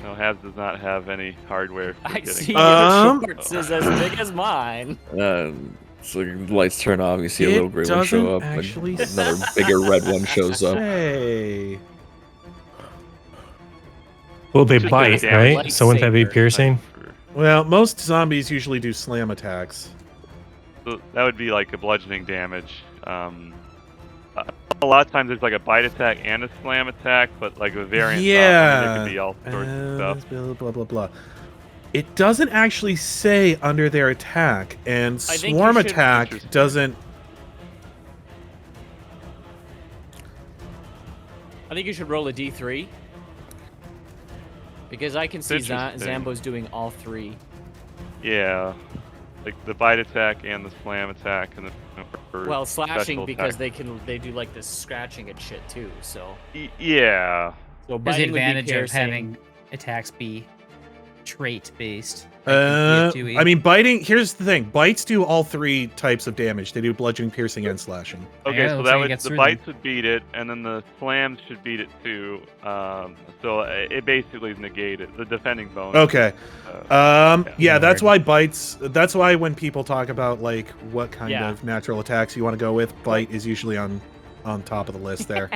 Speaker 8: No, Habs does not have any hardware. For
Speaker 9: I
Speaker 8: getting
Speaker 9: see
Speaker 8: it.
Speaker 9: your shorts is as big as mine.
Speaker 11: So the lights turn off, you see a
Speaker 4: It
Speaker 11: little gray one show
Speaker 4: doesn't
Speaker 11: up, and
Speaker 4: actually
Speaker 11: another bigger red one shows up.
Speaker 4: Say.
Speaker 2: Well, they
Speaker 8: Just
Speaker 2: bite,
Speaker 8: a damage
Speaker 2: right? So wouldn't that be
Speaker 9: lightsaber.
Speaker 2: piercing?
Speaker 4: Well, most zombies usually do slam attacks.
Speaker 8: So that would be like a bludgeoning damage. A lot of times there's like a bite attack and a slam attack, but like a variant.
Speaker 4: Yeah.
Speaker 8: It could be all sorts of stuff.
Speaker 4: Blah, blah, blah, blah. It doesn't actually say under their attack, and
Speaker 9: I think
Speaker 4: swarm
Speaker 9: you should-
Speaker 4: attack
Speaker 8: Interesting.
Speaker 4: doesn't.
Speaker 9: I think you should roll a d3. Because I can see
Speaker 8: Interesting.
Speaker 9: Zambo's doing all three.
Speaker 8: Yeah, like the bite attack and the slam attack and the.
Speaker 9: Well, slashing
Speaker 8: special
Speaker 9: because
Speaker 8: attack.
Speaker 9: they do like this scratching and shit too. So
Speaker 8: Yeah.
Speaker 9: so
Speaker 7: There's the
Speaker 9: biting would be
Speaker 7: advantage of
Speaker 9: piercing.
Speaker 7: having attacks be trait based.
Speaker 4: I mean, biting. Here's the thing: bites do all 3 types of damage. They do bludgeoning, piercing, and slashing.
Speaker 8: Okay,
Speaker 7: Yeah,
Speaker 8: so
Speaker 7: looks
Speaker 8: that
Speaker 7: like it
Speaker 8: would
Speaker 7: gets
Speaker 8: the
Speaker 7: through
Speaker 8: bites would beat it, and then the slams should beat it too. So it basically is negated. The defending bonus.
Speaker 4: Okay. Yeah, that's why bites. That's why when people talk about like what kind of natural attacks you want to go with, bite is usually on top of the list there.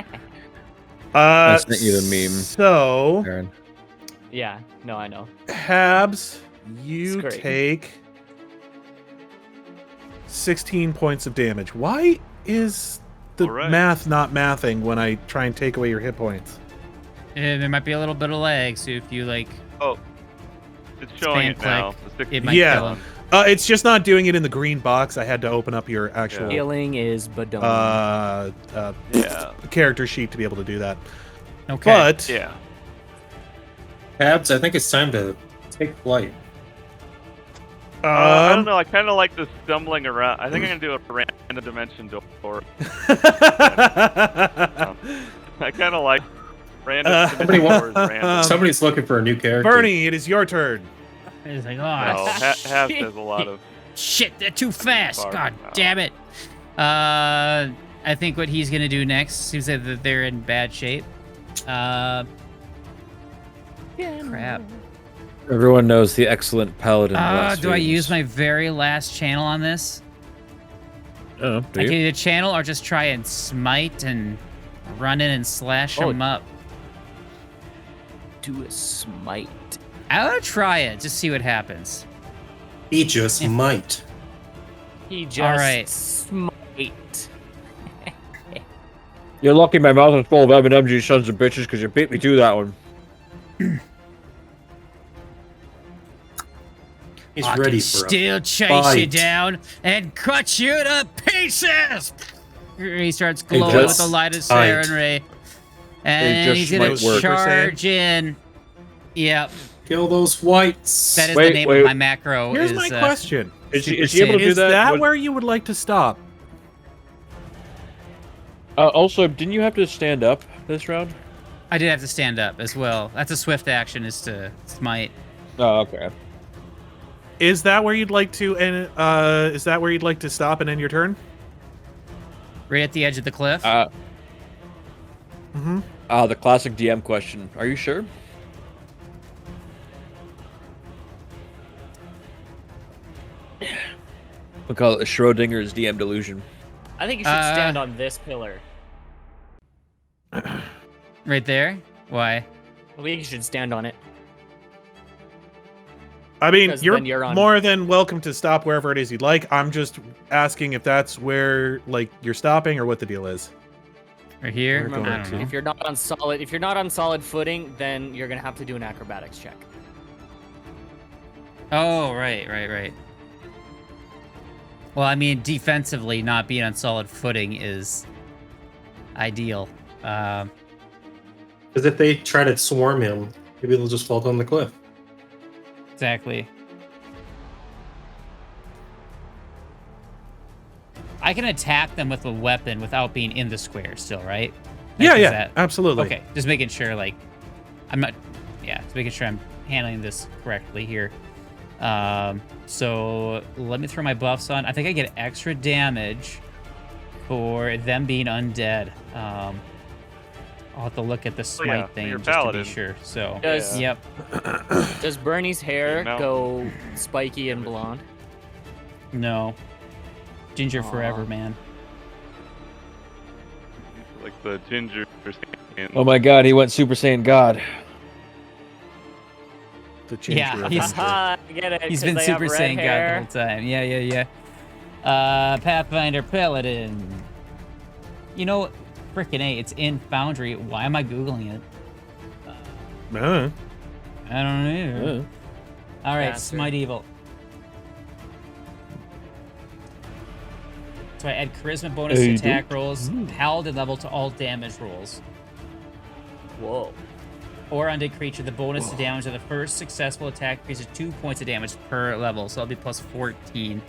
Speaker 11: I sent you the meme.
Speaker 4: So,
Speaker 11: Aaron.
Speaker 9: Yeah, no, I know.
Speaker 4: Habs, you
Speaker 9: It's great.
Speaker 4: take 16 points of damage. Why is the
Speaker 8: All right.
Speaker 4: math not mathing when I try and take away your hit points?
Speaker 7: There might be a little bit of lag, so if you like,
Speaker 8: Oh, it's showing it
Speaker 7: spam
Speaker 8: now.
Speaker 7: click,
Speaker 8: The 16
Speaker 7: it might
Speaker 4: Yeah.
Speaker 7: kill him.
Speaker 4: It's just not doing it in the green box. I had to open up your actual
Speaker 9: Healing is badon.
Speaker 8: Yeah.
Speaker 4: character sheet to be able to do that.
Speaker 7: Okay.
Speaker 4: But
Speaker 8: Yeah.
Speaker 10: Habs, I think it's time to take flight.
Speaker 8: I don't know. I kind of like the stumbling around. I think I'm gonna do a random dimension door. I kind of like random dimension doors. Random.
Speaker 10: Somebody's looking for a new character.
Speaker 4: Bernie, it is your turn.
Speaker 7: It's like,
Speaker 8: No,
Speaker 7: oh,
Speaker 8: Have does a lot of.
Speaker 7: shit, they're too fast.
Speaker 8: Far
Speaker 7: God
Speaker 8: out.
Speaker 7: damn it. I think what he's gonna do next seems that they're in bad shape. Crap.
Speaker 11: Everyone knows the excellent paladin.
Speaker 7: Do I use my very last channel on this?
Speaker 11: Oh,
Speaker 7: I can either channel or just try and smite and run in and slash them up.
Speaker 9: Do a smite.
Speaker 7: I want to try it, just see what happens.
Speaker 10: He just might.
Speaker 9: He just
Speaker 7: All right.
Speaker 9: smite.
Speaker 11: You're lucky my mouth is full of M&M's, you sons of bitches, because you beat me to that one.
Speaker 10: He's
Speaker 7: I
Speaker 10: ready
Speaker 7: can
Speaker 10: for
Speaker 7: still
Speaker 10: a
Speaker 7: chase
Speaker 10: fight.
Speaker 7: you down and cut you to pieces. He starts glowing with the light of
Speaker 10: Tight.
Speaker 7: Sarenrae, and
Speaker 11: just
Speaker 7: he's gonna
Speaker 11: might work.
Speaker 7: charge in. Yep,
Speaker 10: Kill those whites.
Speaker 7: that is
Speaker 11: Wait,
Speaker 7: the name
Speaker 11: wait.
Speaker 7: of my macro.
Speaker 4: Here's
Speaker 7: is,
Speaker 4: my question.
Speaker 11: Is
Speaker 7: Super
Speaker 11: she able to
Speaker 7: Saiyan.
Speaker 11: do
Speaker 4: Is
Speaker 11: that?
Speaker 4: that
Speaker 11: Was-
Speaker 4: where you would like to stop?
Speaker 11: Also, didn't you have to stand up this round?
Speaker 7: I did have to stand up as well. That's a swift action, is to smite.
Speaker 11: Oh, okay.
Speaker 4: Is that where you'd like to is that where you'd like to stop and end your turn?
Speaker 7: Right at the edge of the cliff.
Speaker 11: The classic DM question. Are you sure? We call it Schrodinger's DM delusion.
Speaker 9: I think you should stand on this pillar.
Speaker 7: Right there. Why?
Speaker 9: I think you should stand on it.
Speaker 4: I mean,
Speaker 9: Because
Speaker 4: you're
Speaker 9: then you're on-
Speaker 4: more than welcome to stop wherever it is you'd like. I'm just asking if that's where like you're stopping or what the deal is.
Speaker 7: Right here. I
Speaker 9: Remember,
Speaker 7: don't know.
Speaker 9: if you're not on solid footing, then you're gonna have to do an acrobatics check.
Speaker 7: Oh, right. Well, I mean, defensively, not being on solid footing is ideal.
Speaker 10: Because if they try to swarm him, maybe they'll just fall down the cliff.
Speaker 7: Exactly. I can attack them with a weapon without being in the square still, right?
Speaker 4: Yeah,
Speaker 7: Is
Speaker 4: yeah,
Speaker 7: that-
Speaker 4: absolutely.
Speaker 7: Okay, just making sure, like, I'm not, just making sure I'm handling this correctly here. So let me throw my buffs on. I think I get extra damage for them being undead. I'll have to look at the smite thing
Speaker 8: you're
Speaker 7: just to
Speaker 8: paladin.
Speaker 7: be sure. So,
Speaker 9: Does-
Speaker 7: yep.
Speaker 9: Does Bernie's hair
Speaker 8: Mount.
Speaker 9: go spiky and blonde?
Speaker 7: No. Ginger forever,
Speaker 9: Aw.
Speaker 7: man.
Speaker 8: Like the ginger skin.
Speaker 11: Oh my god, he went Super Saiyan God.
Speaker 4: The ginger
Speaker 7: Yeah,
Speaker 4: of
Speaker 7: he's-
Speaker 4: Ginger.
Speaker 9: I get it.
Speaker 7: He's
Speaker 9: 'cause
Speaker 7: been
Speaker 9: they have
Speaker 7: Super
Speaker 9: red
Speaker 7: Saiyan God the
Speaker 9: hair.
Speaker 7: whole time. Yeah. Pathfinder Paladin. You know, frickin' A, it's in Foundry. Why am I Googling it?
Speaker 4: Uh,
Speaker 7: I don't know. All right,
Speaker 9: Bastard.
Speaker 7: Smite Evil. So I add charisma bonus to attack rolls, paladin level to all damage rolls.
Speaker 9: Whoa.
Speaker 7: Or undead creature, the bonus to damage of the first successful attack increases 2 points of damage per level. So I'll be plus 14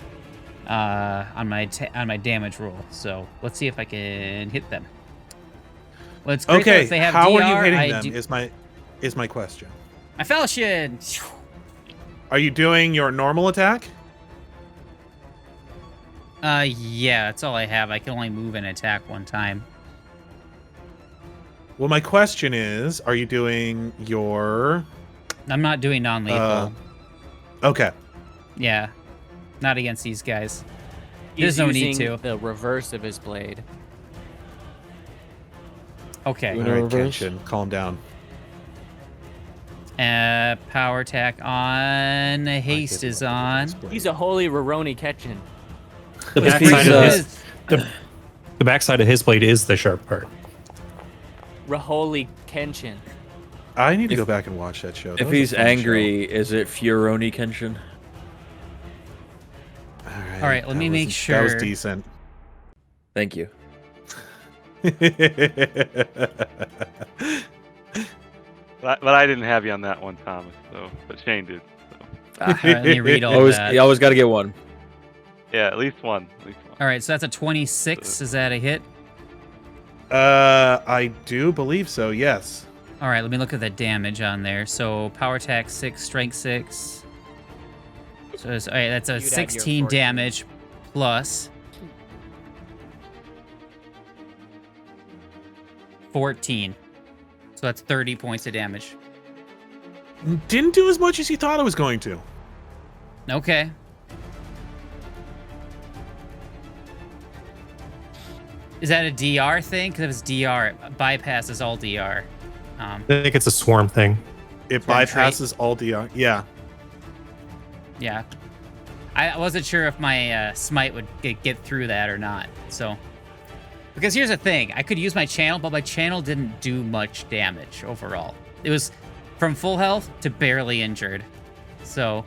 Speaker 7: on my damage roll. So let's see if I can hit them. Well, it's great that
Speaker 4: okay,
Speaker 7: if they have
Speaker 4: how
Speaker 7: DR,
Speaker 4: are you hitting
Speaker 7: I
Speaker 4: them?
Speaker 7: do-
Speaker 4: Is my question.
Speaker 7: My Falchion!
Speaker 4: Are you doing your normal attack?
Speaker 7: Yeah, that's all I have. I can only move and attack one time.
Speaker 4: Well, my question is, are you doing your...
Speaker 7: I'm not doing non-lethal.
Speaker 4: Okay.
Speaker 7: Yeah, not against these guys.
Speaker 9: He's
Speaker 7: There's no need
Speaker 9: using
Speaker 7: to.
Speaker 9: the reverse of his blade.
Speaker 7: Okay.
Speaker 4: All right, Kenshin, calm down.
Speaker 7: Power attack on. Haste is on.
Speaker 9: He's a holy Roroni Ketchin.
Speaker 2: The backside of his, the backside of his blade is the sharp part.
Speaker 9: Raholi Kenshin.
Speaker 4: I need to go back and watch that show.
Speaker 6: If he's angry, is it Furoni Kenshin?
Speaker 7: All right, let me make sure.
Speaker 4: That was decent.
Speaker 6: Thank you.
Speaker 8: But I didn't have you on that one, Thomas. So, but Shane did. So.
Speaker 7: All right, let me read all that.
Speaker 6: You always got to get one.
Speaker 8: Yeah, at least one.
Speaker 7: All right, so that's a 26. Is that a hit?
Speaker 4: I do believe so. Yes.
Speaker 7: All right, let me look at the damage on there. So power attack 6, strength 6. So all right, that's a 16 damage plus 14. So that's 30 points of damage.
Speaker 4: Didn't do as much as you thought it was going to.
Speaker 7: Okay. Is that a DR thing? Because if it's DR, it bypasses all DR.
Speaker 2: I think it's a swarm thing.
Speaker 4: It bypasses all DR. Yeah.
Speaker 7: Yeah. I wasn't sure if my smite would get through that or not. So, because here's the thing. I could use my channel, but my channel didn't do much damage overall. It was from full health to barely injured. So,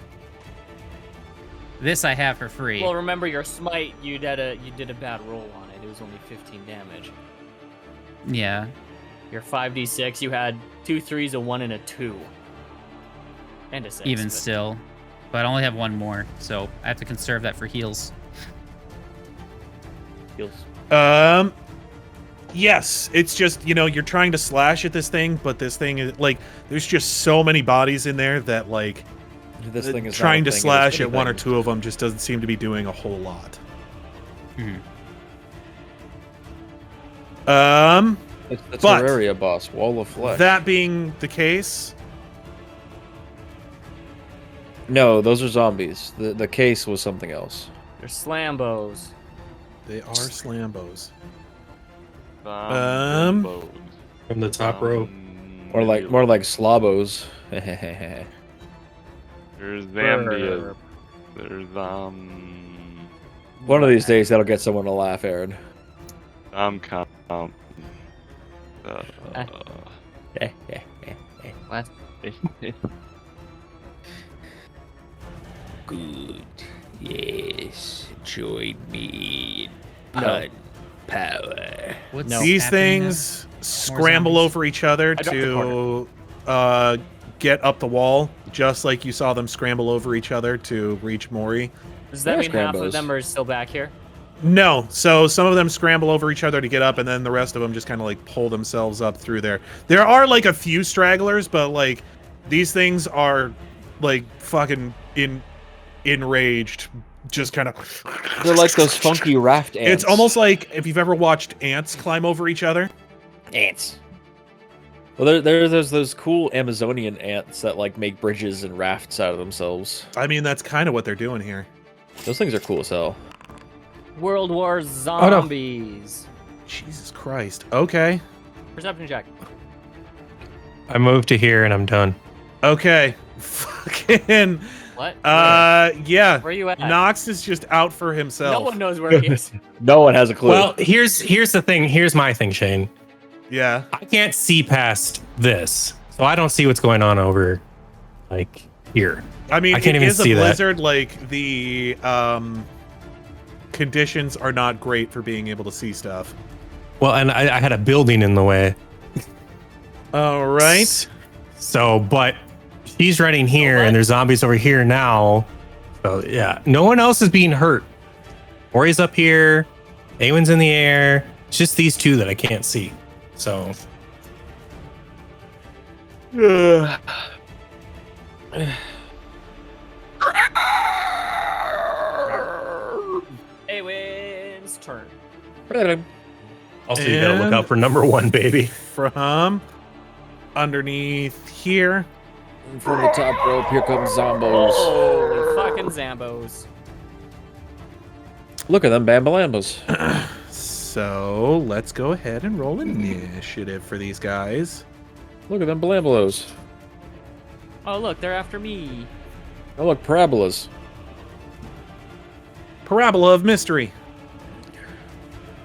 Speaker 7: this I have for free.
Speaker 9: Well, remember your smite, you did a bad roll on it. It was only 15 damage.
Speaker 7: Yeah.
Speaker 9: Your 5d6, you had 2 3s, a 1, and a 2. And a 6.
Speaker 7: Even still. But I only have one more, so I have to conserve that for heals.
Speaker 9: Heals.
Speaker 4: Yes, it's just, you're trying to slash at this thing, but this thing is like, there's just so many bodies in there that like,
Speaker 6: this thing is
Speaker 4: trying to slash at one or two of them just doesn't seem to be doing a whole lot.
Speaker 6: It's the Terraria boss, Wall of Flesh.
Speaker 4: That being the case,
Speaker 6: no, those are zombies. The case was something else.
Speaker 9: They're slambos.
Speaker 4: They are slambos.
Speaker 2: From the top row.
Speaker 6: More like slobos.
Speaker 8: There's Zambia. There's
Speaker 6: One of these days that'll get someone to laugh, Aaron.
Speaker 9: What?
Speaker 11: Good. Yes. Join me in pun power.
Speaker 4: These things scramble over each other to get up the wall, just like you saw them scramble over each other to reach Mrohy.
Speaker 9: Does that mean half of them are still back here?
Speaker 4: No, so some of them scramble over each other to get up, and then the rest of them just kind of like pull themselves up through there. There are like a few stragglers, but like these things are like fucking enraged, just kind of.
Speaker 6: They're like those funky raft ants.
Speaker 4: It's almost like if you've ever watched ants climb over each other.
Speaker 6: Ants. Well, there's those cool Amazonian ants that like make bridges and rafts out of themselves.
Speaker 4: I mean, that's kind of what they're doing here.
Speaker 6: Those things are cool as hell.
Speaker 9: World War Zombies.
Speaker 4: Jesus Christ. Okay.
Speaker 9: Perception check.
Speaker 2: I moved to here and I'm done.
Speaker 4: Okay. Fucking.
Speaker 9: What?
Speaker 4: Yeah.
Speaker 9: Where are you at?
Speaker 4: Knox is just out for himself.
Speaker 9: No one knows where he is.
Speaker 6: No one has a clue.
Speaker 2: Well, here's the thing. Here's my thing, Shane.
Speaker 4: Yeah.
Speaker 2: I can't see past this, so I don't see what's going on over, like, here.
Speaker 4: I mean,
Speaker 2: I can't even see
Speaker 4: a
Speaker 2: that.
Speaker 4: blizzard. Like the conditions are not great for being able to see stuff.
Speaker 2: Well, and I had a building in the way.
Speaker 4: All right.
Speaker 2: So, but she's running here, and there's zombies over here now. So yeah, no one else is being hurt. Mrohy's up here. Aewen's in the air. It's just these two that I can't see. So.
Speaker 9: Aewen's turn.
Speaker 2: Also, you gotta look out for number 1, baby.
Speaker 4: From underneath here.
Speaker 11: From the top rope, here comes Zombos.
Speaker 9: Holy fucking Zambos.
Speaker 11: Look at them Bambalambos.
Speaker 4: So let's go ahead and roll initiative for these guys.
Speaker 11: Look at them Balambalos.
Speaker 9: Oh, look, they're after me.
Speaker 11: Oh, look, Parabolas.
Speaker 4: Parabola of Mystery.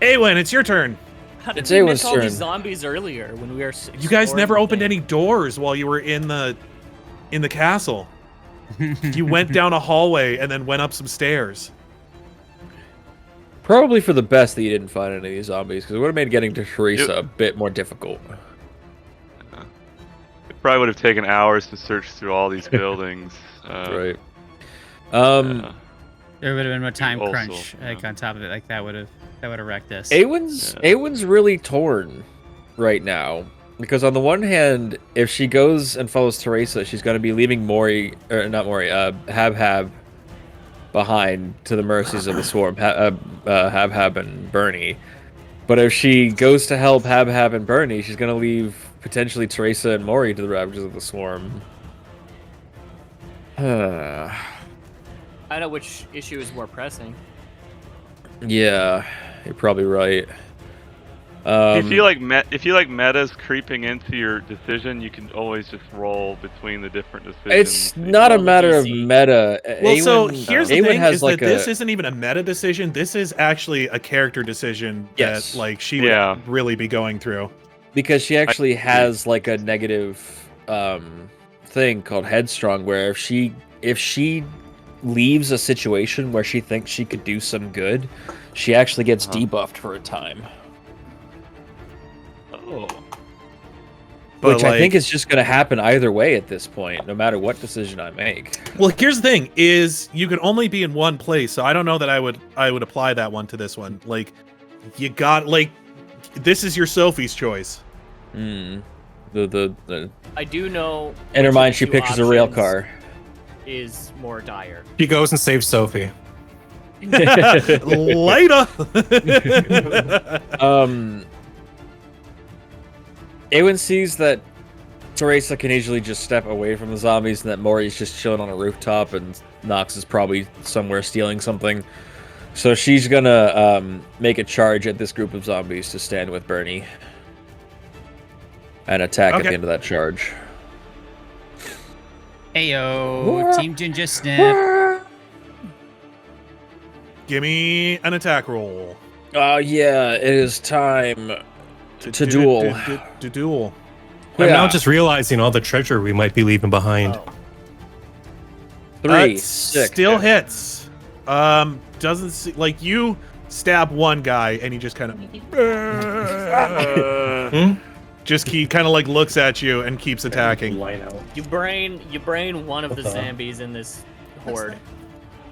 Speaker 4: Aewen, it's your turn.
Speaker 9: How did
Speaker 11: It's
Speaker 9: we miss
Speaker 11: Aewen's
Speaker 9: all these
Speaker 11: turn.
Speaker 9: zombies earlier when we were?
Speaker 4: You guys never opened any doors while you were in the castle. You went down a hallway and then went up some stairs.
Speaker 11: Probably for the best that you didn't find any of these zombies, because it would have made getting to Teresa a bit more difficult.
Speaker 8: It probably would have taken hours to search through all these buildings.
Speaker 11: Right.
Speaker 7: There would have been a time
Speaker 8: Also,
Speaker 7: crunch, like on top of it, like that would have wrecked this.
Speaker 11: Aewen's really torn right now, because on the one hand, if she goes and follows Teresa, she's going to be leaving Habhab behind to the mercies of the swarm, Habhab and Bernie. But if she goes to help Habhab and Bernie, she's going to leave potentially Teresa and Mrohy to the ravages of the swarm.
Speaker 9: I know which issue is more pressing.
Speaker 11: Yeah, you're probably right.
Speaker 8: If you like metas creeping into your decision, you can always just roll between the different decisions.
Speaker 11: It's not a matter of meta.
Speaker 4: Well,
Speaker 11: Aewen,
Speaker 4: so here's the
Speaker 11: Aewen
Speaker 4: thing:
Speaker 11: has
Speaker 4: is
Speaker 11: like
Speaker 4: that this isn't even a meta decision. This is actually a character decision
Speaker 11: Yes.
Speaker 4: that, like, she would really be going through.
Speaker 11: Because she actually has like a negative thing called headstrong, where if she leaves a situation where she thinks she could do some good, she actually gets debuffed for a time.
Speaker 8: Oh.
Speaker 4: But,
Speaker 11: Which I think is just going to happen either way at this point, no matter what decision I make.
Speaker 4: Well, here's the thing: is you can only be in one place, so I don't know that I would apply that one to this one. Like, you got this is your Sophie's choice.
Speaker 9: I do know.
Speaker 11: In her mind, she
Speaker 9: two
Speaker 11: pictures a rail
Speaker 9: options
Speaker 11: car.
Speaker 9: Is more dire.
Speaker 2: She goes and saves Sophie.
Speaker 4: Later.
Speaker 11: Aewen sees that Teresa can easily just step away from the zombies, and that Mrohy's just chilling on a rooftop, and Knox is probably somewhere stealing something. So she's gonna make a charge at this group of zombies to stand with Bernie and attack at the end of that charge.
Speaker 7: Heyo, Team Ginger Snap.
Speaker 4: Give me an attack roll.
Speaker 11: Oh yeah, it is time to duel.
Speaker 4: To duel.
Speaker 2: I'm now just realizing all the treasure we might be leaving behind.
Speaker 11: 3,
Speaker 4: still hits. Doesn't see, like, you stab one guy and he just kind of he kind of like looks at you and keeps attacking.
Speaker 9: You brain one of the zombies in this horde.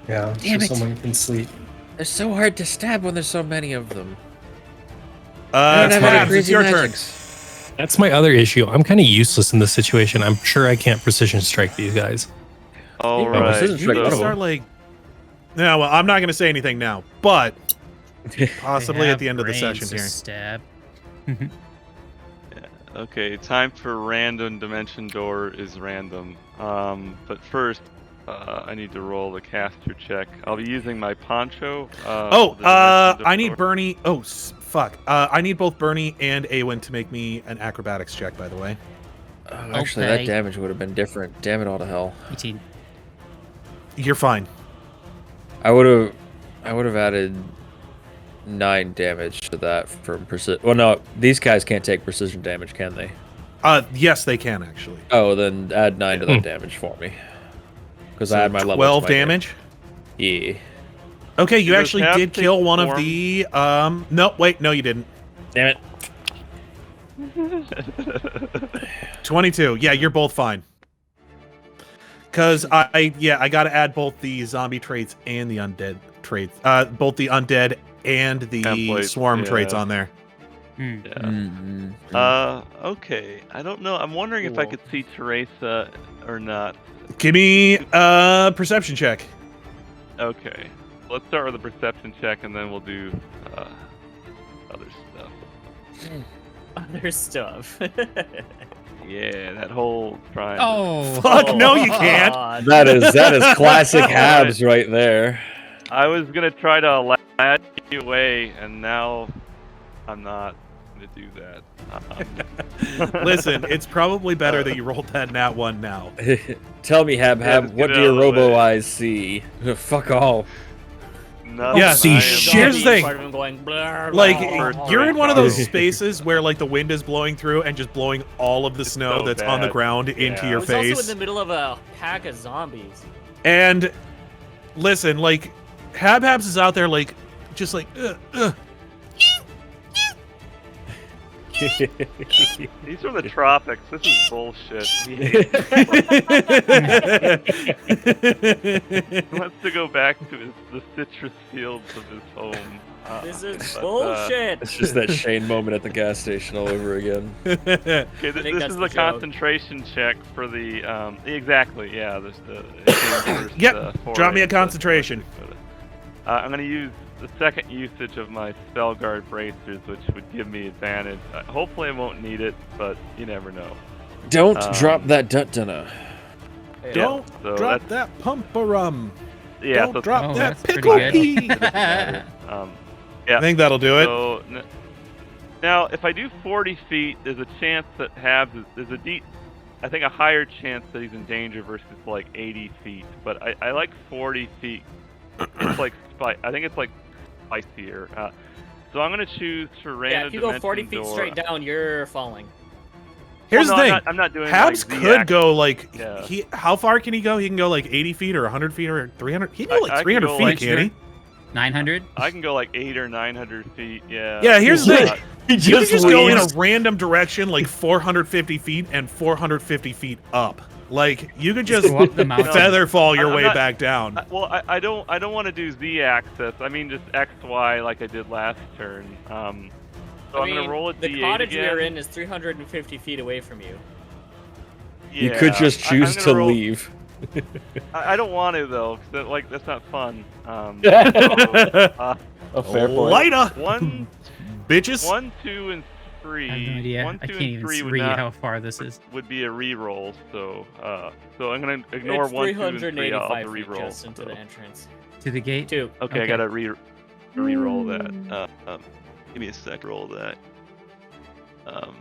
Speaker 10: Yeah,
Speaker 11: Damn
Speaker 10: so
Speaker 11: it.
Speaker 10: someone can sleep.
Speaker 11: They're so hard to stab when there's so many of them. I don't have any
Speaker 4: Habhab, it's
Speaker 11: crazy
Speaker 4: your turn.
Speaker 11: magics.
Speaker 2: That's my other issue. I'm kind of useless in this situation. I'm sure I can't precision strike these guys.
Speaker 8: All
Speaker 11: Yeah,
Speaker 8: right.
Speaker 11: precision
Speaker 4: You
Speaker 11: strike
Speaker 4: need
Speaker 11: one
Speaker 4: to
Speaker 11: of
Speaker 4: start
Speaker 11: them.
Speaker 4: like. No, well, I'm not going to say anything now, but possibly
Speaker 7: They
Speaker 4: at the end of the
Speaker 7: have
Speaker 4: session
Speaker 7: brains to
Speaker 4: here.
Speaker 7: Stab.
Speaker 8: Okay, time for random dimension door is random. But first, I need to roll the caster check. I'll be using my poncho.
Speaker 4: I need Bernie. Oh, fuck. I need both Bernie and Aewen to make me an acrobatics check, by the way.
Speaker 11: Actually, that damage would have been different. Damn it all to hell.
Speaker 7: 18.
Speaker 4: You're fine.
Speaker 11: I would have added 9 damage to that from precision. Well, no, these guys can't take precision damage, can they?
Speaker 4: Yes, they can actually.
Speaker 11: Oh, then add 9 to that damage for me. Because I had my level
Speaker 4: 12
Speaker 11: to my
Speaker 4: damage.
Speaker 11: Yeah.
Speaker 4: Okay, you
Speaker 8: Does
Speaker 4: actually
Speaker 8: Hab
Speaker 4: did
Speaker 8: take
Speaker 4: kill one of
Speaker 8: form?
Speaker 4: the. No, wait, no, you didn't.
Speaker 11: Damn it.
Speaker 4: 22. Yeah, you're both fine. Because I gotta add both the zombie traits and the undead traits. Both the undead and the
Speaker 8: Template,
Speaker 4: swarm
Speaker 8: yeah.
Speaker 4: traits on there.
Speaker 8: Yeah. Okay. I don't know. I'm wondering if I could see Teresa or not.
Speaker 4: Give me a perception check.
Speaker 8: Okay. let's start with a perception check, and then we'll do other stuff.
Speaker 9: Other stuff.
Speaker 8: Yeah, that whole triangle.
Speaker 7: Oh,
Speaker 4: Fuck, no, you can't.
Speaker 9: God.
Speaker 11: That is classic Habs right there.
Speaker 8: I was gonna try to lad you away, and now I'm not gonna do that.
Speaker 4: Listen, it's probably better that you rolled that nat 1 now.
Speaker 11: Tell me,
Speaker 8: Yeah,
Speaker 11: Habhab,
Speaker 8: just
Speaker 11: what
Speaker 8: get
Speaker 11: do
Speaker 8: out
Speaker 11: your
Speaker 8: of the
Speaker 11: robo
Speaker 8: way.
Speaker 11: eyes see? Fuck off.
Speaker 8: No,
Speaker 4: Yeah,
Speaker 2: see,
Speaker 8: I am-
Speaker 4: here's the thing.
Speaker 9: Part of him going, blah,
Speaker 4: Like,
Speaker 9: blah, blah,
Speaker 4: you're in
Speaker 9: blah.
Speaker 4: one of those spaces where, like, the wind is blowing through and just blowing all of the
Speaker 8: It's
Speaker 4: snow
Speaker 8: so
Speaker 4: that's on the
Speaker 8: bad.
Speaker 4: ground into
Speaker 8: Yeah.
Speaker 9: I
Speaker 4: your
Speaker 9: was also in
Speaker 4: face.
Speaker 9: the middle of a pack of zombies.
Speaker 4: And listen, like, Habhabs is out there, like, just like,
Speaker 8: He's from the tropics. This is bullshit. He wants to go back to the citrus fields of his home.
Speaker 9: This is
Speaker 8: but,
Speaker 9: bullshit.
Speaker 11: It's just that Shane moment at the gas station all over again.
Speaker 8: Okay,
Speaker 9: think
Speaker 8: this
Speaker 9: that's
Speaker 8: is
Speaker 9: the
Speaker 8: the
Speaker 9: joke.
Speaker 8: concentration check for the exactly. Yeah, there's the.
Speaker 4: Yep, drop me a concentration.
Speaker 8: I'm gonna use the second usage of my spell guard bracers, which would give me advantage. Hopefully, I won't need it, but you never know.
Speaker 11: Don't drop that dut-dunner.
Speaker 4: don't
Speaker 8: so
Speaker 4: drop
Speaker 8: that's-
Speaker 4: that pump-a-rum.
Speaker 8: Yeah,
Speaker 4: Don't
Speaker 8: so
Speaker 4: drop
Speaker 7: Oh,
Speaker 4: that
Speaker 7: that's pretty
Speaker 4: pickle
Speaker 7: good.
Speaker 4: pea.
Speaker 8: Yeah.
Speaker 4: I think that'll do it.
Speaker 8: So now, if I do 40 feet, there's a chance that I think a higher chance that he's in danger versus like 80 feet. But I like 40 feet. It's like I think it's like spicier. So I'm gonna choose for random.
Speaker 9: Yeah, if you go 40 feet
Speaker 8: door.
Speaker 9: straight down, you're falling.
Speaker 4: Here's
Speaker 8: Well,
Speaker 4: the
Speaker 8: no,
Speaker 4: thing.
Speaker 8: I'm not doing.
Speaker 4: Habs
Speaker 8: like,
Speaker 4: could go like
Speaker 8: Yeah.
Speaker 4: how far can he go? He can go like 80 feet or 100 feet or 300. He can go
Speaker 8: I
Speaker 4: like
Speaker 8: can
Speaker 4: 300
Speaker 8: go,
Speaker 4: feet,
Speaker 8: like,
Speaker 4: can't he?
Speaker 7: 900.
Speaker 8: I can go like 800 or 900 feet. Yeah.
Speaker 4: Yeah, here's the thing.
Speaker 11: He
Speaker 4: You can just go in a
Speaker 11: leaves.
Speaker 4: random direction like 450 feet and 450 feet up. Like you could just
Speaker 7: Go up the mountain.
Speaker 4: feather fall your
Speaker 8: I'm
Speaker 4: way
Speaker 8: not-
Speaker 4: back down.
Speaker 8: I don't want to do Z-axis. I mean just X, Y like I did last turn. So
Speaker 9: I
Speaker 8: I'm
Speaker 9: mean,
Speaker 8: gonna roll a
Speaker 9: the
Speaker 8: D8
Speaker 9: cottage
Speaker 8: again.
Speaker 9: we're in is 350 feet away from you.
Speaker 11: You could just
Speaker 8: I'm
Speaker 11: choose
Speaker 8: gonna
Speaker 11: to
Speaker 8: roll-
Speaker 11: leave.
Speaker 8: I don't want to though, 'cause that's not fun.
Speaker 11: A fair point.
Speaker 4: Lighter,
Speaker 8: One,
Speaker 4: bitches.
Speaker 8: 1, 2, and 3.
Speaker 7: I have no idea.
Speaker 8: 1, 2,
Speaker 7: I can't
Speaker 8: and
Speaker 7: even
Speaker 8: 3 would
Speaker 7: read
Speaker 8: not-
Speaker 7: how far this is.
Speaker 8: would be a re-roll. So I'm gonna ignore
Speaker 9: It's
Speaker 8: 1, 2, and 3. I'll
Speaker 9: 385
Speaker 8: have to
Speaker 9: feet
Speaker 8: re-roll.
Speaker 9: just into
Speaker 8: so.
Speaker 9: the entrance.
Speaker 7: To the gate.
Speaker 9: 2.
Speaker 8: Okay, I gotta re-roll that. Give me a sec. Roll that.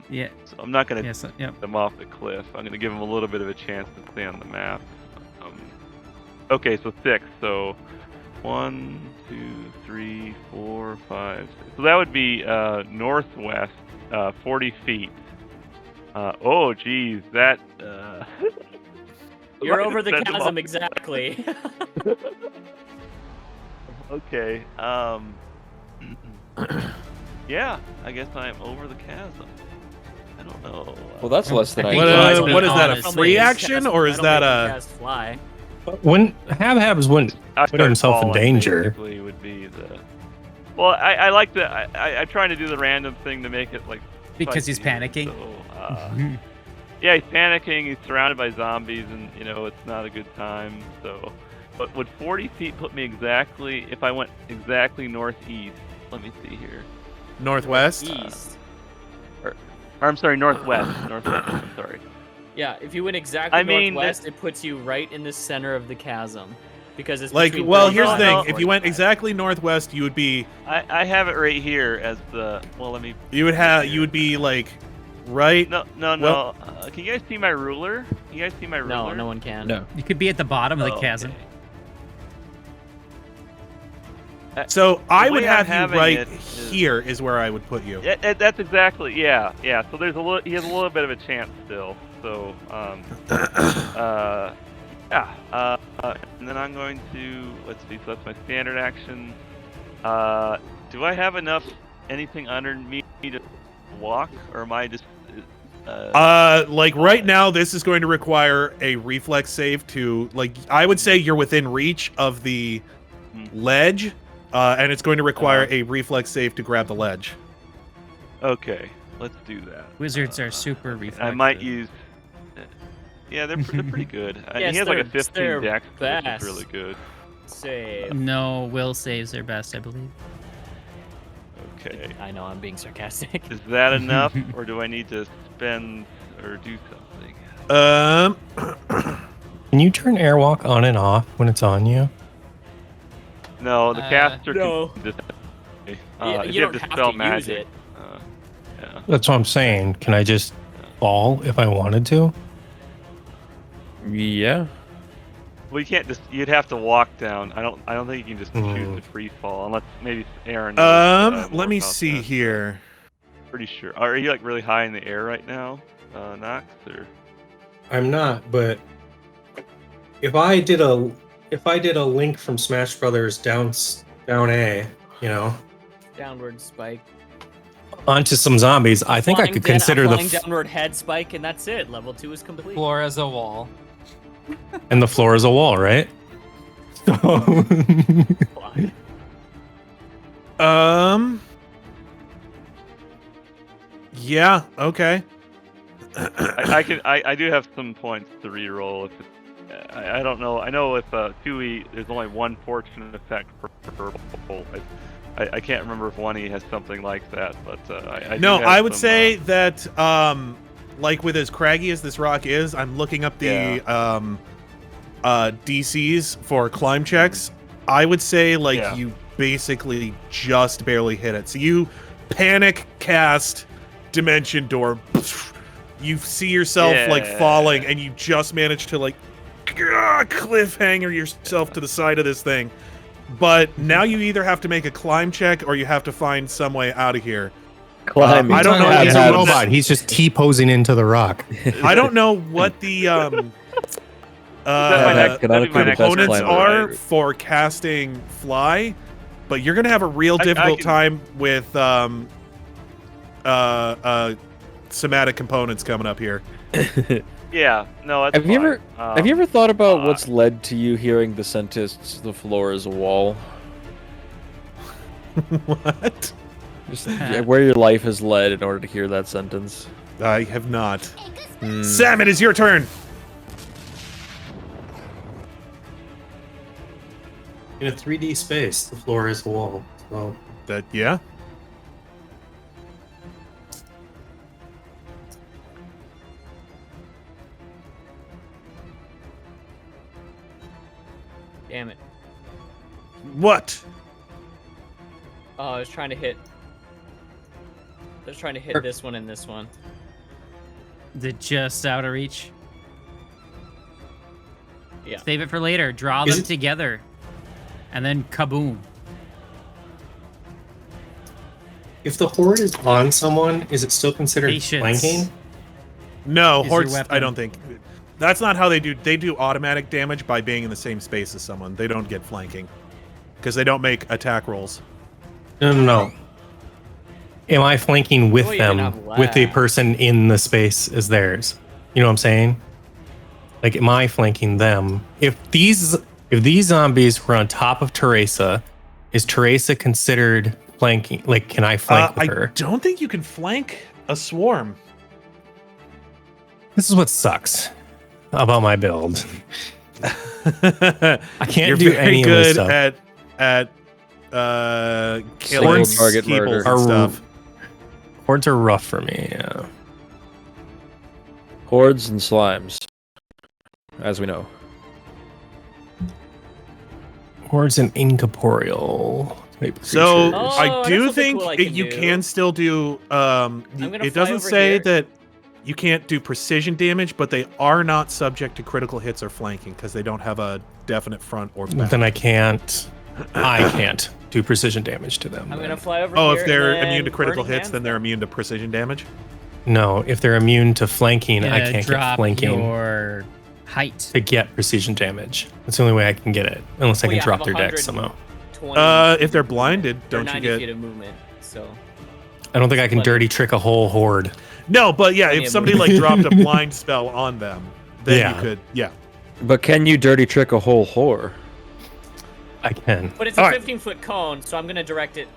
Speaker 7: Yeah.
Speaker 8: So I'm not gonna
Speaker 7: Yes. Yep.
Speaker 8: them off the cliff. I'm gonna give them a little bit of a chance to stay on the map. Okay, so 6. So 1, 2, 3, 4, 5, 6. So that would be northwest, 40 feet. Oh, geez, that.
Speaker 9: You're
Speaker 8: Right,
Speaker 9: over the
Speaker 8: send them
Speaker 9: chasm
Speaker 8: off.
Speaker 9: exactly.
Speaker 8: Okay. Yeah, I guess I am over the chasm. I don't know.
Speaker 11: Well, that's less than I
Speaker 7: think
Speaker 11: thought.
Speaker 4: What is that? A
Speaker 7: Honest.
Speaker 4: free action or is that a?
Speaker 9: Cast fly?
Speaker 2: When Habhabs wouldn't
Speaker 8: I
Speaker 2: put himself in
Speaker 8: falling,
Speaker 2: danger.
Speaker 8: basically, would be the. Well, I like the. I'm trying to do the random thing to make it like.
Speaker 7: Because he's
Speaker 8: spicy,
Speaker 7: panicking.
Speaker 8: So, yeah, he's panicking. He's surrounded by zombies, and it's not a good time. So, but would 40 feet put me exactly if I went exactly northeast? Let me see here.
Speaker 4: Northwest.
Speaker 9: East.
Speaker 8: Or I'm sorry, northwest. Northwest. I'm sorry.
Speaker 9: Yeah, if you went exactly
Speaker 8: I mean,
Speaker 9: northwest, it puts you right in the center of the chasm. Because it's
Speaker 4: Like,
Speaker 9: between
Speaker 4: well,
Speaker 9: 30
Speaker 4: here's the
Speaker 9: and
Speaker 4: thing.
Speaker 9: 40
Speaker 4: If you went
Speaker 9: feet.
Speaker 4: exactly northwest, you would be.
Speaker 8: I have it right here as the. Well, let me.
Speaker 4: You would be like, right.
Speaker 8: No.
Speaker 4: Well-
Speaker 8: Can you guys see my ruler? Can you guys see my ruler?
Speaker 9: No, no one can.
Speaker 11: No.
Speaker 7: You could be at the bottom of the
Speaker 8: Oh,
Speaker 7: chasm.
Speaker 8: okay.
Speaker 4: So I would
Speaker 8: way I'm
Speaker 4: have you
Speaker 8: having
Speaker 4: right
Speaker 8: it is-
Speaker 4: here is where I would put you.
Speaker 8: Yeah, that's exactly. Yeah. So there's a little. He has a little bit of a chance still. So yeah. And then I'm going to. Let's see. So that's my standard action. Do I have anything under me to walk, or am I just?
Speaker 4: Like right now, this is going to require a reflex save to, like, I would say you're within reach of the ledge, and it's going to require a reflex save to grab the ledge.
Speaker 8: Okay, let's do that.
Speaker 7: Wizards are super reflective.
Speaker 8: I might use. Yeah, they're pretty good.
Speaker 9: Yes,
Speaker 8: he has like a
Speaker 9: they're
Speaker 8: 15 dex, which
Speaker 9: best.
Speaker 8: is really good.
Speaker 9: save.
Speaker 7: No, will saves their best, I believe.
Speaker 8: Okay.
Speaker 9: I know I'm being sarcastic.
Speaker 8: Is that enough, or do I need to spend or do something?
Speaker 2: Can you turn airwalk on and off when it's on you?
Speaker 8: No, the caster
Speaker 9: no.
Speaker 8: can just.
Speaker 9: You
Speaker 8: if
Speaker 9: don't
Speaker 8: have to
Speaker 9: have
Speaker 8: spell
Speaker 9: to
Speaker 8: magic.
Speaker 9: use it.
Speaker 8: Yeah.
Speaker 2: That's what I'm saying. Can I just fall if I wanted to?
Speaker 11: Yeah.
Speaker 8: Well, you can't just. You'd have to walk down. I don't think you can just choose to free fall unless maybe Aaron. Knows, more
Speaker 4: let me
Speaker 8: about
Speaker 4: see
Speaker 8: that.
Speaker 4: here.
Speaker 8: Pretty sure. Are you like really high in the air right now, Knox? Or
Speaker 10: I'm not, but if I did a link from Smash Brothers down A,
Speaker 9: Downward spike.
Speaker 2: Onto some zombies. I think I
Speaker 9: Flying
Speaker 2: could
Speaker 9: down-
Speaker 2: consider
Speaker 9: flying
Speaker 2: the
Speaker 9: downward head spike, and that's it. Level 2 is complete.
Speaker 12: Floor as a wall.
Speaker 2: and the floor is a wall, right? So
Speaker 4: Yeah. Okay.
Speaker 8: I do have some points to reroll. If it's, I don't know. I know if 2E there's only one fortune effect per roll. I can't remember if 1E has something like that, but
Speaker 4: I would say that like with as craggy as this rock is, I'm looking up the DCs for climb checks. I would say you basically just barely hit it. So you panic cast Dimension Door. You see yourself falling, and you just manage to cliffhanger yourself to the side of this thing. But now you either have to make a climb check or you have to find some way out of here.
Speaker 11: Climbing.
Speaker 4: I don't know.
Speaker 2: He's a robot. He's just T-posing into the rock.
Speaker 4: I don't know what the components are for casting fly, but you're gonna have a real difficult time with somatic components coming up here.
Speaker 8: Yeah, no, that's
Speaker 11: Have you
Speaker 8: fine.
Speaker 11: ever thought about what's led to you hearing the sentence "the floor is a wall"?
Speaker 4: What?
Speaker 11: Just where your life has led in order to hear that sentence.
Speaker 4: I have not. Sam, it is your turn.
Speaker 10: In a 3D space, the floor is a wall. So
Speaker 4: Yeah.
Speaker 9: Damn it.
Speaker 4: What?
Speaker 9: Oh, I was trying to hit this one and this one.
Speaker 7: They're just out of reach.
Speaker 9: Yeah.
Speaker 7: Save it for later. Draw them together. And then kaboom.
Speaker 10: if the horde is on someone, is it still considered
Speaker 7: Patience.
Speaker 10: flanking?
Speaker 4: No,
Speaker 7: Is your
Speaker 4: hordes.
Speaker 7: weapon.
Speaker 4: I don't think. That's not how they do. They do automatic damage by being in the same space as someone. They don't get flanking because they don't make attack rolls.
Speaker 2: No. Am I flanking with
Speaker 9: Oh, you
Speaker 2: them,
Speaker 9: can have
Speaker 2: with a
Speaker 9: lag.
Speaker 2: person in the space as theirs? You know what I'm saying? Like, am I flanking them? If these zombies were on top of Teresa, is Teresa considered flanking? Like, can I flank with her?
Speaker 4: I don't think you can flank a swarm.
Speaker 2: This is what sucks about my build. I can't
Speaker 4: You're
Speaker 2: do
Speaker 4: very
Speaker 2: any of this
Speaker 4: good
Speaker 2: stuff.
Speaker 4: at killing
Speaker 11: Hordes target
Speaker 4: people
Speaker 11: murder.
Speaker 4: and stuff.
Speaker 2: Hordes are rough for me. Yeah.
Speaker 11: Hordes and slimes, as we know.
Speaker 2: Hordes and incorporeal type
Speaker 4: So
Speaker 2: creatures.
Speaker 9: Oh,
Speaker 4: I
Speaker 9: that's
Speaker 4: do
Speaker 9: something
Speaker 4: think
Speaker 9: cool I can
Speaker 4: you
Speaker 9: do.
Speaker 4: can still do.
Speaker 9: gonna
Speaker 4: It
Speaker 9: fly
Speaker 4: doesn't
Speaker 9: over
Speaker 4: say
Speaker 9: here.
Speaker 4: that you can't do precision damage, but they are not subject to critical hits or flanking because they don't have a definite front or back.
Speaker 2: Then I can't do precision damage to them.
Speaker 9: I'm
Speaker 2: then.
Speaker 9: gonna fly over
Speaker 4: Oh,
Speaker 9: here.
Speaker 4: if they're
Speaker 9: and
Speaker 4: immune to
Speaker 9: then
Speaker 4: critical
Speaker 9: burning
Speaker 4: hits,
Speaker 9: hands
Speaker 4: then they're
Speaker 9: them.
Speaker 4: immune to precision damage.
Speaker 2: No, if they're immune to flanking, I
Speaker 7: Gonna
Speaker 2: can't get
Speaker 7: drop
Speaker 2: flanking
Speaker 7: your height.
Speaker 2: to get precision damage. That's the only way I can get it, unless I
Speaker 9: Oh,
Speaker 2: can
Speaker 9: yeah, I
Speaker 2: drop
Speaker 9: have
Speaker 2: their deck
Speaker 9: 100
Speaker 2: somehow.
Speaker 9: 20
Speaker 4: If they're blinded,
Speaker 9: or
Speaker 4: don't you
Speaker 9: 90
Speaker 4: get?
Speaker 9: feet of movement. So
Speaker 2: I don't think I can
Speaker 9: Plenty.
Speaker 2: dirty trick a whole horde.
Speaker 4: No, but yeah,
Speaker 9: Plenty
Speaker 4: if
Speaker 9: of
Speaker 4: somebody like dropped a blind spell on them, then
Speaker 2: Yeah.
Speaker 4: you could. Yeah.
Speaker 11: But can you dirty trick a whole whore?
Speaker 2: I can.
Speaker 9: But it's a
Speaker 4: All right.
Speaker 9: 15-foot cone, so I'm gonna direct it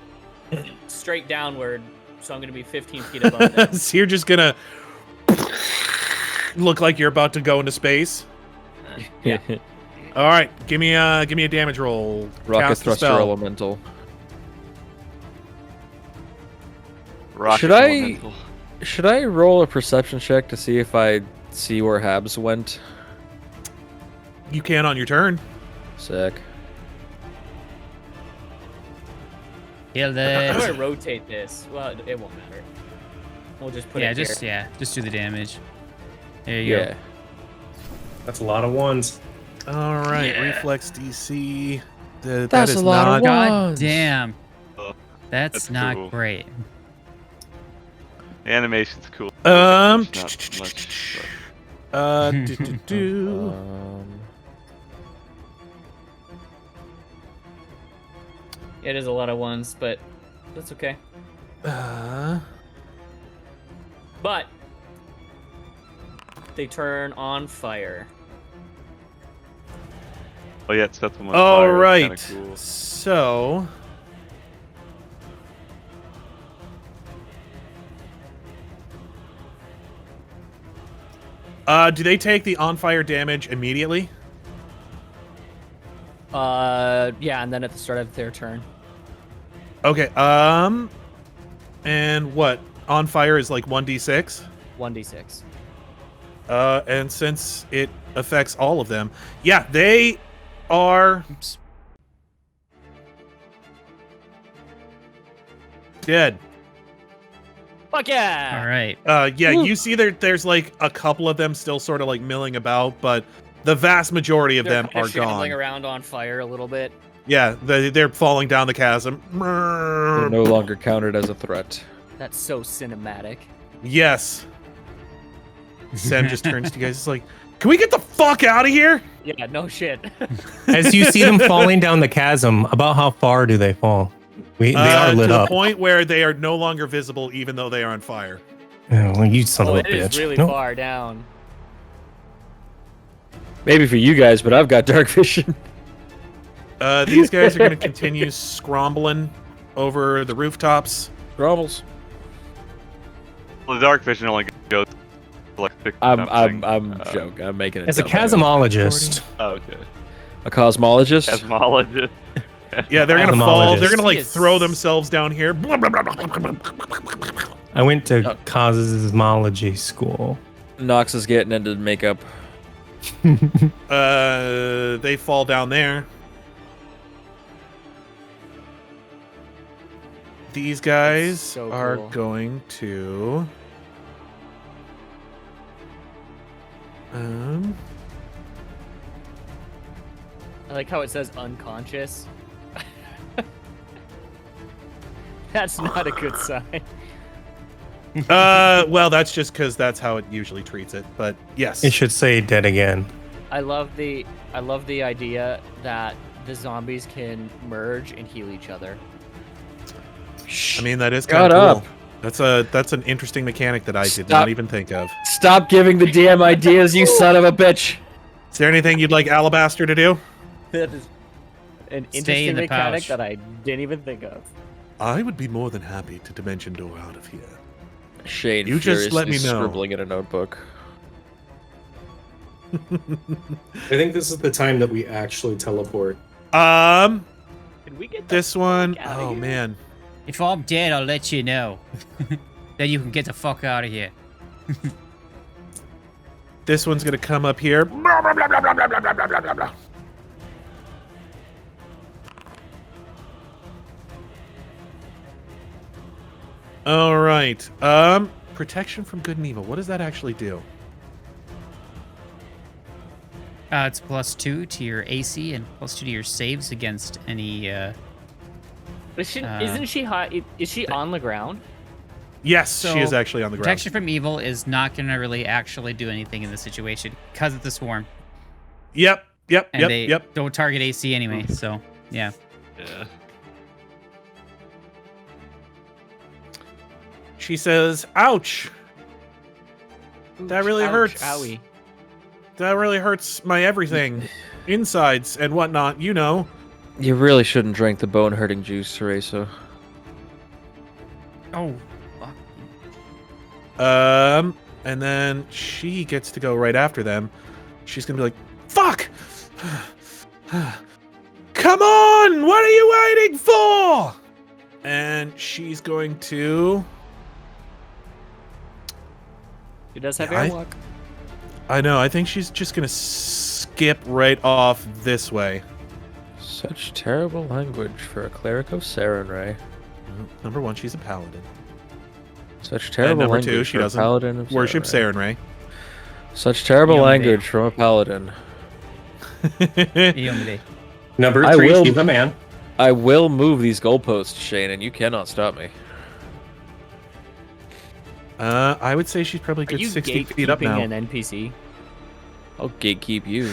Speaker 9: straight downward. So I'm gonna be 15 feet above them.
Speaker 4: So you're just gonna look like you're about to go into space.
Speaker 9: Yeah.
Speaker 4: All right, give me a damage roll.
Speaker 11: Rocket
Speaker 4: Cast a
Speaker 11: thruster
Speaker 4: spell.
Speaker 11: elemental.
Speaker 8: Rocket
Speaker 11: Should I-
Speaker 8: elemental.
Speaker 11: Should I roll a perception check to see if I see where Habs went?
Speaker 4: You can on your turn.
Speaker 11: Sick.
Speaker 7: Kill
Speaker 9: How do I
Speaker 7: that.
Speaker 9: rotate this? Well, it won't matter. We'll just put
Speaker 7: Yeah,
Speaker 9: it
Speaker 7: just
Speaker 9: here.
Speaker 7: just do the damage. There you
Speaker 11: Yeah.
Speaker 7: go.
Speaker 10: That's a lot of ones.
Speaker 4: All right,
Speaker 7: Yeah.
Speaker 4: reflex DC. That
Speaker 11: That's
Speaker 4: is
Speaker 11: a lot of
Speaker 4: not.
Speaker 7: God
Speaker 11: ones.
Speaker 7: damn.
Speaker 8: Oh,
Speaker 7: That's
Speaker 8: that's
Speaker 7: not
Speaker 8: cool.
Speaker 7: great.
Speaker 8: The animation's cool.
Speaker 4: Um,
Speaker 8: It's not much, but-
Speaker 4: do.
Speaker 9: It is a lot of ones, but that's okay. But they turn on fire.
Speaker 8: Oh yeah, it sets them on
Speaker 4: All
Speaker 8: fire.
Speaker 4: right.
Speaker 8: That's kinda cool.
Speaker 4: So. Do they take the on fire damage immediately?
Speaker 9: Yeah, and then at the start of their turn.
Speaker 4: Okay. And what? On fire is like 1d6.
Speaker 9: 1d6.
Speaker 4: And since it affects all of them, yeah, they are
Speaker 7: Oops.
Speaker 4: dead.
Speaker 9: Fuck yeah!
Speaker 7: All right.
Speaker 4: Yeah, you see there's like a couple of them still sort of like milling about, but the vast majority of
Speaker 9: They're
Speaker 4: them
Speaker 9: kinda
Speaker 4: are
Speaker 9: shambling
Speaker 4: gone.
Speaker 9: around on fire a little bit.
Speaker 4: Yeah, they're falling down the chasm.
Speaker 11: They're no longer counted as a threat.
Speaker 9: That's so cinematic.
Speaker 4: Yes. Sam just turns to you guys. It's like, can we get the fuck out of here?
Speaker 9: Yeah, no shit.
Speaker 2: As you see them falling down the chasm, about how far do they fall? They are lit
Speaker 4: to
Speaker 2: up.
Speaker 4: the point where they are no longer visible, even though they are on fire.
Speaker 2: Oh, well, you son
Speaker 9: Oh,
Speaker 2: of a
Speaker 9: it is
Speaker 2: bitch.
Speaker 9: really
Speaker 2: Nope.
Speaker 9: far down.
Speaker 11: Maybe for you guys, but I've got dark vision.
Speaker 4: These guys are going to continue scrambling over the rooftops.
Speaker 11: Grumbles.
Speaker 8: Well, the dark vision only goes like 6
Speaker 11: I'm
Speaker 8: something.
Speaker 11: joking. I'm making it.
Speaker 2: As a
Speaker 11: up.
Speaker 2: chasmologist,
Speaker 8: Oh, okay.
Speaker 11: A cosmologist.
Speaker 8: Cosmologist.
Speaker 4: Yeah, they're gonna fall. They're gonna like
Speaker 9: Yes.
Speaker 4: throw themselves down here.
Speaker 2: I went to cosmology school.
Speaker 11: Knox is getting into makeup.
Speaker 4: They fall down there. These guys
Speaker 9: so
Speaker 4: are
Speaker 9: cool.
Speaker 4: going to.
Speaker 9: I like how it says unconscious. That's not a good sign.
Speaker 4: Well, that's just because that's how it usually treats it. But yes,
Speaker 2: It should say dead again.
Speaker 9: I love the idea that the zombies can merge and heal each other.
Speaker 4: I mean that is
Speaker 11: Shut
Speaker 4: kind of
Speaker 11: up.
Speaker 4: cool. That's an interesting mechanic that I did
Speaker 11: Stop.
Speaker 4: not even think of.
Speaker 11: Stop giving the DM ideas, you son of a bitch.
Speaker 4: Is there anything you'd like Alabaster to do?
Speaker 9: That is an
Speaker 7: Stay
Speaker 9: interesting
Speaker 7: in the
Speaker 9: mechanic
Speaker 7: pouch.
Speaker 9: that I didn't even think of.
Speaker 4: I would be more than happy to dimension door out of here.
Speaker 11: Shane
Speaker 4: You just let me
Speaker 11: furiously
Speaker 4: know.
Speaker 11: scribbling in a notebook.
Speaker 10: I think this is the time that we actually teleport.
Speaker 9: Can we get
Speaker 4: This one,
Speaker 9: fuck outta
Speaker 4: oh
Speaker 9: here?
Speaker 4: man.
Speaker 7: If I'm dead, I'll let you know. Then you can get the fuck out of here.
Speaker 4: This one's gonna come up here. Blah, blah, blah, blah, blah, blah, blah, blah, blah, blah. All right. Protection from good and evil. What does that actually do?
Speaker 7: It's +2 to your AC and +2 to your saves against any.
Speaker 9: Isn't she high? Is she on the ground?
Speaker 4: Yes, she
Speaker 7: So,
Speaker 4: is actually on the ground.
Speaker 7: Protection from evil is not going to really actually do anything in this situation because of the swarm,
Speaker 4: Yep.
Speaker 7: and they don't target AC anyway. So yeah.
Speaker 8: Yeah.
Speaker 4: She says, "Ouch! That really
Speaker 9: Ouch,
Speaker 4: hurts.
Speaker 9: Owie.
Speaker 4: That really hurts my everything, insides and whatnot. You know."
Speaker 11: You really shouldn't drink the bone hurting juice, Teresa.
Speaker 7: Oh, fuck.
Speaker 4: And then she gets to go right after them. She's gonna be like, "Fuck! Come on! What are you waiting for? And she's going to...
Speaker 9: He does have
Speaker 4: Yeah,
Speaker 9: airwalk.
Speaker 4: I know, I think she's just going to skip right off this way.
Speaker 11: Such terrible language for a cleric of Sarenrae.
Speaker 4: Number one, she's a paladin.
Speaker 11: Such
Speaker 4: And
Speaker 11: terrible
Speaker 4: number
Speaker 11: language
Speaker 4: two, she
Speaker 11: for a
Speaker 4: doesn't
Speaker 11: paladin of
Speaker 4: worship
Speaker 11: Sarenrae.
Speaker 4: Sarenrae.
Speaker 11: Such terrible
Speaker 7: Yummy.
Speaker 11: language from a paladin.
Speaker 7: Yummy.
Speaker 10: Number
Speaker 11: I
Speaker 10: 3,
Speaker 11: will-
Speaker 10: she's a man.
Speaker 11: I will move these goalposts, Shane, and you cannot stop me.
Speaker 4: I would say she's probably
Speaker 9: Are
Speaker 4: good
Speaker 9: you
Speaker 4: 60 feet up
Speaker 9: gatekeeping
Speaker 4: now.
Speaker 9: an NPC?
Speaker 11: I'll gatekeep you.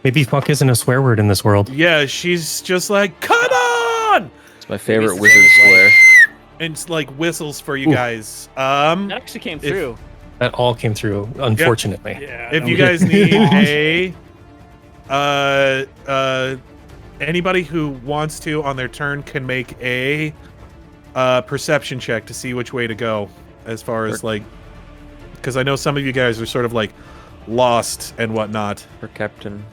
Speaker 2: Maybe fuck isn't a swear word in this world.
Speaker 4: Yeah, she's just like, come on!
Speaker 11: It's my favorite
Speaker 9: Maybe
Speaker 11: wizard
Speaker 9: it's
Speaker 11: swear.
Speaker 4: And like whistles for you
Speaker 2: Ooh.
Speaker 4: guys.
Speaker 9: That actually came
Speaker 4: If-
Speaker 9: through.
Speaker 2: That all came through, unfortunately.
Speaker 3: Yeah.
Speaker 4: If
Speaker 3: no,
Speaker 4: you
Speaker 3: we-
Speaker 4: guys need anybody who wants to on their turn can make a perception check to see which way to go, as far as like, because I know some of you guys are sort of like lost and whatnot.
Speaker 11: For Captain.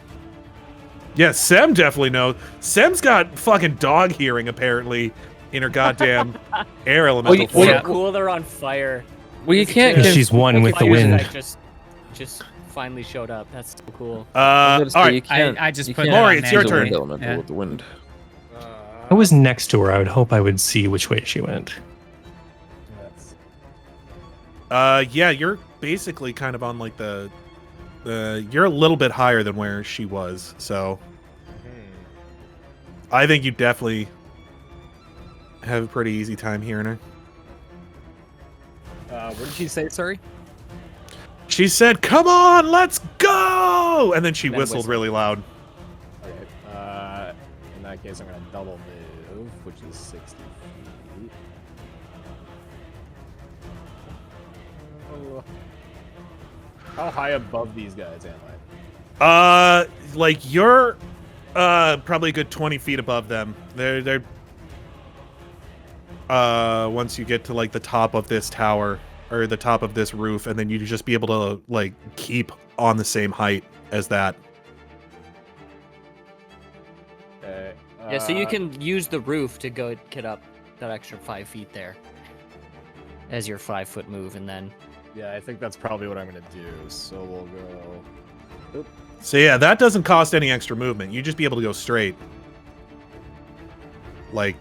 Speaker 4: Yeah, Sem definitely knows. Sem's got fucking dog hearing apparently in her goddamn air elemental
Speaker 11: you-
Speaker 4: form.
Speaker 9: So cool, they're on fire.
Speaker 11: Well, you
Speaker 9: It's
Speaker 11: can't
Speaker 9: just-
Speaker 11: give...
Speaker 2: She's one with the
Speaker 9: Fires
Speaker 2: wind.
Speaker 9: that just finally showed up. That's so cool.
Speaker 11: I was gonna
Speaker 4: all
Speaker 11: say, you
Speaker 4: right.
Speaker 11: can't-
Speaker 7: I just
Speaker 11: you
Speaker 7: put
Speaker 11: can't
Speaker 7: that
Speaker 4: Mrohy,
Speaker 7: on
Speaker 4: it's your
Speaker 11: use a
Speaker 4: turn.
Speaker 11: wind elemental
Speaker 7: Yeah.
Speaker 11: with the wind.
Speaker 2: I was next to her. I would hope I would see which way she went.
Speaker 4: Yeah, you're basically kind of on like the you're a little bit higher than where she was, so I think you definitely have a pretty easy time hearing her.
Speaker 3: What did she say? Sorry.
Speaker 4: She said, "Come on, let's go!" And then she
Speaker 9: Then
Speaker 4: whistled
Speaker 9: whistle.
Speaker 4: really loud.
Speaker 3: Okay. In that case, I'm gonna double move, which is 60 feet. Oh. How high above these guys am I?
Speaker 4: Like you're probably a good 20 feet above them. They're once you get to like the top of this tower or the top of this roof, and then you just be able to like keep on the same height as that.
Speaker 3: Okay.
Speaker 9: Yeah, so you can use the roof to go get up that extra 5 feet there as your 5-foot move, and then
Speaker 3: Yeah, I think that's probably what I'm gonna do. So we'll go.
Speaker 4: So yeah, that doesn't cost any extra movement. You just be able to go straight. Like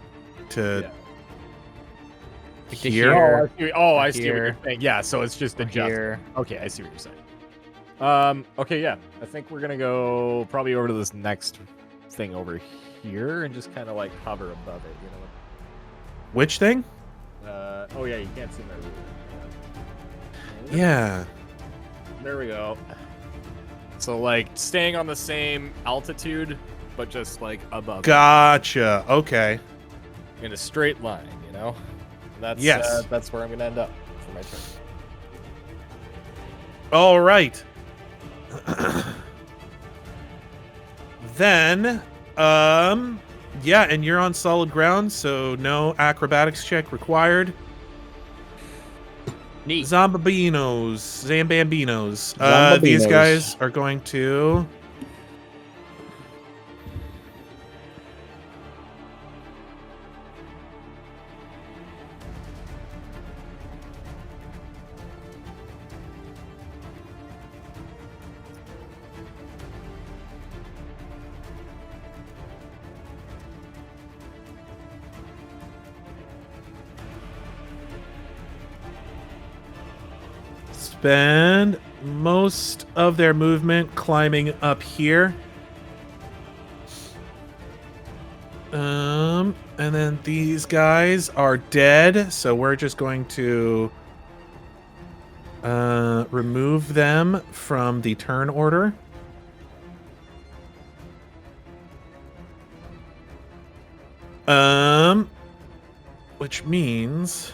Speaker 4: to
Speaker 9: to
Speaker 4: here.
Speaker 3: I see what
Speaker 9: Here.
Speaker 3: you're saying. Yeah, so it's just adjust.
Speaker 9: here.
Speaker 3: Okay, I see what you're saying. Okay, yeah. I think we're gonna go probably over to this next thing over here and just kind of like hover above it. You know.
Speaker 4: Which thing?
Speaker 3: Oh yeah, you can't see my ruler.
Speaker 4: Yeah.
Speaker 3: There we go. So like staying on the same altitude, but just like above. it.
Speaker 4: Gotcha. Okay.
Speaker 3: In a straight line, you know. And that's
Speaker 4: Yes.
Speaker 3: that's where I'm gonna end up for my turn.
Speaker 4: All right. Then, yeah, and you're on solid ground, so no acrobatics check required.
Speaker 9: Neat.
Speaker 4: Zambambinos. These
Speaker 11: Zambambinos.
Speaker 4: guys are going to... spend most of their movement climbing up here. And then these guys are dead, so we're just going to remove them from the turn order. Which means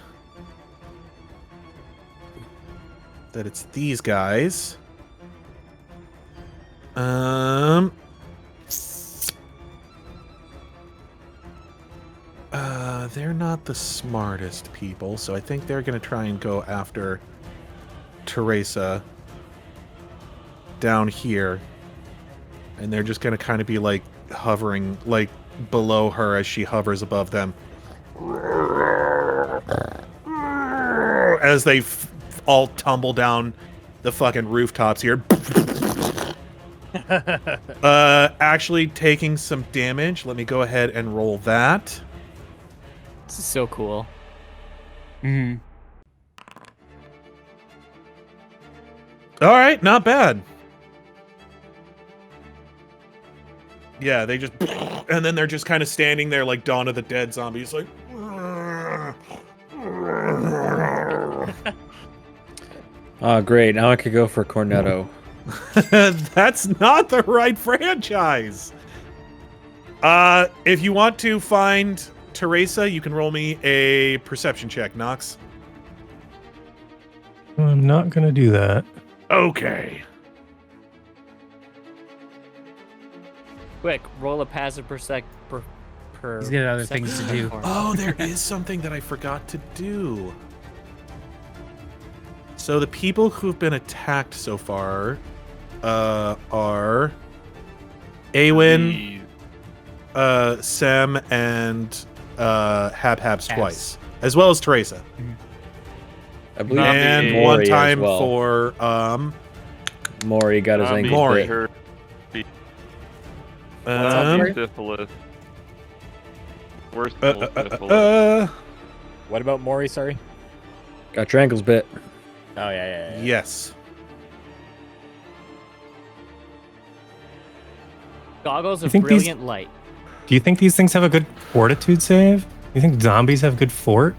Speaker 4: that it's these guys. They're not the smartest people, so I think they're gonna try and go after Teresa down here. and they're just gonna kind of be like hovering like below her as she hovers above them. As they all tumble down the fucking rooftops here. Actually taking some damage. Let me go ahead and roll that.
Speaker 9: This is so cool.
Speaker 7: Mm-hmm.
Speaker 4: All right, not bad. Yeah, they just, and then they're just kind of standing there like Dawn of the Dead zombies, like.
Speaker 11: Oh, great. Now I could go for Cornetto.
Speaker 4: That's not the right franchise. If you want to find Teresa, you can roll me a perception check, Knox.
Speaker 2: I'm not gonna do that.
Speaker 4: Okay.
Speaker 9: Quick, roll a passive per.
Speaker 7: He's got other things to do.
Speaker 4: Oh, there is something that I forgot to do. So the people who've been attacked so far are Aewen, Sem, and Habhab's twice, as well as Teresa.
Speaker 11: I believe
Speaker 4: And
Speaker 11: Mrohy
Speaker 4: one
Speaker 11: as
Speaker 4: time
Speaker 11: well.
Speaker 4: for
Speaker 11: Mrohy got his ankle
Speaker 4: Mrohy.
Speaker 11: bit.
Speaker 8: Syphilis. Worst syphilis.
Speaker 3: What about Mori? Sorry.
Speaker 11: Got your ankles bit.
Speaker 3: Oh yeah.
Speaker 4: Yes.
Speaker 9: Goggles
Speaker 2: You
Speaker 9: of
Speaker 2: think these-
Speaker 9: brilliant light.
Speaker 2: Do you think these things have a good fortitude save? Do you think zombies have good fort?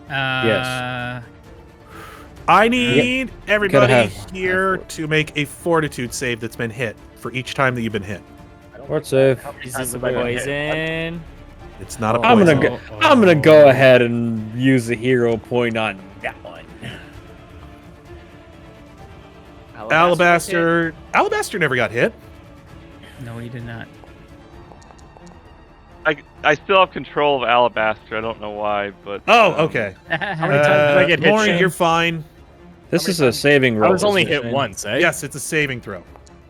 Speaker 11: Yes.
Speaker 4: I need everybody
Speaker 11: have
Speaker 4: here to make a fortitude save that's been hit for each time that you've been hit.
Speaker 11: Fort save.
Speaker 9: Is this a poison?
Speaker 4: It's not a
Speaker 11: I'm
Speaker 4: poison.
Speaker 11: gonna go ahead and use a hero point on that one.
Speaker 4: Alabaster never got hit.
Speaker 7: No, he did not.
Speaker 8: I still have control of Alabaster. I don't know why, but
Speaker 4: Okay.
Speaker 3: How many times did I get hit?
Speaker 4: Maury,
Speaker 3: Shane?
Speaker 4: you're fine.
Speaker 11: This is a saving roll.
Speaker 3: I was only
Speaker 11: isn't it,
Speaker 3: hit
Speaker 11: Shane?
Speaker 3: once, eh?
Speaker 4: Yes, it's a saving throw.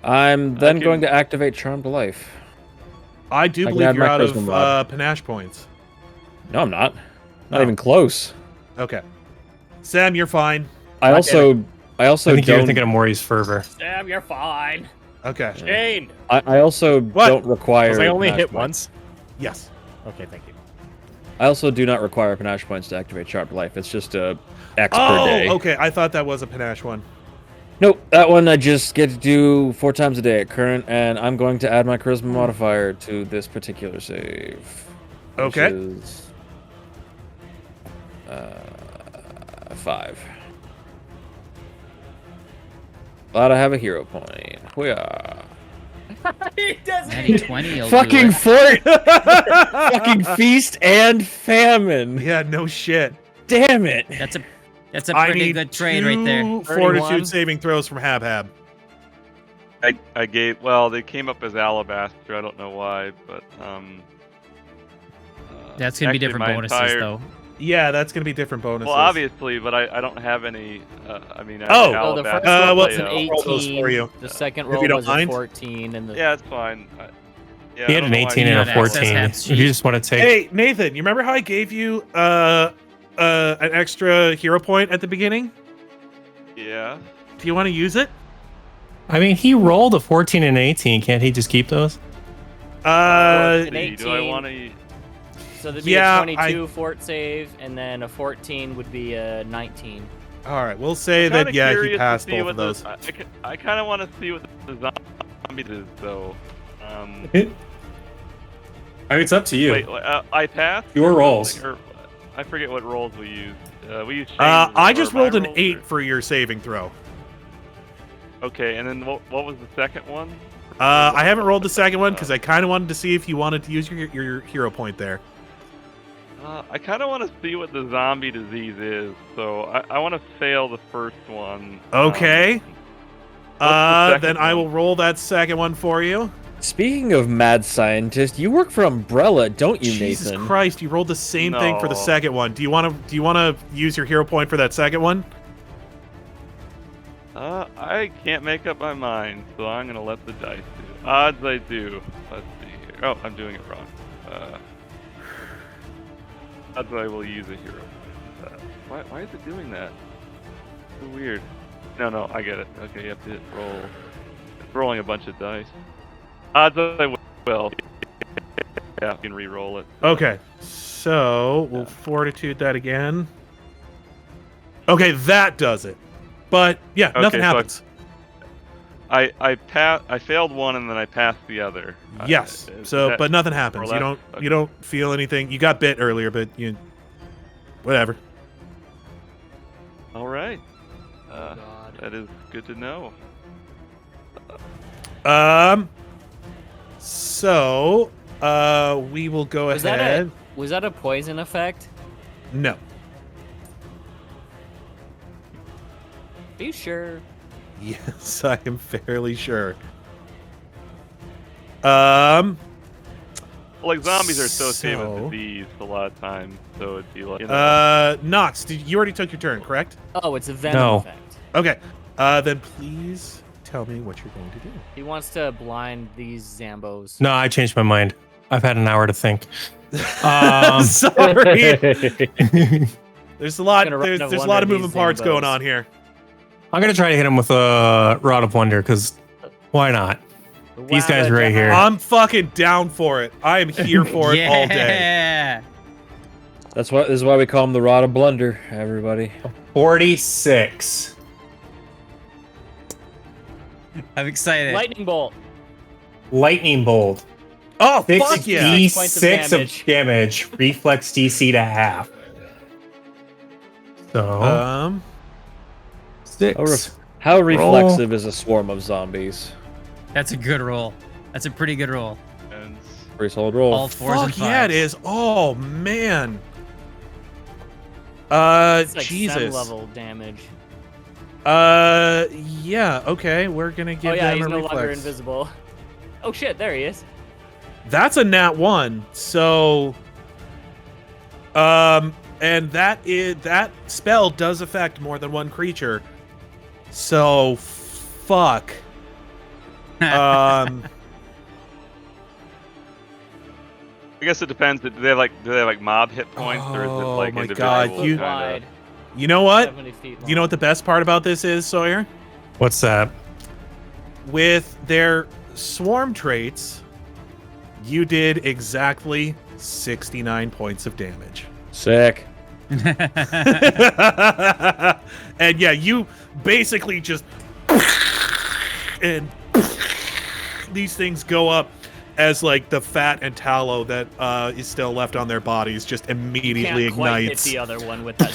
Speaker 11: I'm then
Speaker 8: can-
Speaker 11: going to activate Charmed Life.
Speaker 4: I do
Speaker 11: I can
Speaker 4: believe
Speaker 11: add
Speaker 4: you're
Speaker 11: my
Speaker 4: out of
Speaker 11: charisma mod.
Speaker 4: panache points.
Speaker 11: No, I'm not. Not
Speaker 4: Oh.
Speaker 11: even close.
Speaker 4: Okay. Sam, you're fine.
Speaker 11: I also
Speaker 2: I think you're
Speaker 11: don't.
Speaker 2: thinking of Maury's fervor.
Speaker 9: Sam, you're fine.
Speaker 4: Okay.
Speaker 3: Shane.
Speaker 11: I also
Speaker 4: What?
Speaker 11: don't require.
Speaker 3: Was I only
Speaker 11: panache
Speaker 3: hit
Speaker 11: points.
Speaker 3: once?
Speaker 4: Yes.
Speaker 3: Okay, thank you.
Speaker 11: I also do not require panache points to activate Charmed Life. It's just a X per
Speaker 4: Oh,
Speaker 11: day.
Speaker 4: okay. I thought that was a panache one.
Speaker 11: Nope, that one I just get to do 4 times a day at current, and I'm going to add my charisma modifier to this particular save. Which
Speaker 4: Okay.
Speaker 11: Is, 5. Glad I have a hero point. Hooyah.
Speaker 7: Natty 20 will do
Speaker 11: Fucking
Speaker 7: it.
Speaker 11: fort! Fucking feast and famine!
Speaker 4: Yeah, no shit.
Speaker 11: Damn it!
Speaker 7: That's a
Speaker 4: I
Speaker 7: pretty
Speaker 4: need
Speaker 7: good trade right there.
Speaker 4: 2
Speaker 3: 31.
Speaker 4: fortitude saving throws from Habhab.
Speaker 8: I gave. Well, they came up as Alabaster. I don't know why, but
Speaker 7: That's gonna be
Speaker 8: actually
Speaker 7: different
Speaker 8: my
Speaker 7: bonuses
Speaker 8: entire-
Speaker 7: though.
Speaker 4: Yeah, that's going to be different bonuses.
Speaker 8: Well, obviously, but I don't have any. I mean,
Speaker 4: Oh!
Speaker 9: Oh, the first
Speaker 8: Alabaster
Speaker 9: roll was
Speaker 8: layout.
Speaker 9: an
Speaker 4: Roll those
Speaker 9: 18.
Speaker 4: for you.
Speaker 9: The second
Speaker 4: If
Speaker 9: roll
Speaker 4: you don't
Speaker 9: was
Speaker 4: mind.
Speaker 9: a 14, and the
Speaker 8: Yeah, it's fine. Yeah,
Speaker 2: He
Speaker 8: I
Speaker 2: had
Speaker 8: don't
Speaker 2: an
Speaker 8: know why
Speaker 2: 18
Speaker 8: you
Speaker 2: and a
Speaker 7: got
Speaker 8: have
Speaker 7: access
Speaker 2: 14.
Speaker 7: half
Speaker 2: If you just want to take,
Speaker 4: Hey, Nathan, you remember how I gave you an extra hero point at the beginning?
Speaker 8: Yeah.
Speaker 4: Do you want to use it?
Speaker 2: I mean, he rolled a 14 and an 18. Can't he just keep those?
Speaker 9: An
Speaker 8: Do I
Speaker 9: 18.
Speaker 8: want to?
Speaker 9: So there'd be
Speaker 4: Yeah,
Speaker 9: a 22 fort save, and then a 14 would be a 19.
Speaker 4: All right, we'll say that, yeah, he passed both of those.
Speaker 8: I kind of want to see what the zombie is, though.
Speaker 2: I mean, it's up to you.
Speaker 8: Wait, I passed?
Speaker 2: Your rolls.
Speaker 8: Or, I forget what rolls we used. We used.
Speaker 4: I just rolled an 8
Speaker 8: Or...
Speaker 4: for your saving throw.
Speaker 8: Okay, and then what was the second one?
Speaker 4: I haven't rolled the second one because I kind of wanted to see if you wanted to use your hero point there.
Speaker 8: I kind of want to see what the zombie disease is, so I want to fail the first one.
Speaker 4: Okay.
Speaker 8: the second
Speaker 4: Then I
Speaker 8: one?
Speaker 4: will roll that second one for you.
Speaker 11: Speaking of mad scientist, you work for Umbrella, don't you,
Speaker 4: Jesus
Speaker 11: Nathan?
Speaker 4: Christ, you rolled the same thing for the
Speaker 8: No.
Speaker 4: second one. Do you want to use your hero point for that second one?
Speaker 8: I can't make up my mind, so I'm gonna let the dice do. Odds I do. Let's see here. Oh, I'm doing it wrong. Odds I will use a hero. Why is it doing that? So weird. No, I get it. Okay, you have to hit roll. It's rolling a bunch of dice. Odds I will. Yeah, you can re-roll it.
Speaker 4: Okay, so we'll fortitude that again. Okay, that does it. But yeah, nothing happens.
Speaker 8: I failed one and then I passed the other.
Speaker 4: Yes. But nothing happens. You don't feel anything. You got bit earlier, but whatever.
Speaker 8: All right. That is good to know.
Speaker 4: So we will go ahead.
Speaker 9: Was that a poison effect?
Speaker 4: No.
Speaker 9: Are you sure?
Speaker 4: Yes, I am fairly sure.
Speaker 8: Like zombies are associated with disease a lot of times, so it'd be like.
Speaker 4: Knox, you already took your turn, correct?
Speaker 9: Oh, it's a venom effect.
Speaker 4: Okay. Then please tell me what you're going to do.
Speaker 9: He wants to blind these Zambos.
Speaker 2: No, I changed my mind. I've had an hour to think.
Speaker 4: Sorry. There's a lot. There's a lot of moving parts going on here.
Speaker 2: I'm gonna try to hit him with a Rod of Wonder, because why not? These guys right here.
Speaker 4: I'm fucking down for it. I am here for it all day.
Speaker 11: This is why we call him the Rod of Blunder, everybody.
Speaker 2: 46.
Speaker 7: I'm excited.
Speaker 9: Lightning bolt.
Speaker 2: Lightning bolt.
Speaker 4: Oh, fuck yeah.
Speaker 2: D6 of damage. Reflex DC to half. So. 6.
Speaker 11: How reflexive is a swarm of zombies?
Speaker 7: That's a good roll. That's a pretty good roll.
Speaker 8: And
Speaker 11: pretty solid roll.
Speaker 7: All 4s and 5s.
Speaker 4: Yeah, it is. Oh man.
Speaker 9: It's like
Speaker 4: Jesus.
Speaker 9: level damage.
Speaker 4: Yeah. Okay, we're gonna give them
Speaker 9: he's
Speaker 4: a
Speaker 9: no
Speaker 4: reflex.
Speaker 9: longer invisible. Oh shit! There he is.
Speaker 4: That's a nat 1. So, and that spell does affect more than one creature. So, fuck.
Speaker 8: I guess it depends. Do they have like mob hit points, or is it like
Speaker 4: my
Speaker 8: individual?
Speaker 4: God,
Speaker 8: kind of?
Speaker 4: You know what?
Speaker 9: 70 feet long.
Speaker 4: You know what the best part about this is, Sawyer?
Speaker 2: What's that?
Speaker 4: With their swarm traits, you did exactly 69 points of damage.
Speaker 11: Sick.
Speaker 4: And yeah, you basically just and these things go up as like the fat and tallow that is still left on their bodies just immediately
Speaker 9: Can't quite hit
Speaker 4: ignites.
Speaker 9: the other one with that.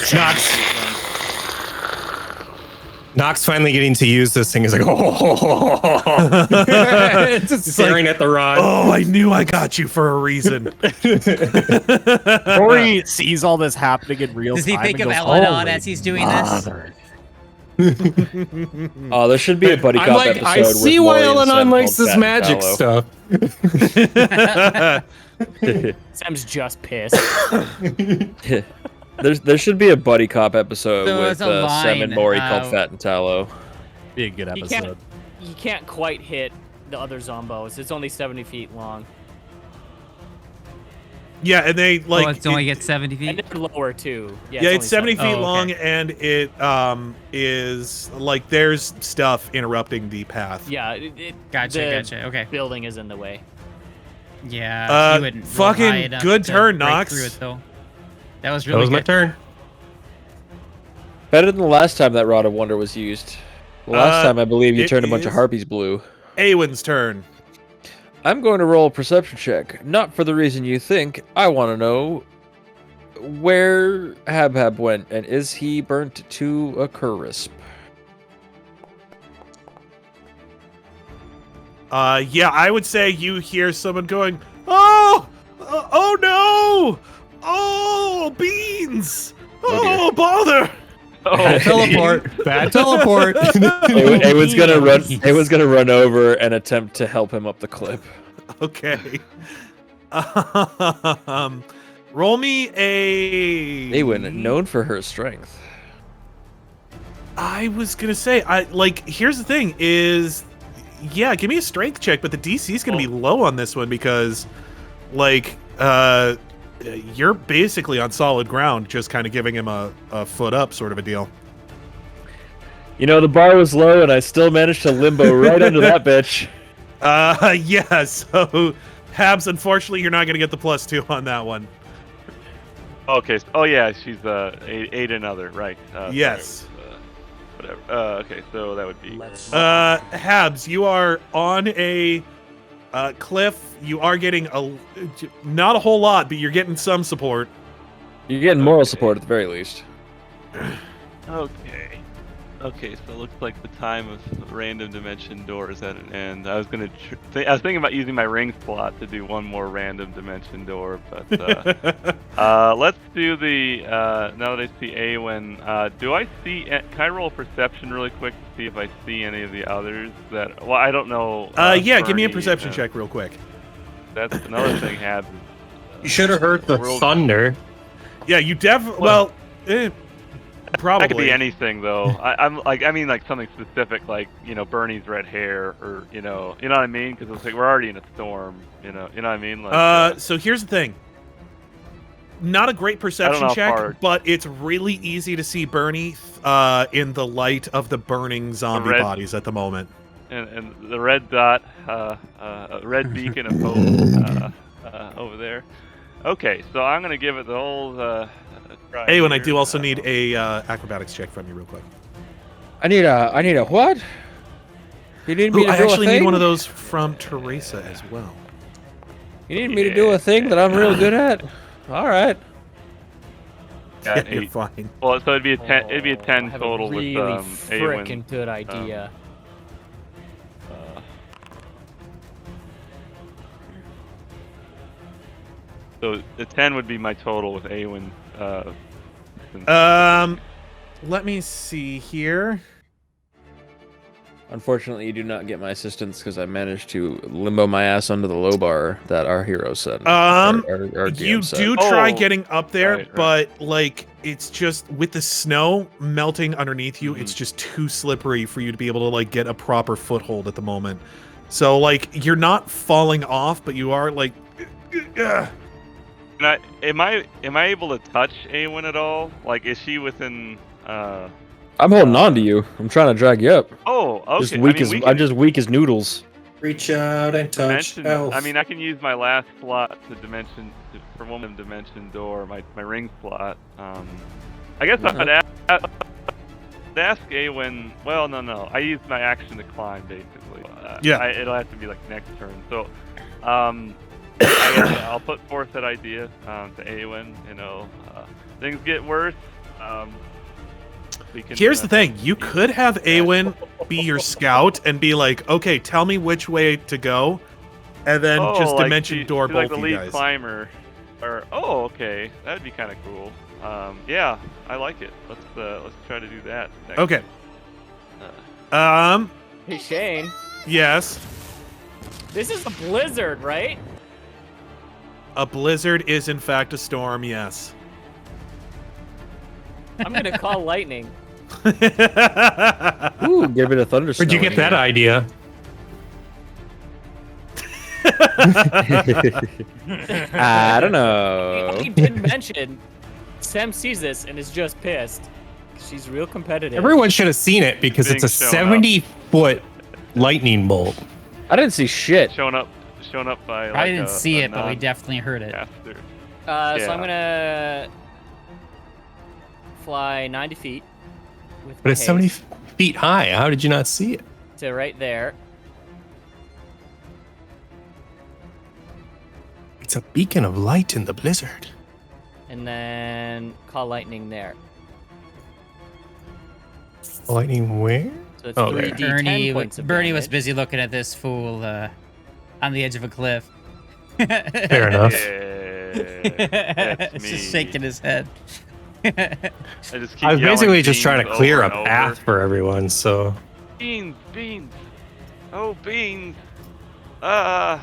Speaker 2: Knox finally getting to use this thing is like, just staring at the rod.
Speaker 4: Oh, I knew I got you for a reason.
Speaker 3: Rory sees all this happening in real time.
Speaker 7: Does he think of
Speaker 3: and goes,
Speaker 7: El-Anon as he's doing this?
Speaker 11: Oh, there should be a buddy
Speaker 2: I'm
Speaker 11: cop
Speaker 2: like,
Speaker 11: episode.
Speaker 2: I see
Speaker 11: with
Speaker 2: why
Speaker 11: Mrohy and
Speaker 2: El-Anon
Speaker 11: Sam
Speaker 2: likes
Speaker 11: called
Speaker 2: this
Speaker 11: Fat and
Speaker 2: magic
Speaker 11: Tallow.
Speaker 2: stuff.
Speaker 9: Sam's just pissed.
Speaker 11: There should be a buddy cop episode
Speaker 7: So
Speaker 11: with
Speaker 7: it's a
Speaker 11: Sam and
Speaker 7: line,
Speaker 11: Mrohy called Fat and Tallow.
Speaker 3: Be a good episode.
Speaker 9: You can't quite hit the other zombos. It's only 70 feet long.
Speaker 4: Yeah, and they like
Speaker 7: it's only gets 70 feet.
Speaker 9: And they're lower too.
Speaker 4: Yeah, it's 70 feet
Speaker 7: Oh, okay.
Speaker 4: long, and it is like there's stuff interrupting the path.
Speaker 9: Yeah,
Speaker 7: Gotcha. Okay.
Speaker 9: Building is in the way.
Speaker 7: Yeah. You wouldn't roll
Speaker 4: fucking
Speaker 7: high enough
Speaker 4: good
Speaker 7: to
Speaker 4: turn,
Speaker 7: break
Speaker 4: Knox.
Speaker 7: through it, though. That was
Speaker 2: That
Speaker 7: really
Speaker 2: was my
Speaker 7: good.
Speaker 2: turn.
Speaker 11: Better than the last time that Rod of Wonder was used. The last time I believe you
Speaker 4: it
Speaker 11: turned a bunch of
Speaker 4: is-
Speaker 11: harpies blue.
Speaker 4: Aewen's turn.
Speaker 11: I'm going to roll a perception check. Not for the reason you think. I want to know where Habhab went, and is he burnt to a crisp?
Speaker 4: Yeah, I would say you hear someone going, "Oh, oh no, oh beans, oh bother."
Speaker 8: Oh,
Speaker 2: Teleport. Bad teleport.
Speaker 11: It was gonna run. It was gonna run over and attempt to help him up the cliff.
Speaker 4: Okay. Roll me a
Speaker 11: Aewen, known for her strength.
Speaker 4: I was gonna say, here's the thing is, yeah, give me a strength check, but the DC is gonna be low on this one because, you're basically on solid ground, just kind of giving him a foot up sort of a deal.
Speaker 11: You know, the bar was low, and I still managed to limbo right under that bitch.
Speaker 4: Yeah, so, Habs, unfortunately, you're not gonna get the +2 on that one.
Speaker 8: Okay. Oh yeah, she's eight another, right?
Speaker 4: Yes.
Speaker 8: Sorry, whatever. Okay, so that would be.
Speaker 4: Habs, you are on a cliff. You are getting not a whole lot, but you're getting some support.
Speaker 11: You're getting moral support at the very least.
Speaker 8: Okay. Okay, so it looks like the time of random dimension door is at an end. I was gonna. I was thinking about using my ring slot to do one more random dimension door, but let's do the. Now that I see Aewen, do I see? Can I roll perception really quick to see if I see any of the others that? Well, I don't know.
Speaker 4: Yeah, give me a
Speaker 8: Bernie,
Speaker 4: perception check real quick.
Speaker 8: That's another thing. Habs.
Speaker 10: You should have heard the
Speaker 2: thunder.
Speaker 4: Yeah, you probably.
Speaker 8: That could be anything, though. I mean something specific, like Bernie's red hair, or you know what I mean? Because it's like we're already in a storm, you know what I mean? Like,
Speaker 4: so here's the thing. Not a great perception check, but it's really easy to see Bernie in the light of the burning zombie bodies at the moment.
Speaker 8: And the red dot, a red beacon of hope over there. Okay, so I'm gonna give it the old.
Speaker 4: Hey, when I do also need a acrobatics check from you real quick.
Speaker 11: I need a what? You need me to do
Speaker 4: I actually
Speaker 11: a thing?
Speaker 4: need one of those from Teresa as well.
Speaker 11: You need me to do a thing that I'm real good at? All right.
Speaker 8: Yeah,
Speaker 4: You're fine.
Speaker 8: Well, so it'd be a 10. It'd be a 10
Speaker 9: have
Speaker 8: total
Speaker 9: a really
Speaker 8: with Aewen.
Speaker 9: frickin' good idea.
Speaker 8: So the 10 would be my total with Aewen.
Speaker 4: Let me see here.
Speaker 11: Unfortunately, you do not get my assistance because I managed to limbo my ass under the low bar that our hero said. Our
Speaker 4: You
Speaker 11: DM said.
Speaker 4: do try getting up there,
Speaker 8: right.
Speaker 4: but it's just with the snow melting underneath you, it's just too slippery for you to be able to get a proper foothold at the moment. So you're not falling off, but you are
Speaker 8: Am I able to touch Aewen at all? Like, is she within?
Speaker 11: I'm holding on to you. I'm trying to drag you up.
Speaker 8: Oh, okay.
Speaker 11: Just weak I'm just weak as noodles.
Speaker 10: reach out and touch elf.
Speaker 8: I mean, I can use my last slot for one dimension door, my ring slot. I guess I'd ask Aewen. Well, no. I use my action to climb, basically. It'll have to be next turn. So, I'll put forth that idea to Aewen. Things get worse.
Speaker 4: Here's the thing: you could have Aewen be your scout and be like, "Okay, tell me which way to go," and then just dimension door both
Speaker 8: the
Speaker 4: you
Speaker 8: lead
Speaker 4: guys.
Speaker 8: climber. Okay, that'd be kind of cool. Yeah, I like it. Let's try to do that. Next.
Speaker 4: Okay.
Speaker 9: Hey Shane,
Speaker 4: Yes.
Speaker 9: this is a blizzard, right?
Speaker 4: A blizzard is in fact a storm. Yes.
Speaker 9: I'm gonna call lightning.
Speaker 11: Ooh, give it a thunderstorm.
Speaker 2: Where'd you get that idea?
Speaker 11: I don't know.
Speaker 9: He did mention Sam sees this and is just pissed. She's real competitive.
Speaker 2: Everyone should have seen it because it's a 70-foot lightning bolt.
Speaker 11: I didn't see shit.
Speaker 8: Shown up by.
Speaker 7: I didn't see it, but we definitely heard it.
Speaker 9: So I'm gonna fly 90 feet. With
Speaker 2: But it's 70 feet high. How did you not see it?
Speaker 9: to right there.
Speaker 2: It's a beacon of light in the blizzard.
Speaker 9: And then call lightning there.
Speaker 2: Lightning where?
Speaker 9: So it's
Speaker 2: Oh,
Speaker 9: 3d10 points of
Speaker 7: Bernie was
Speaker 9: damage.
Speaker 7: busy looking at this fool on the edge of a cliff.
Speaker 2: Fair enough.
Speaker 8: That's me.
Speaker 7: Just shaking his head.
Speaker 8: I was
Speaker 2: I was basically just trying to clear a path for everyone, so.
Speaker 8: Beans. Oh, beans.
Speaker 9: I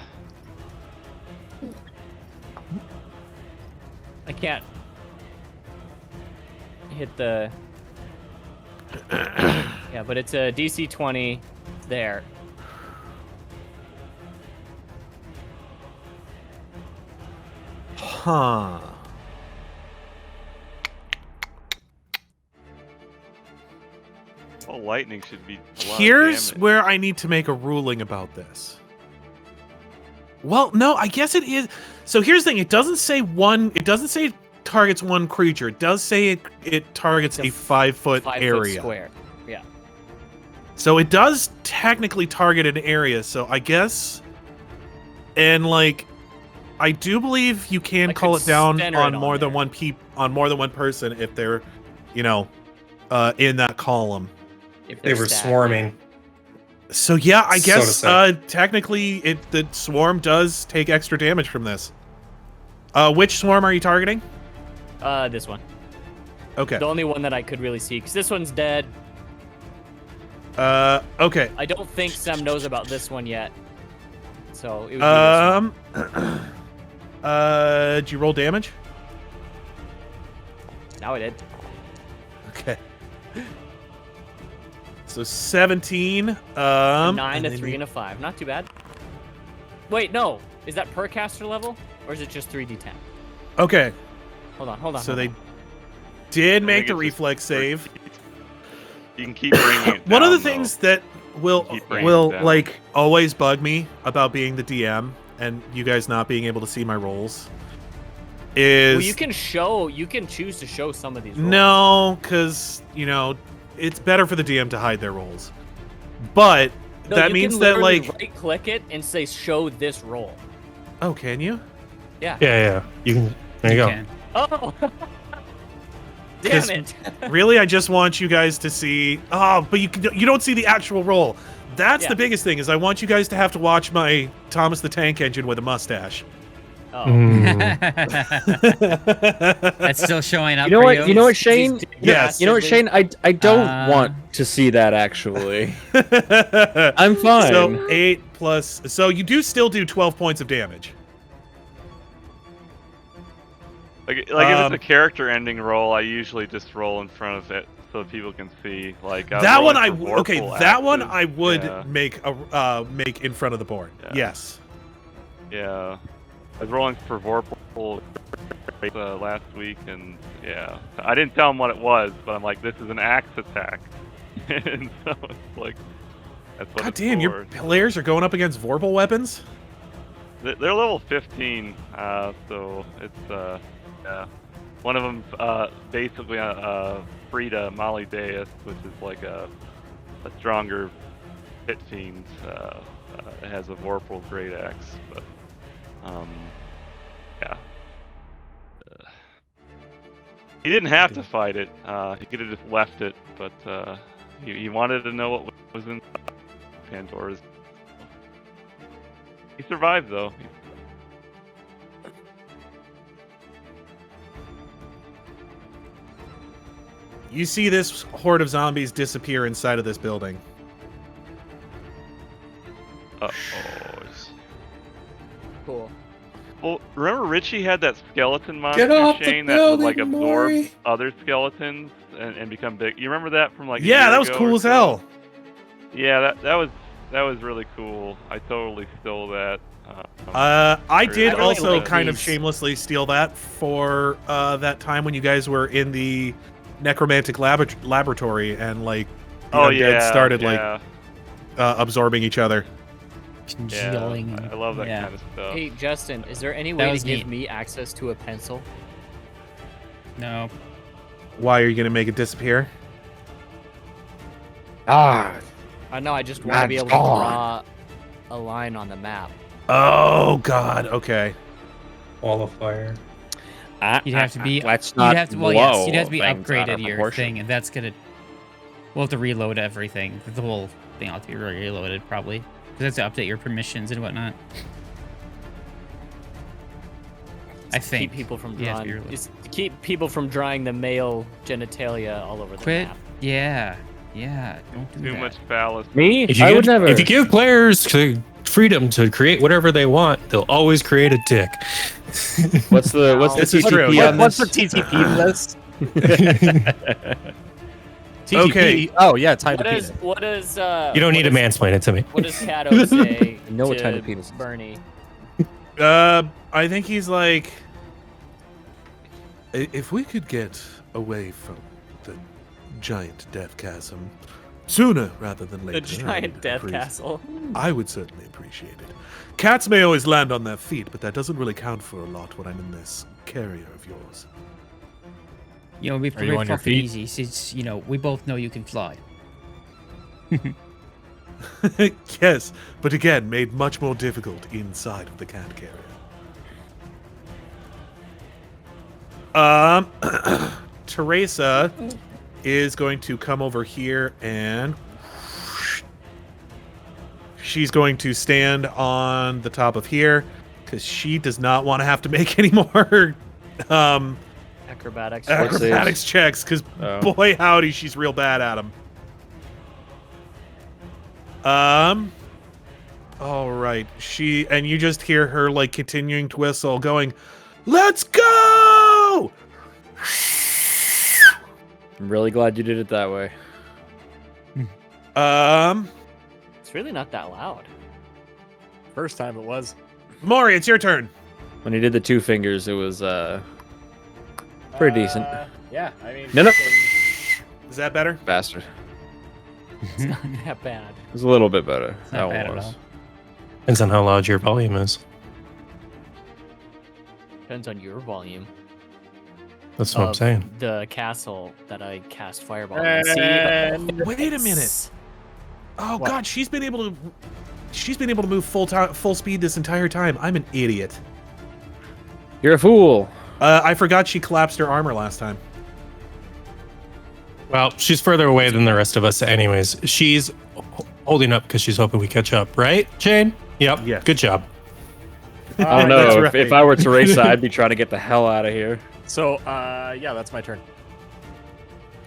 Speaker 9: can't hit the Yeah, but it's a DC 20 there.
Speaker 4: Huh.
Speaker 8: Well, lightning should be.
Speaker 4: Here's where I need to make a ruling about this. Well, no, I guess it is. So here's the thing: it doesn't say one. It doesn't say it targets one creature. It does say it targets a 5-foot area.
Speaker 9: Square. Yeah.
Speaker 4: So it does technically target an area. So I guess, and like, I do believe you can call it down on more than one person if they're, in that column.
Speaker 10: If they were swarming.
Speaker 4: So yeah, I guess
Speaker 10: So
Speaker 4: technically the swarm does take extra damage from this. Which swarm are you targeting?
Speaker 9: This one.
Speaker 4: Okay.
Speaker 9: The only one that I could really see, because this one's dead.
Speaker 4: Okay.
Speaker 9: I don't think Sam knows about this one yet. So it would be this one.
Speaker 4: Did you roll damage?
Speaker 9: Now I did.
Speaker 4: Okay. So 17.
Speaker 9: A 9, a 3, and a 5. Not too bad. Wait, no. Is that per caster level, or is it just 3d10?
Speaker 4: Okay.
Speaker 9: Hold on.
Speaker 4: So they did make the reflex save.
Speaker 8: You can keep bringing it down.
Speaker 4: One of the things that will
Speaker 8: down.
Speaker 4: like always bug me about being the DM and you guys not being able to see my rolls is
Speaker 9: Well, you can choose to show some of these rolls.
Speaker 4: No, because it's better for the DM to hide their rolls. But
Speaker 9: No,
Speaker 4: that
Speaker 9: you
Speaker 4: means
Speaker 9: can
Speaker 4: that
Speaker 9: literally
Speaker 4: like
Speaker 9: right click it and say show this roll.
Speaker 4: Oh, can you?
Speaker 9: Yeah.
Speaker 2: Yeah. You can. There you go.
Speaker 7: can.
Speaker 9: Oh. Damn it.
Speaker 4: Really, I just want you guys to see. Oh, but you don't see the actual roll. That's the biggest thing. Is I want you guys to have to watch my Thomas the Tank Engine with a mustache.
Speaker 9: Oh.
Speaker 7: That's still showing up.
Speaker 11: You know
Speaker 7: for
Speaker 11: what? You know what, Shane?
Speaker 4: Yes.
Speaker 11: You know what, Shane? I don't want to see that actually. I'm fine.
Speaker 4: So 8 plus. So you still do 12 points of damage.
Speaker 8: Like if it's a character ending roll, I usually just roll in front of it so people can see. Like
Speaker 4: that one, I would
Speaker 8: Yeah.
Speaker 4: make in front of the board.
Speaker 8: Yeah.
Speaker 4: Yes.
Speaker 8: Yeah, I was rolling for Vorpal last week, and I didn't tell him what it was, but I'm like, this is an axe attack, and so it's like, that's what.
Speaker 4: God
Speaker 8: it's
Speaker 4: damn,
Speaker 8: for.
Speaker 4: your players are going up against Vorpal weapons.
Speaker 8: They're level 15, so it's one of them basically Frida Molly Deus, which is like a stronger pit fiend. It has a Vorpal great axe, but he didn't have to fight it. He could have just left it, but he wanted to know what was in Pandora's. He survived though.
Speaker 4: You see this horde of zombies disappear inside of this building.
Speaker 9: Cool.
Speaker 8: Well, remember Richie had that skeleton
Speaker 10: Get
Speaker 8: monster
Speaker 10: off the
Speaker 8: chain that would like
Speaker 10: building,
Speaker 8: absorb
Speaker 10: Mrohy.
Speaker 8: other skeletons and become big. You remember that from like a
Speaker 4: Yeah,
Speaker 8: year
Speaker 4: that was
Speaker 8: ago
Speaker 4: cool
Speaker 8: or
Speaker 4: as
Speaker 8: so?
Speaker 4: hell.
Speaker 8: Yeah, that was really cool. I totally stole that.
Speaker 4: I did
Speaker 8: really
Speaker 4: also
Speaker 8: like
Speaker 4: kind of
Speaker 9: these.
Speaker 4: shamelessly steal that for that time when you guys were in the necromantic laboratory and like the undead started like absorbing each other.
Speaker 7: Congealing.
Speaker 8: I love that
Speaker 7: Yeah.
Speaker 8: kind of stuff.
Speaker 9: Hey, Justin, is there any
Speaker 7: That
Speaker 9: way
Speaker 7: was
Speaker 9: to give
Speaker 7: neat.
Speaker 9: me access to a pencil?
Speaker 7: No.
Speaker 4: Why are you gonna make it disappear?
Speaker 1: Ah,
Speaker 9: No, I just want to be able to
Speaker 1: That's gone.
Speaker 9: draw a line on the map.
Speaker 4: Oh God. Okay.
Speaker 10: Wall of fire.
Speaker 7: You'd have to be.
Speaker 11: Let's
Speaker 7: You'd
Speaker 11: not
Speaker 7: have to. Well, yes, you'd have to be
Speaker 11: blow things out
Speaker 7: upgraded
Speaker 11: of
Speaker 7: your
Speaker 11: proportion.
Speaker 7: thing, and that's gonna. We'll have to reload everything. The whole thing will have to be reloaded probably. Because that's to update your permissions and whatnot. I think.
Speaker 9: Keep people from
Speaker 7: Yeah,
Speaker 9: drawing.
Speaker 7: you're-
Speaker 9: It's to keep people from drawing the male genitalia all over the
Speaker 7: Quit.
Speaker 9: map.
Speaker 7: Yeah. Yeah. Don't do
Speaker 8: Too
Speaker 7: that.
Speaker 8: much phallus.
Speaker 11: Me?
Speaker 2: If you,
Speaker 11: I would
Speaker 2: give,
Speaker 11: never.
Speaker 2: if you give players freedom to create whatever they want, they'll always create a dick.
Speaker 11: What's the
Speaker 4: This is true,
Speaker 11: TTP
Speaker 4: yeah.
Speaker 11: on
Speaker 6: What's the
Speaker 11: this?
Speaker 6: TTP list?
Speaker 2: TTP.
Speaker 3: Oh yeah, time
Speaker 9: What
Speaker 3: to
Speaker 9: does
Speaker 3: penis.
Speaker 9: what does
Speaker 2: You don't need to
Speaker 9: what
Speaker 2: mansplain it to me.
Speaker 9: What does Kato say
Speaker 11: know what
Speaker 9: to
Speaker 11: kind of penis is.
Speaker 9: Bernie?
Speaker 4: I think he's like, if we could get away from the giant death chasm sooner rather than later.
Speaker 9: The giant death castle.
Speaker 4: I would certainly appreciate it. Cats may always land on their feet, but that doesn't really count for a lot when I'm in this carrier of yours.
Speaker 7: You know, we
Speaker 3: Are you on your
Speaker 7: fucking
Speaker 3: feet?
Speaker 7: easy since, you know, we both know you can fly.
Speaker 4: Yes, but again, made much more difficult inside of the cat carrier. Teresa is going to come over here and she's going to stand on the top of here because she does not want to have to make any more
Speaker 9: Acrobatics.
Speaker 4: checks because boy howdy, she's real bad at them. All right. And you just hear her like continuing to whistle, going, "Let's go!"
Speaker 11: I'm really glad you did it that way.
Speaker 9: It's really not that loud.
Speaker 3: First time it was.
Speaker 4: Mrohy, it's your turn.
Speaker 11: When he did the 2 fingers, it was pretty decent.
Speaker 3: Yeah, I mean.
Speaker 11: No.
Speaker 4: Is that better?
Speaker 11: Bastard.
Speaker 9: It's not that bad.
Speaker 11: It was a little bit better.
Speaker 7: Not
Speaker 11: That
Speaker 7: bad
Speaker 11: one
Speaker 7: at
Speaker 11: was.
Speaker 7: all.
Speaker 2: Depends on how loud your volume is.
Speaker 9: Depends on your volume.
Speaker 2: That's what I'm
Speaker 9: of
Speaker 2: saying.
Speaker 9: The castle that I cast fireball.
Speaker 3: And
Speaker 4: Wait a minute. Oh
Speaker 3: What?
Speaker 4: God, she's been able to move full speed this entire time. I'm an idiot.
Speaker 11: You're a fool.
Speaker 4: I forgot she collapsed her armor last time.
Speaker 2: Well, she's further away than the rest of us anyways. She's holding up because she's hoping we catch up, right, Shane? Yep.
Speaker 4: Yes.
Speaker 2: Good job.
Speaker 11: I don't know.
Speaker 4: That's
Speaker 11: If
Speaker 4: right.
Speaker 11: I were Teresa, I'd be trying to get the hell out of here.
Speaker 3: so, yeah, that's my turn.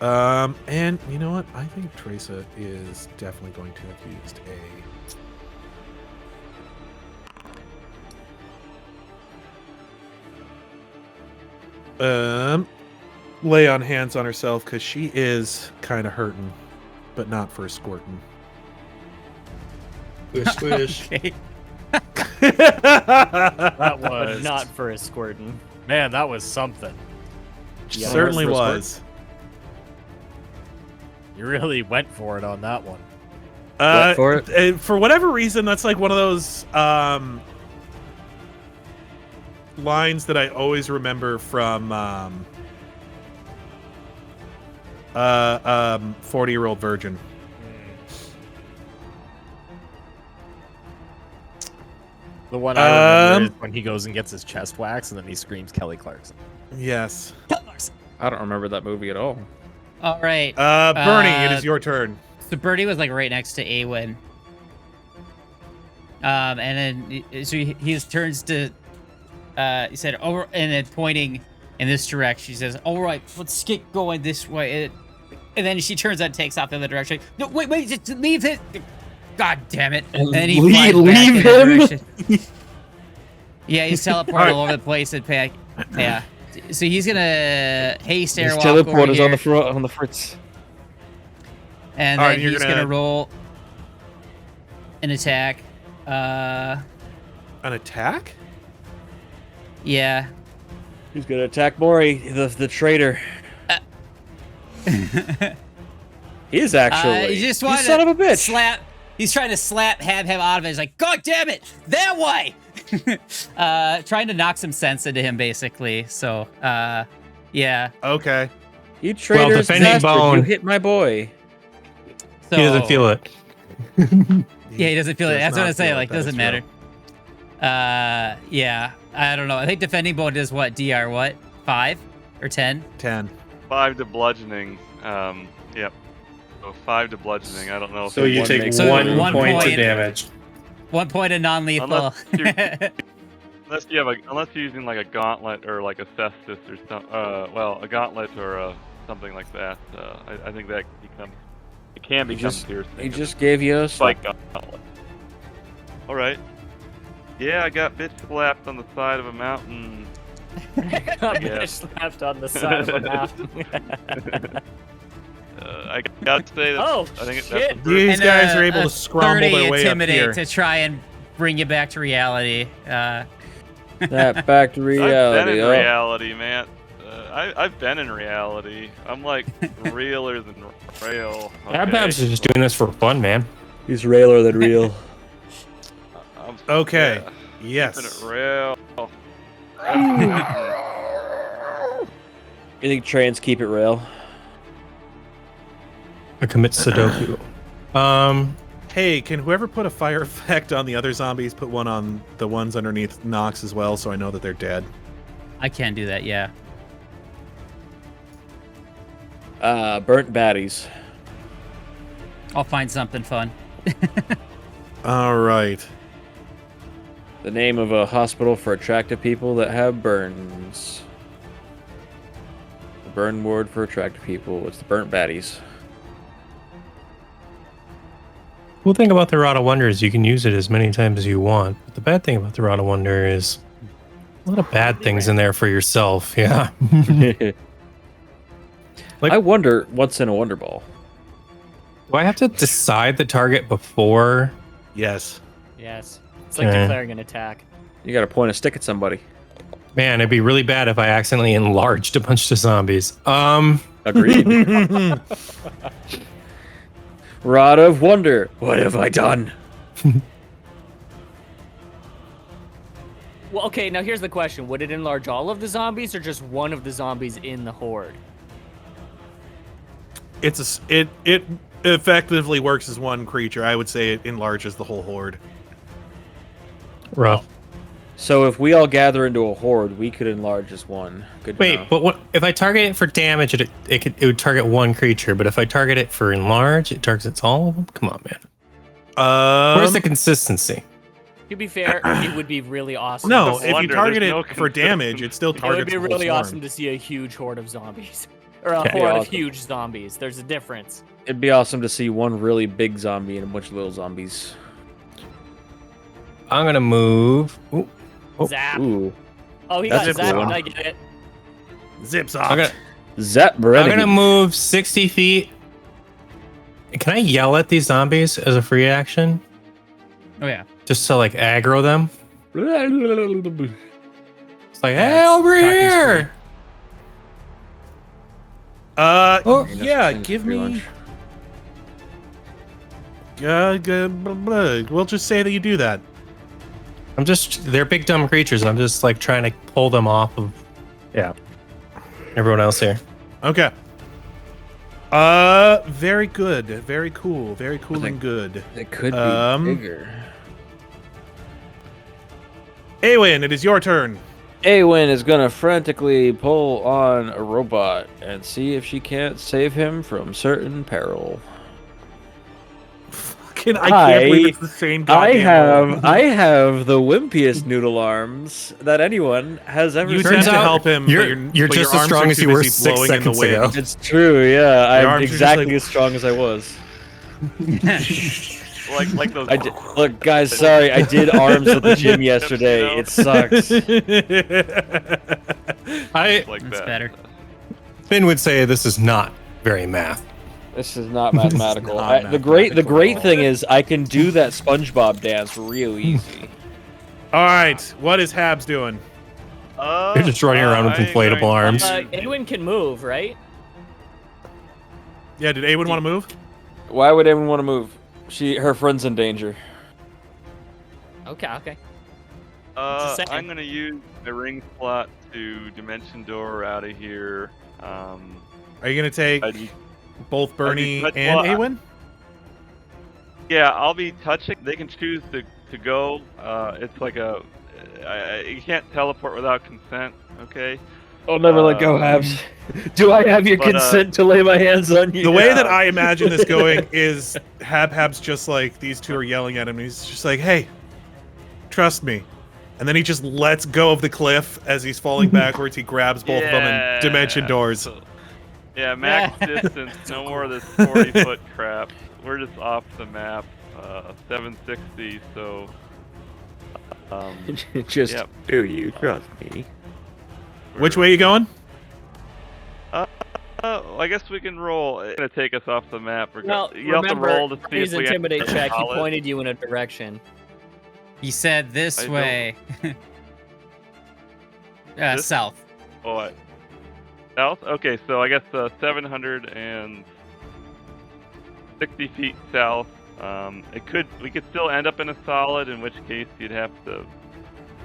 Speaker 4: And you know what? I think Teresa is definitely going to have used lay on hands on herself because she is kind of hurting, but not for squirting.
Speaker 10: Squish, squish.
Speaker 7: Okay.
Speaker 3: That
Speaker 9: But
Speaker 3: was
Speaker 9: not for a squirtin'.
Speaker 3: man. That was something.
Speaker 11: Yeah,
Speaker 4: Certainly
Speaker 11: for a squirt.
Speaker 4: was.
Speaker 3: You really went for it on that one.
Speaker 11: Went for it?
Speaker 4: For whatever reason, that's like one of those lines that I always remember from 40-Year-Old Virgin.
Speaker 3: The one I remember is when he goes and gets his chest waxed and then he screams Kelly Clarkson.
Speaker 4: Yes.
Speaker 11: I don't remember that movie at all.
Speaker 7: All right.
Speaker 4: Bernie, it is your turn.
Speaker 7: So Bernie was like right next to Aewen. And then so he turns to he said, "Oh," and then pointing in this direction, he says, "All right, let's get going this way." And then she turns and takes off the other direction. No, wait, just leave it. God damn it! And then he flies back in that direction. Yeah, he's teleporting all over the place and pack. Yeah. So he's gonna haste
Speaker 11: His
Speaker 7: airwalk
Speaker 11: teleport
Speaker 7: over
Speaker 11: is
Speaker 7: here,
Speaker 11: on the front, on the fritz.
Speaker 7: and
Speaker 4: All
Speaker 7: then
Speaker 4: right, you're
Speaker 7: he's gonna
Speaker 4: gonna-
Speaker 7: roll an attack.
Speaker 4: An attack?
Speaker 7: Yeah.
Speaker 11: Who's gonna attack Mrohy, the traitor? He is actually.
Speaker 7: He just
Speaker 11: you
Speaker 7: wanted
Speaker 11: son
Speaker 7: to
Speaker 11: of a bitch.
Speaker 7: slap. He's trying to slap Habhab out of it. He's like, God damn it, that way. Trying to knock some sense into him, basically. So, yeah.
Speaker 4: Okay.
Speaker 11: You traitorous
Speaker 2: defending
Speaker 11: bastard!
Speaker 2: bone.
Speaker 11: You hit my boy.
Speaker 7: So,
Speaker 2: He doesn't feel it.
Speaker 7: Yeah, he doesn't feel it.
Speaker 4: Does
Speaker 7: That's what
Speaker 4: not
Speaker 7: I say.
Speaker 4: feel it,
Speaker 7: Like,
Speaker 4: that
Speaker 7: doesn't
Speaker 4: is
Speaker 7: matter. Yeah. I don't know. I think defending bone does what? DR what? 5 or 10?
Speaker 4: 10.
Speaker 8: 5 to bludgeoning. Yep. So 5 to bludgeoning. I don't know.
Speaker 2: So you take
Speaker 11: makes
Speaker 7: So
Speaker 2: one,
Speaker 7: one
Speaker 2: point
Speaker 7: point.
Speaker 2: of damage.
Speaker 7: 1 point of non-lethal.
Speaker 8: Unless unless unless you're using like a gauntlet or like a cestus or some, well, a gauntlet or something like that. I think that becomes, it can become piercing.
Speaker 11: He just gave you a
Speaker 8: Spike gauntlet. All right. Yeah, I got bitch slapped on the side of a mountain.
Speaker 9: Got
Speaker 8: Yeah.
Speaker 9: slapped on the side of a mountain.
Speaker 8: I got to say that.
Speaker 5: Oh,
Speaker 8: I think
Speaker 5: shit.
Speaker 8: that's
Speaker 4: These
Speaker 7: And,
Speaker 4: guys are able
Speaker 7: a
Speaker 4: to scramble
Speaker 7: 30
Speaker 4: their way up
Speaker 7: intimidate
Speaker 4: here.
Speaker 7: to try and bring you back to reality.
Speaker 11: That back to
Speaker 8: I've been
Speaker 11: reality.
Speaker 8: in
Speaker 11: Oh.
Speaker 8: reality, man. I've been in reality. I'm like realer than rail.
Speaker 2: Habhab's is just doing this for fun, man.
Speaker 11: He's realer than real.
Speaker 4: Okay.
Speaker 8: Yeah, keeping
Speaker 4: Yes.
Speaker 8: it real.
Speaker 11: You think trains keep it real?
Speaker 2: I commit Sudoku.
Speaker 4: Hey, can whoever put a fire effect on the other zombies put one on the ones underneath Knox as well, so I know that they're dead?
Speaker 7: I can't do that, yeah.
Speaker 11: Burnt baddies.
Speaker 7: I'll find something fun.
Speaker 4: All right.
Speaker 11: The name of a hospital for attractive people that have burns. The burn ward for attractive people. It's the burnt baddies.
Speaker 2: Cool thing about the Rod of Wonder is you can use it as many times as you want. But the bad thing about the Rod of Wonder is a lot of bad things in there for yourself. Yeah.
Speaker 11: I wonder what's in a Wonder Ball.
Speaker 2: Do I have to decide the target before?
Speaker 4: Yes.
Speaker 9: Yes. It's like
Speaker 2: Okay.
Speaker 9: declaring an attack.
Speaker 11: You gotta point a stick at somebody.
Speaker 2: Man, it'd be really bad if I accidentally enlarged a bunch of zombies.
Speaker 11: Agreed. Rod of Wonder. What have I done?
Speaker 9: Well, okay, now here's the question. Would it enlarge all of the zombies or just one of the zombies in the horde?
Speaker 4: It effectively works as one creature. I would say it enlarges the whole horde.
Speaker 2: Rough.
Speaker 11: So if we all gather into a horde, we could enlarge as one. Good to
Speaker 2: Wait,
Speaker 11: know.
Speaker 2: but what if I target it for damage? It would target one creature, but if I target it for enlarge, it targets all of them. Come on, man. Where's the consistency?
Speaker 9: To be fair, it would be really awesome.
Speaker 4: No,
Speaker 8: It's a
Speaker 4: if you
Speaker 8: wonder,
Speaker 4: target
Speaker 8: there's
Speaker 4: it
Speaker 8: no
Speaker 4: for damage, it still
Speaker 9: It would
Speaker 4: targets
Speaker 9: be
Speaker 4: the whole
Speaker 9: really
Speaker 4: swarm.
Speaker 9: awesome to see a huge horde of zombies. Or a
Speaker 2: Yeah.
Speaker 9: horde of
Speaker 11: Awesome.
Speaker 9: huge zombies. There's a difference.
Speaker 11: It'd be awesome to see one really big zombie and a bunch of little zombies.
Speaker 2: I'm gonna move. Ooh, oh,
Speaker 9: Zap.
Speaker 11: Ooh.
Speaker 9: Oh, he
Speaker 11: That's
Speaker 9: got
Speaker 11: a
Speaker 9: zapped.
Speaker 11: cool one.
Speaker 9: I get it.
Speaker 4: Zips
Speaker 2: I'm
Speaker 4: off.
Speaker 2: gonna,
Speaker 11: Zap
Speaker 2: I'm
Speaker 11: Renegade.
Speaker 2: gonna move 60 feet. Can I yell at these zombies as a free action?
Speaker 7: Oh, yeah.
Speaker 2: Just to like aggro them? It's like, hey, over
Speaker 7: talking
Speaker 2: here! Oh.
Speaker 4: Yeah, give me. We'll just say that you do that.
Speaker 2: They're big dumb creatures. I'm just like trying to pull them off of, everyone else here.
Speaker 4: Okay. Very good. Very cool. Very cool and good.
Speaker 11: It could be bigger.
Speaker 4: Aewen, it is your turn.
Speaker 11: Aewen is gonna frantically pull on a robot and see if she can't save him from certain peril.
Speaker 4: I can't believe it's the same goddamn roll.
Speaker 11: I have the wimpiest noodle arms that anyone has ever
Speaker 4: You
Speaker 11: seen.
Speaker 4: attempt to help him, but
Speaker 2: You're
Speaker 4: but your
Speaker 2: just as
Speaker 4: arms
Speaker 2: strong
Speaker 4: are
Speaker 2: as
Speaker 4: too
Speaker 2: you were
Speaker 4: busy
Speaker 2: 6
Speaker 4: blowing in the
Speaker 2: seconds ago.
Speaker 4: wind.
Speaker 11: It's true, yeah.
Speaker 4: Your
Speaker 11: I'm
Speaker 4: arms are just
Speaker 11: exactly
Speaker 4: like-
Speaker 11: as strong as I was.
Speaker 8: Like those.
Speaker 11: Look, guys, sorry, I did arms at the gym yesterday. It sucks.
Speaker 8: Like
Speaker 7: That's
Speaker 8: that.
Speaker 7: better.
Speaker 2: Finn would say this is not very math.
Speaker 11: This is not mathematical.
Speaker 4: not
Speaker 11: The great
Speaker 4: mathematical.
Speaker 11: thing is I can do that SpongeBob dance real easy.
Speaker 4: All right, what is Habs doing?
Speaker 2: You're just running around with inflatable arms.
Speaker 9: Aewen can move, right?
Speaker 4: Yeah, did Aewen want to move?
Speaker 11: Why would anyone want to move? Her friend's in danger.
Speaker 9: Okay. Just saying.
Speaker 8: I'm gonna use the ring slot to dimension door out of here.
Speaker 4: Are you gonna take both Bernie
Speaker 8: but-
Speaker 4: and
Speaker 8: well,
Speaker 4: Aewen?
Speaker 8: Yeah, I'll be touching. They can choose to go. It's like you can't teleport without consent. Okay.
Speaker 11: I'll never let go, Habs. Do I have your
Speaker 8: but,
Speaker 11: consent to lay my hands on you?
Speaker 4: The way that I imagine this going is Habhab's just like, these two are yelling at him, and he's just like, hey, trust me. And then he just lets go of the cliff as he's falling backwards. He grabs both of them and dimension doors.
Speaker 8: Yeah, max distance, no more of this 40-foot crap. We're just off the map, 760, so...
Speaker 11: Just,
Speaker 8: yep.
Speaker 11: do you trust me?
Speaker 4: Which way are you going?
Speaker 8: I guess we can roll. It's gonna take us off the map.
Speaker 9: Well,
Speaker 8: You have to
Speaker 9: remember,
Speaker 8: roll to see
Speaker 9: his
Speaker 8: if we
Speaker 9: intimidate
Speaker 8: actually
Speaker 9: check, he
Speaker 8: solid.
Speaker 9: pointed you in a direction.
Speaker 7: He said this
Speaker 8: I don't-
Speaker 7: way.
Speaker 8: This?
Speaker 7: South.
Speaker 8: Oh, what? South? Okay, so I guess 760 feet south. We could still end up in a solid, in which case you'd have to.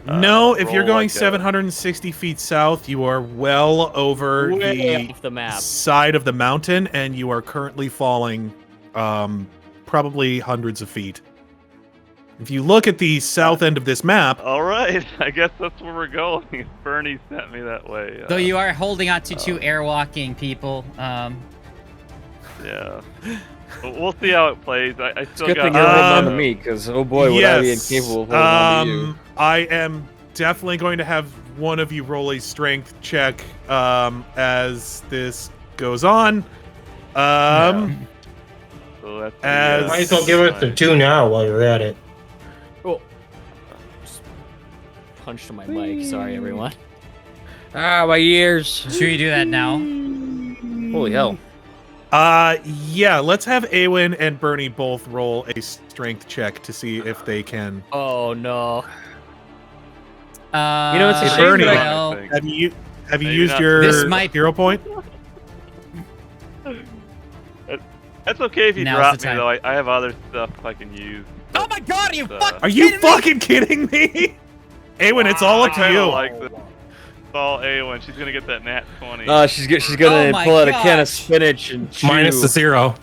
Speaker 4: No, if you're
Speaker 8: roll
Speaker 4: going
Speaker 8: like a-
Speaker 4: 760 feet south, you are well over
Speaker 9: Way
Speaker 4: the
Speaker 9: off the map.
Speaker 4: side of the mountain, and you are currently falling probably hundreds of feet. If you look at the south end of this map,
Speaker 8: All right, I guess that's where we're going. Bernie sent me that way.
Speaker 7: Though you are holding on to two airwalking people.
Speaker 8: Yeah. But we'll see how it plays. I
Speaker 11: It's
Speaker 8: still
Speaker 11: good
Speaker 8: got.
Speaker 11: thing you're holding on to me, because oh boy, would I be incapable of holding on to you.
Speaker 4: I am definitely going to have one of you roll a strength check as this goes on.
Speaker 8: So that's
Speaker 4: as-
Speaker 10: Might as well give us the 2 now while you're at it.
Speaker 9: Oh. Just punched my mic. Sorry, everyone.
Speaker 11: Ah, my ears.
Speaker 7: Should we do that now?
Speaker 11: Holy hell.
Speaker 4: Yeah, let's have Aewen and Bernie both roll a strength check to see if they can.
Speaker 9: Oh no.
Speaker 11: You know, it's a
Speaker 4: Hey,
Speaker 11: shame
Speaker 4: Bernie,
Speaker 11: that
Speaker 8: I-
Speaker 4: have you
Speaker 8: Maybe
Speaker 4: used
Speaker 8: not.
Speaker 4: your
Speaker 7: This might-
Speaker 4: hero point?
Speaker 8: That's okay if you
Speaker 7: Now's
Speaker 8: drop
Speaker 7: the
Speaker 8: me
Speaker 7: time.
Speaker 8: though. I have other stuff I can use.
Speaker 7: Oh my god, are you fucking
Speaker 4: Are you
Speaker 7: kidding me?
Speaker 4: fucking kidding me? Aewen, it's all
Speaker 8: I
Speaker 4: up to
Speaker 8: kinda
Speaker 4: you.
Speaker 8: like this. It's all Aewen. She's gonna get that nat 20.
Speaker 11: She's gonna
Speaker 7: Oh my
Speaker 11: pull out a can of
Speaker 7: gosh.
Speaker 11: spinach and chew.
Speaker 2: Minus the 0.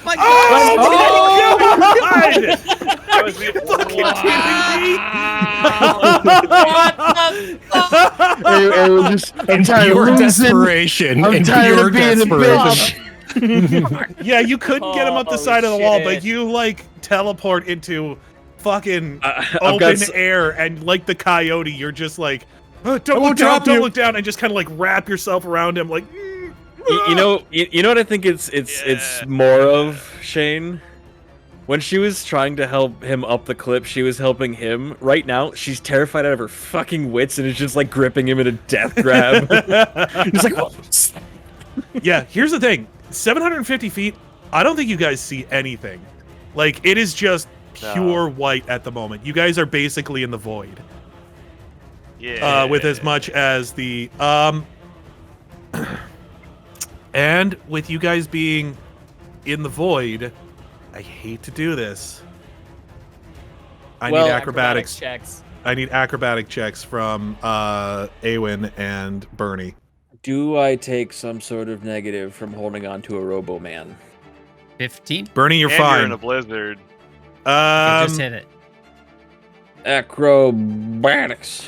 Speaker 7: My
Speaker 4: Oh,
Speaker 7: god!
Speaker 4: my god!
Speaker 8: That was the-
Speaker 11: I'm tired of
Speaker 2: Pure
Speaker 11: losing.
Speaker 2: desperation.
Speaker 11: I'm
Speaker 2: in
Speaker 11: tired
Speaker 2: pure
Speaker 11: of being a
Speaker 2: desperation.
Speaker 11: bitch.
Speaker 4: Yeah, you couldn't get him up the
Speaker 9: Holy
Speaker 4: side of the wall,
Speaker 9: shit.
Speaker 4: but you like teleport into fucking
Speaker 11: I've
Speaker 4: open
Speaker 11: got
Speaker 4: air, and like the coyote, you're just like, don't look
Speaker 11: won't
Speaker 4: down,
Speaker 11: drop
Speaker 4: don't
Speaker 11: you."
Speaker 4: look down, and just kind of like wrap yourself around him, like.
Speaker 11: You know what I think it's more of, Shane? When she was trying to help him up the cliff, she was helping him. Right now, she's terrified out of her fucking wits and is just like gripping him in a death grab. He's like, "Oh."
Speaker 4: Yeah, here's the thing: 750 feet. I don't think you guys see anything. Like it is just pure white at the moment. You guys are basically in the void.
Speaker 8: Yeah.
Speaker 4: With as much as the and with you guys being in the void, I hate to do this. I need acrobatics.
Speaker 9: checks.
Speaker 4: I need acrobatic checks from Aewen and Bernie.
Speaker 11: Do I take some sort of negative from holding on to a Robo-Man?
Speaker 7: 15?
Speaker 4: Bernie, you're
Speaker 8: And
Speaker 4: fine.
Speaker 8: You're in a blizzard.
Speaker 7: Okay, just hit it.
Speaker 11: Acrobatics.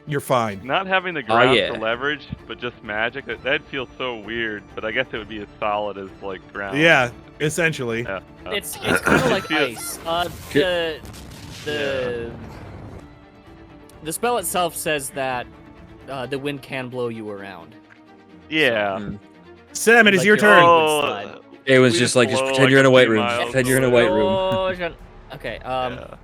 Speaker 4: You're fine.
Speaker 8: Not having the ground
Speaker 11: yeah.
Speaker 8: for leverage, but just magic. That'd feel so weird. But I guess it would be as solid as like ground.
Speaker 4: Yeah, essentially.
Speaker 8: Yeah.
Speaker 9: It's kind of like
Speaker 8: Feels-
Speaker 9: ice. The spell itself says that the wind can blow you around.
Speaker 8: Yeah.
Speaker 4: Sam, it is
Speaker 9: Like
Speaker 4: your
Speaker 9: your
Speaker 4: turn.
Speaker 8: Oh,
Speaker 11: It was
Speaker 8: we
Speaker 11: just like, just
Speaker 8: blow
Speaker 11: pretend
Speaker 8: like
Speaker 11: you're in a white
Speaker 8: 3
Speaker 11: room.
Speaker 8: miles
Speaker 11: Pretend you're in a white room.
Speaker 9: Oh, okay.
Speaker 8: yeah.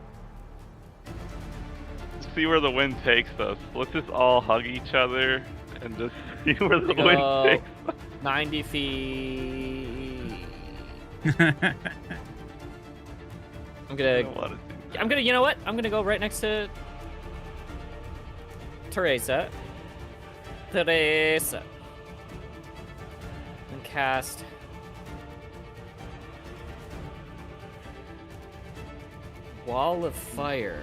Speaker 8: See where the wind takes us. Let's just all hug each other and just see where the
Speaker 9: Go.
Speaker 8: wind takes us.
Speaker 9: 90 feet. I'm
Speaker 8: I
Speaker 9: gonna.
Speaker 8: don't want to do
Speaker 9: I'm gonna. You know what? I'm gonna go right next to Teresa. And cast. Wall of Fire.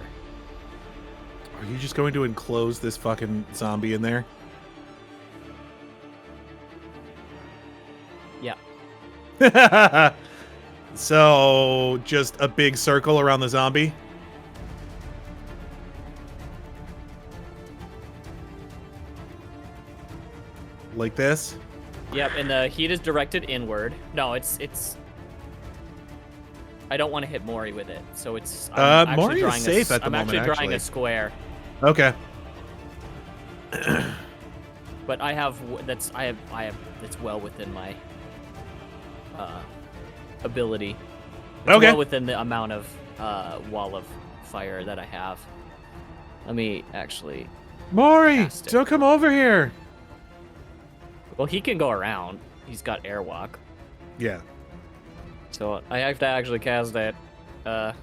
Speaker 4: Are you just going to enclose this fucking zombie in there?
Speaker 9: Yeah.
Speaker 4: So, just a big circle around the zombie? Like this?
Speaker 9: Yep, and the heat is directed inward. No, it's. I don't want to hit Mrohy with it, so it's. I'm actually
Speaker 4: Mrohy is
Speaker 9: drawing
Speaker 4: safe at the
Speaker 9: I'm
Speaker 4: moment,
Speaker 9: actually drawing
Speaker 4: actually.
Speaker 9: a square,
Speaker 4: Okay.
Speaker 9: but I have that's well within my ability. It's
Speaker 4: Okay.
Speaker 9: well within the amount of wall of fire that I have. Let me actually.
Speaker 4: Mrohy,
Speaker 9: Cast it.
Speaker 4: don't come over here.
Speaker 9: Well, he can go around. He's got airwalk.
Speaker 4: Yeah.
Speaker 9: So I have to actually cast that.
Speaker 8: But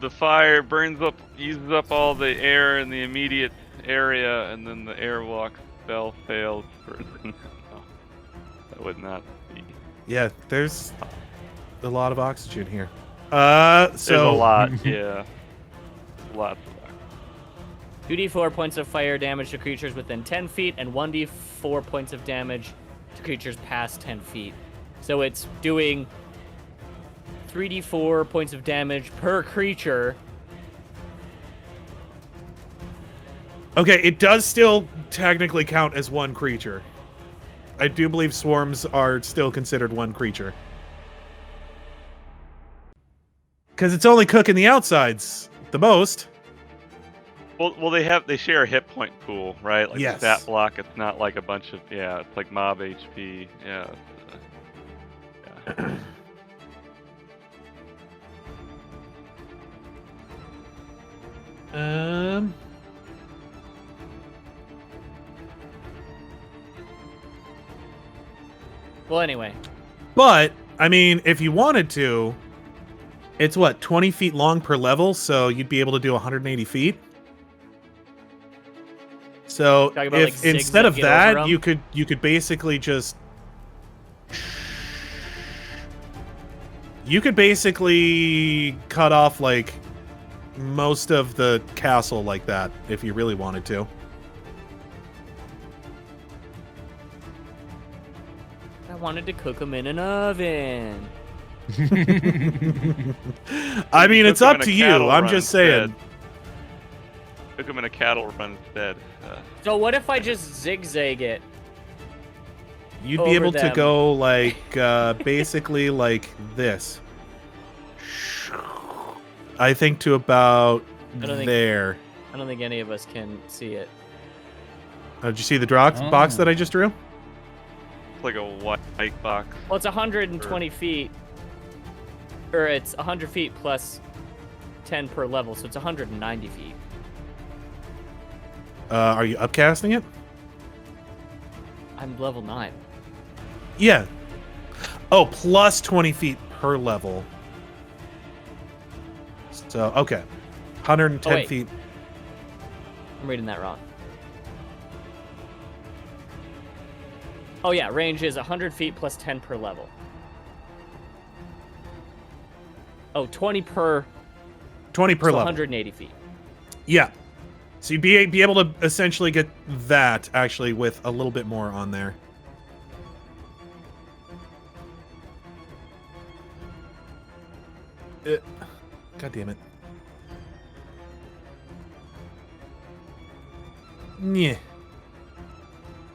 Speaker 8: the fire burns up, uses up all the air in the immediate area, and then the airwalk spell fails. No, that would not be.
Speaker 4: Yeah, there's a lot of oxygen here.
Speaker 8: There's a
Speaker 4: So
Speaker 8: lot, yeah. Lots of oxygen.
Speaker 9: 2d4 points of fire damage to creatures within 10 feet, and 1d4 points of damage to creatures past 10 feet. So it's doing 3d4 points of damage per creature.
Speaker 4: okay, it does still technically count as one creature. I do believe swarms are still considered one creature. Because it's only cooking the outsides the most.
Speaker 8: Well, they share a hit point pool, right? Like
Speaker 4: Yes.
Speaker 8: stat block. It's not like a bunch of it's like mob HP. Yeah. Yeah.
Speaker 9: Well, anyway.
Speaker 4: But, I mean, if you wanted to, it's what, 20 feet long per level, so you'd be able to do 180 feet. So
Speaker 9: Talking about,
Speaker 4: if
Speaker 9: like,
Speaker 4: instead of
Speaker 9: zigzag it over
Speaker 4: that,
Speaker 9: 'em?
Speaker 4: you could basically just cut off like most of the castle like that if you really wanted to.
Speaker 9: I wanted to cook them in an oven.
Speaker 4: I mean, it's
Speaker 8: Cook 'em
Speaker 4: up
Speaker 8: in a
Speaker 4: to you.
Speaker 8: cattle
Speaker 4: I'm
Speaker 8: run
Speaker 4: just saying.
Speaker 8: instead. Cook them in a cattle run instead.
Speaker 9: So what if I just zigzag it?
Speaker 4: You'd be
Speaker 9: over
Speaker 4: able to
Speaker 9: them.
Speaker 4: go like basically like this. I think to about
Speaker 9: I don't think-
Speaker 4: there.
Speaker 9: I don't think any of us can see it.
Speaker 4: Did you see the box
Speaker 7: Oh.
Speaker 4: that I just drew?
Speaker 8: It's like a white box.
Speaker 9: Well, it's 120 feet. Or it's 100 feet plus 10 per level, so it's 190 feet.
Speaker 4: Are you upcasting it?
Speaker 9: I'm level 9.
Speaker 4: Yeah. Oh, plus 20 feet per level. So, okay. 110
Speaker 9: Oh, wait.
Speaker 4: feet.
Speaker 9: I'm reading that wrong. Oh yeah, range is 100 feet plus 10 per level. Oh, 20 per
Speaker 4: 20 per
Speaker 9: so
Speaker 4: level.
Speaker 9: 180 feet.
Speaker 4: Yeah. So you'd be able to essentially get that, actually, with a little bit more on there. God damn it. Yeah.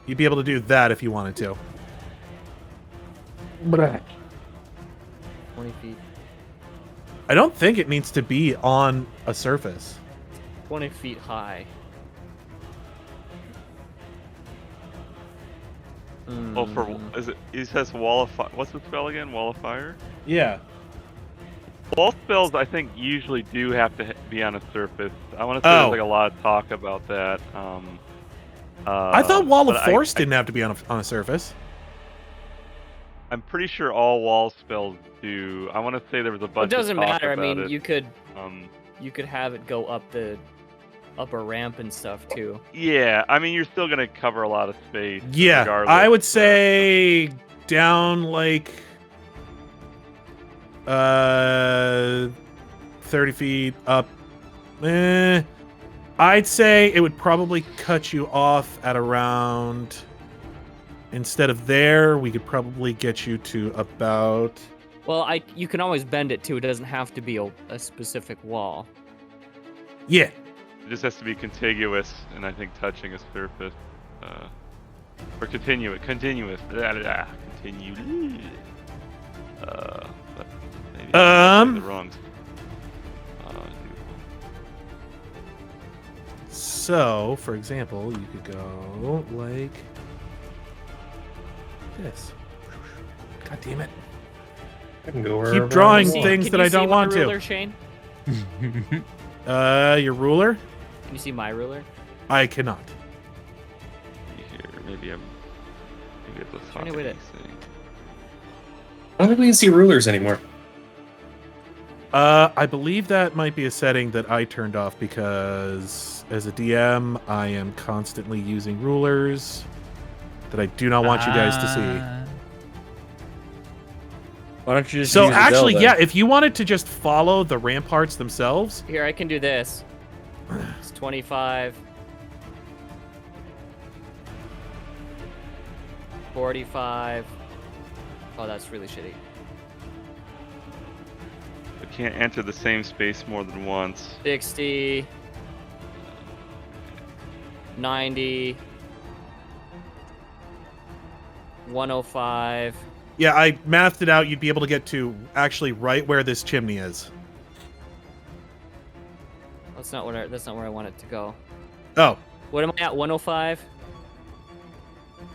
Speaker 4: You'd be able to do that if you wanted to.
Speaker 9: 20 feet.
Speaker 4: I don't think it needs to be on a surface.
Speaker 9: 20 feet high.
Speaker 8: Oh, is it? He says wall of fire. What's the spell again? Wall of fire.
Speaker 4: Yeah.
Speaker 8: Wall spells, I think, usually do have to be on a surface. I want to say there's like a lot of talk about that.
Speaker 4: I thought Wall of
Speaker 8: but
Speaker 4: Force didn't have to be on a surface.
Speaker 8: I'm pretty sure all wall spells do. I want to say there was a bunch.
Speaker 9: It doesn't
Speaker 8: of talk
Speaker 9: matter. I
Speaker 8: about
Speaker 9: mean,
Speaker 8: it.
Speaker 9: you could have it go up a ramp and stuff too.
Speaker 8: Yeah, I mean, you're still gonna cover a lot of space.
Speaker 4: Yeah,
Speaker 8: regardless,
Speaker 4: I would say down like 30 feet up. I'd say it would probably cut you off at around. Instead of there, we could probably get you to about.
Speaker 9: Well, you can always bend it too. It doesn't have to be a specific wall.
Speaker 4: Yeah.
Speaker 8: It just has to be contiguous, and I think touching a surface, or continuous. Continue. But maybe I'm the wrong.
Speaker 4: So, for example, you could go like this. God damn it!
Speaker 10: I can go
Speaker 4: Keep
Speaker 10: wherever
Speaker 4: drawing
Speaker 10: I want.
Speaker 4: things that I don't want
Speaker 9: ruler,
Speaker 4: to.
Speaker 9: Shane?
Speaker 4: Your ruler?
Speaker 9: Can you see my ruler?
Speaker 4: I cannot.
Speaker 8: Here, maybe it's a
Speaker 9: Anyway,
Speaker 8: fucking thing.
Speaker 10: I don't think we can see rulers anymore.
Speaker 4: I believe that might be a setting that I turned off because as a DM, I am constantly using rulers that I do not want you guys to see.
Speaker 11: Why don't you just
Speaker 4: So
Speaker 11: use the
Speaker 4: actually,
Speaker 11: bell,
Speaker 4: yeah,
Speaker 11: then?
Speaker 4: if you wanted to just follow the ramparts themselves.
Speaker 9: Here, I can do this. It's 25. 45. Oh, that's really shitty.
Speaker 8: You can't enter the same space more than once.
Speaker 9: 60. 90. 105.
Speaker 4: Yeah, I mathed it out. You'd be able to get to actually right where this chimney is.
Speaker 9: That's not where I want it to go.
Speaker 4: Oh,
Speaker 9: What am I at? 105?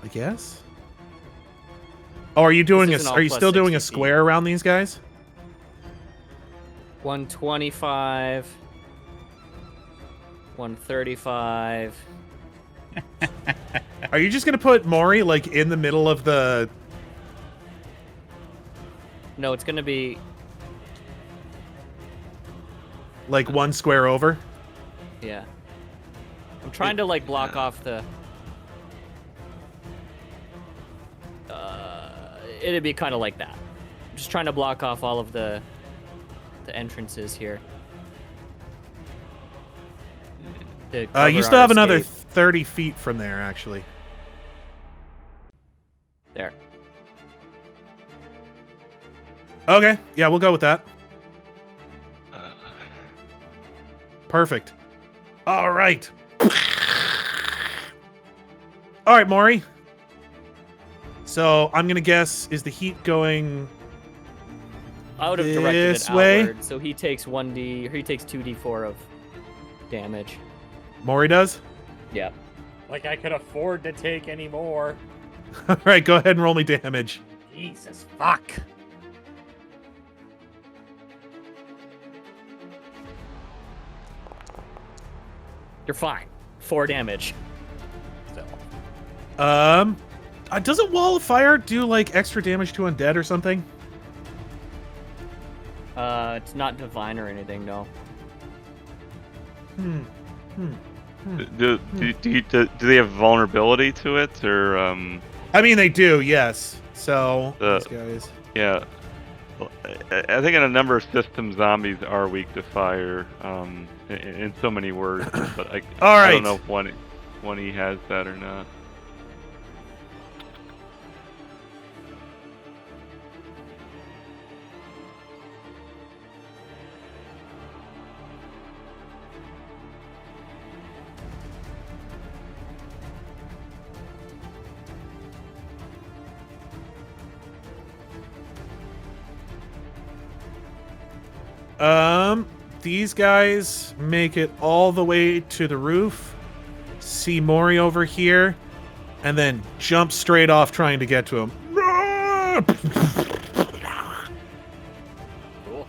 Speaker 4: I guess. Oh, are you doing
Speaker 9: This isn't all
Speaker 4: Are you
Speaker 9: plus
Speaker 4: still doing a
Speaker 9: 60 feet.
Speaker 4: square around these guys?
Speaker 9: 125. 135.
Speaker 4: Are you just gonna put Mrohy like in the middle of the?
Speaker 9: No, it's gonna be
Speaker 4: Like one square over?
Speaker 9: yeah. I'm trying to like block off the. It'd be kind of like that. I'm just trying to block off all of the entrances here. To
Speaker 4: You
Speaker 9: cover
Speaker 4: still
Speaker 9: our
Speaker 4: have another
Speaker 9: escape.
Speaker 4: 30 feet from there, actually.
Speaker 9: There.
Speaker 4: Okay, yeah, we'll go with that. Perfect. All right. All right, Mrohy. So I'm gonna guess, is the heat going?
Speaker 9: I would have directed it
Speaker 4: this way?
Speaker 9: outward, so he takes 1d, or he takes 2d4 of damage.
Speaker 4: Mrohy does.
Speaker 9: Yeah.
Speaker 3: Like I could afford to take any more.
Speaker 4: All right, go ahead and roll me damage.
Speaker 3: Jesus fuck.
Speaker 9: You're fine. 4 damage.
Speaker 4: So. Doesn't Wall of Fire do like extra damage to undead or something?
Speaker 9: It's not divine or anything, no.
Speaker 8: Do they have vulnerability to it, or
Speaker 4: I mean, they do, yes. So these guys.
Speaker 8: Yeah, I think in a number of systems, zombies are weak to fire. In so many words, but
Speaker 4: All right.
Speaker 8: I don't know if one E has that or not.
Speaker 4: These guys make it all the way to the roof, see Mrohy over here, and then jump straight off trying to get to him.
Speaker 3: Cool.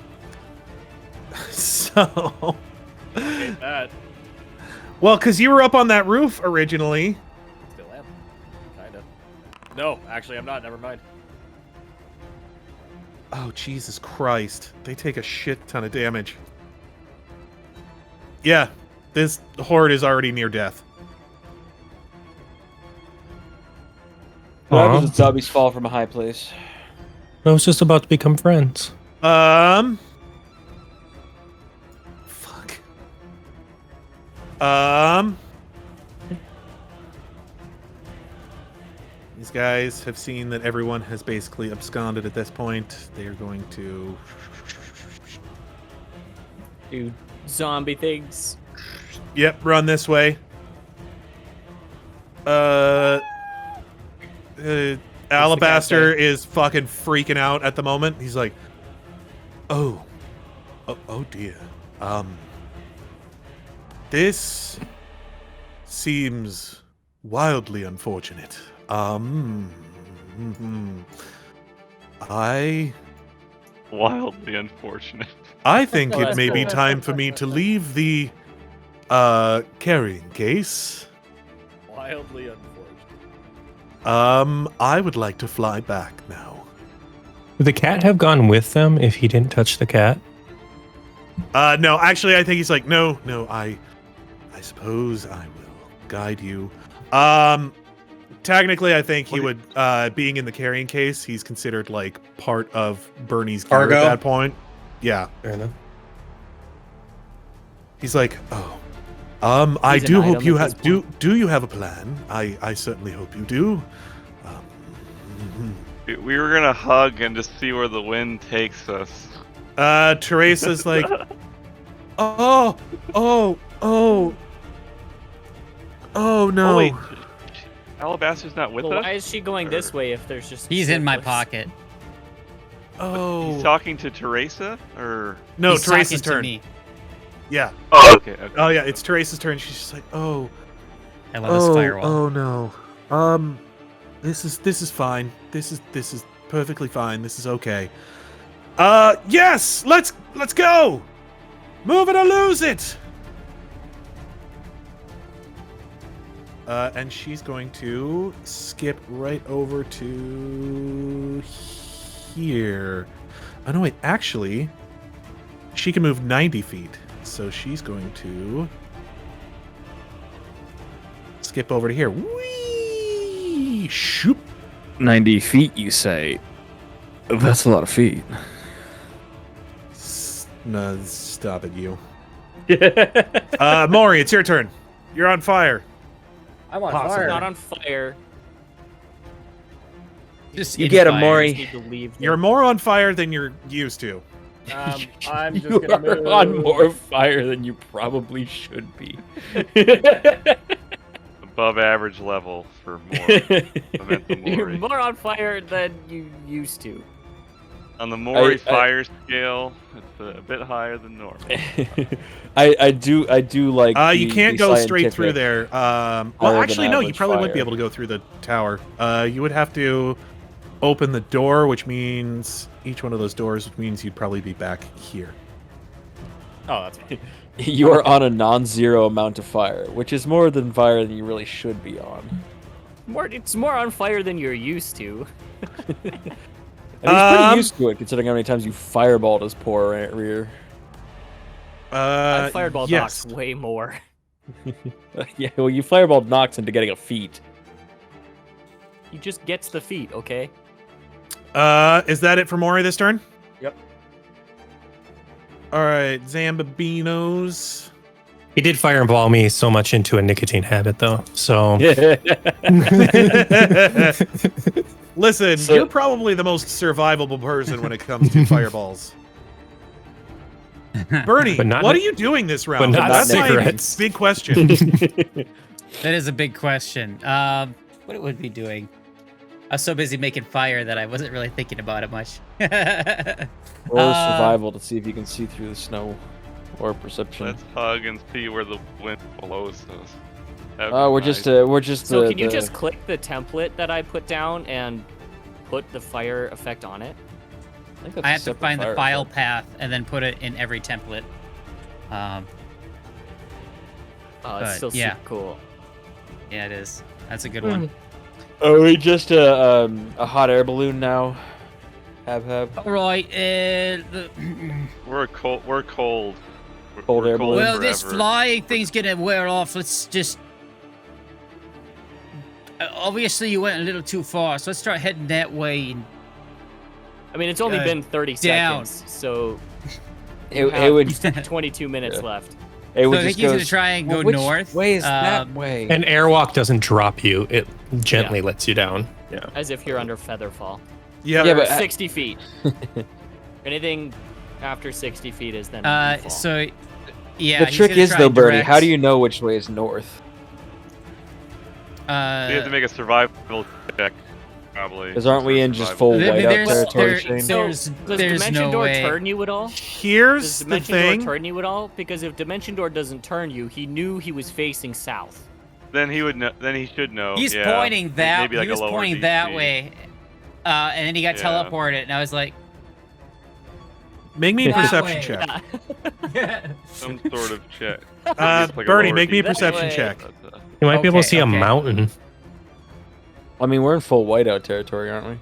Speaker 4: So,
Speaker 3: Hate that.
Speaker 4: well, because you were up on that roof originally.
Speaker 3: Still am. Kinda. No, actually I'm not. Never mind.
Speaker 4: Oh, Jesus Christ. They take a shit ton of damage. Yeah, this horde is already near death.
Speaker 11: What happens when zombies fall from a high place?
Speaker 2: I was just about to become friends.
Speaker 4: Fuck. These guys have seen that everyone has basically absconded at this point. They are going to...
Speaker 9: Do zombie things.
Speaker 4: Yep, run this way. Alabaster is fucking freaking out at the moment. He's like, oh dear. This seems wildly unfortunate.
Speaker 8: Wildly unfortunate.
Speaker 4: I think it may be time for me to leave the Carrying case.
Speaker 3: Wildly unfortunate.
Speaker 4: I would like to fly back now.
Speaker 2: Would the cat have gone with them if he didn't touch the cat?
Speaker 4: No, actually, I think he's like, no, I suppose I will guide you. Technically, I think he would, being in the carrying case, he's considered like part of Bernie's gear
Speaker 10: Cargo?
Speaker 4: at that point. Yeah.
Speaker 10: Fair enough.
Speaker 4: He's like, I
Speaker 9: He's
Speaker 4: do
Speaker 9: an
Speaker 4: hope
Speaker 9: item
Speaker 4: you
Speaker 9: at
Speaker 4: have,
Speaker 9: this
Speaker 4: do you have a plan? I certainly hope you do.
Speaker 8: We were gonna hug and just see where the wind takes us.
Speaker 4: Teresa's like, oh no.
Speaker 8: Oh wait, Alabaster's not with
Speaker 9: Well,
Speaker 8: us?
Speaker 9: why is she going this way if there's just?
Speaker 7: He's in my
Speaker 9: shipless?
Speaker 7: pocket.
Speaker 4: Oh.
Speaker 8: He's talking to Teresa, or
Speaker 4: No,
Speaker 7: He's
Speaker 4: Teresa's
Speaker 7: talking to
Speaker 4: turn.
Speaker 7: me.
Speaker 4: Yeah.
Speaker 8: oh, okay.
Speaker 4: Oh yeah, it's Teresa's turn. She's just like, oh.
Speaker 7: I love this firewall.
Speaker 4: Oh no. This is fine. This is perfectly fine. This is okay. Yes, let's go. Move it or lose it. And she's going to skip right over to here. Oh no, wait, actually, she can move 90 feet. So she's going to skip over to here. Whee! Shoop.
Speaker 11: 90 feet, you say? That's a lot of feet.
Speaker 4: No, stop it, you. Mrohy, it's your turn. You're on fire.
Speaker 9: I'm on
Speaker 4: Possibly.
Speaker 9: fire. Not on fire.
Speaker 7: Just
Speaker 11: You
Speaker 7: in
Speaker 11: get him,
Speaker 7: fire.
Speaker 11: Mrohy.
Speaker 9: Need to leave the-
Speaker 4: You're more on fire than you're used to.
Speaker 3: I'm just
Speaker 11: You
Speaker 3: gonna
Speaker 11: are
Speaker 3: move.
Speaker 11: on more fire than you probably should be.
Speaker 8: above average level for more momentum
Speaker 9: You're
Speaker 8: Mrohy.
Speaker 9: more on fire than you used to.
Speaker 8: On the Mrohy
Speaker 11: I-
Speaker 8: fire scale, it's a bit higher than normal.
Speaker 11: I do like.
Speaker 4: You
Speaker 11: the-
Speaker 4: can't
Speaker 11: the
Speaker 4: go straight through
Speaker 11: scientific-
Speaker 4: there. Well,
Speaker 11: higher
Speaker 4: actually,
Speaker 11: than
Speaker 4: no. You
Speaker 11: average
Speaker 4: probably would be
Speaker 11: fire.
Speaker 4: able to go through the tower. You would have to open the door, which means each one of those doors means you'd probably be back here.
Speaker 3: Oh, that's fine.
Speaker 11: You are on a non-zero amount of fire, which is more than fire than you really should be on.
Speaker 9: It's more on fire than you're used to.
Speaker 11: And he's pretty used to it, considering how many times you fireballed his poor rear.
Speaker 9: I fireballed
Speaker 4: yes.
Speaker 9: Knox way more.
Speaker 11: Yeah, well, you fireballed Knox into getting a feat.
Speaker 9: He just gets the feet, okay?
Speaker 4: Is that it for Mrohy this turn?
Speaker 11: Yep.
Speaker 4: All right, Zambabinos.
Speaker 2: He did fireball me so much into a nicotine habit, though. So
Speaker 4: Listen,
Speaker 11: So-
Speaker 4: you're probably the most survivable person when it comes to fireballs. Bernie,
Speaker 2: But not
Speaker 4: what
Speaker 2: ni-
Speaker 4: are you doing this round?
Speaker 2: but not
Speaker 4: That's
Speaker 2: cigarettes.
Speaker 4: my big question.
Speaker 7: That is a big question. What it would be doing? I was so busy making fire that I wasn't really thinking about it much.
Speaker 11: Roll survival to see if you can see through the snow, or perception.
Speaker 8: Let's hug and see where the wind blows us. That'd
Speaker 11: Oh,
Speaker 8: be
Speaker 11: we're
Speaker 8: nice.
Speaker 11: just.
Speaker 9: So
Speaker 11: the,
Speaker 9: can you
Speaker 11: the-
Speaker 9: just click the template that I put down and put the fire effect on it?
Speaker 11: think that's
Speaker 7: I
Speaker 11: a
Speaker 7: have to
Speaker 11: separate
Speaker 7: find the
Speaker 11: fire
Speaker 7: file
Speaker 11: effect.
Speaker 7: path and then put it in every template.
Speaker 9: Oh, it's
Speaker 7: But,
Speaker 9: still
Speaker 7: yeah.
Speaker 9: super cool.
Speaker 7: Yeah, it is. That's a good one.
Speaker 11: Are we just a hot air balloon now? Habhab.
Speaker 7: All right.
Speaker 8: We're cold. We're cold. We're,
Speaker 11: Cold
Speaker 8: we're
Speaker 11: air balloon.
Speaker 7: Well, this
Speaker 8: forever.
Speaker 7: flying thing's gonna wear off. Let's just. Obviously, you went a little too far, so let's start heading that way. And
Speaker 9: I mean, it's only been 30
Speaker 7: down.
Speaker 9: seconds, so
Speaker 11: It would.
Speaker 9: 22 minutes
Speaker 11: Yeah.
Speaker 9: left.
Speaker 11: It
Speaker 7: so
Speaker 11: would
Speaker 7: I
Speaker 11: just
Speaker 7: think he's
Speaker 11: go.
Speaker 7: gonna try and go
Speaker 11: Well, which
Speaker 7: north.
Speaker 11: way is that
Speaker 7: Um,
Speaker 11: way?
Speaker 2: an airwalk doesn't drop you; it gently lets you down. Yeah.
Speaker 9: As if you're under featherfall.
Speaker 4: Yeah,
Speaker 11: Yeah,
Speaker 9: Or
Speaker 11: but
Speaker 9: 60 feet. Anything after 60 feet is then. you fall.
Speaker 7: So, yeah.
Speaker 11: the
Speaker 7: he's
Speaker 11: trick
Speaker 7: gonna
Speaker 11: is
Speaker 7: try
Speaker 11: though,
Speaker 7: and
Speaker 11: Bernie. How
Speaker 7: direct,
Speaker 11: do you know which way is north?
Speaker 8: We have to make a survival check, probably.
Speaker 11: Because aren't we in just full
Speaker 7: There-
Speaker 11: whiteout
Speaker 7: there's-
Speaker 11: territory?
Speaker 7: there-
Speaker 11: Shane?
Speaker 7: there's-
Speaker 9: Does
Speaker 7: there's
Speaker 9: Dimension
Speaker 7: no
Speaker 9: Door
Speaker 7: way.
Speaker 9: turn you at all? Does
Speaker 4: Here's the
Speaker 9: Dimension
Speaker 4: thing.
Speaker 9: Door turn you at all? Because if Dimension Door doesn't turn you, he knew he was facing south.
Speaker 8: Then he would know. Then he should know.
Speaker 7: He's
Speaker 8: yeah.
Speaker 7: pointing that.
Speaker 8: Maybe like
Speaker 7: he was
Speaker 8: a lower
Speaker 7: pointing
Speaker 8: DC.
Speaker 7: that way, and then he got
Speaker 8: Yeah.
Speaker 7: teleported, and I was like,
Speaker 4: Make me a
Speaker 7: That
Speaker 4: perception
Speaker 7: way.
Speaker 4: check.
Speaker 8: Some sort of check. It's like a
Speaker 4: Bernie,
Speaker 8: lower
Speaker 4: make me a
Speaker 8: DC.
Speaker 4: perception
Speaker 9: Anyway.
Speaker 4: check.
Speaker 8: But,
Speaker 2: You might be able to
Speaker 7: Okay,
Speaker 2: see a
Speaker 7: okay.
Speaker 2: mountain.
Speaker 11: I mean, we're in full whiteout territory, aren't we?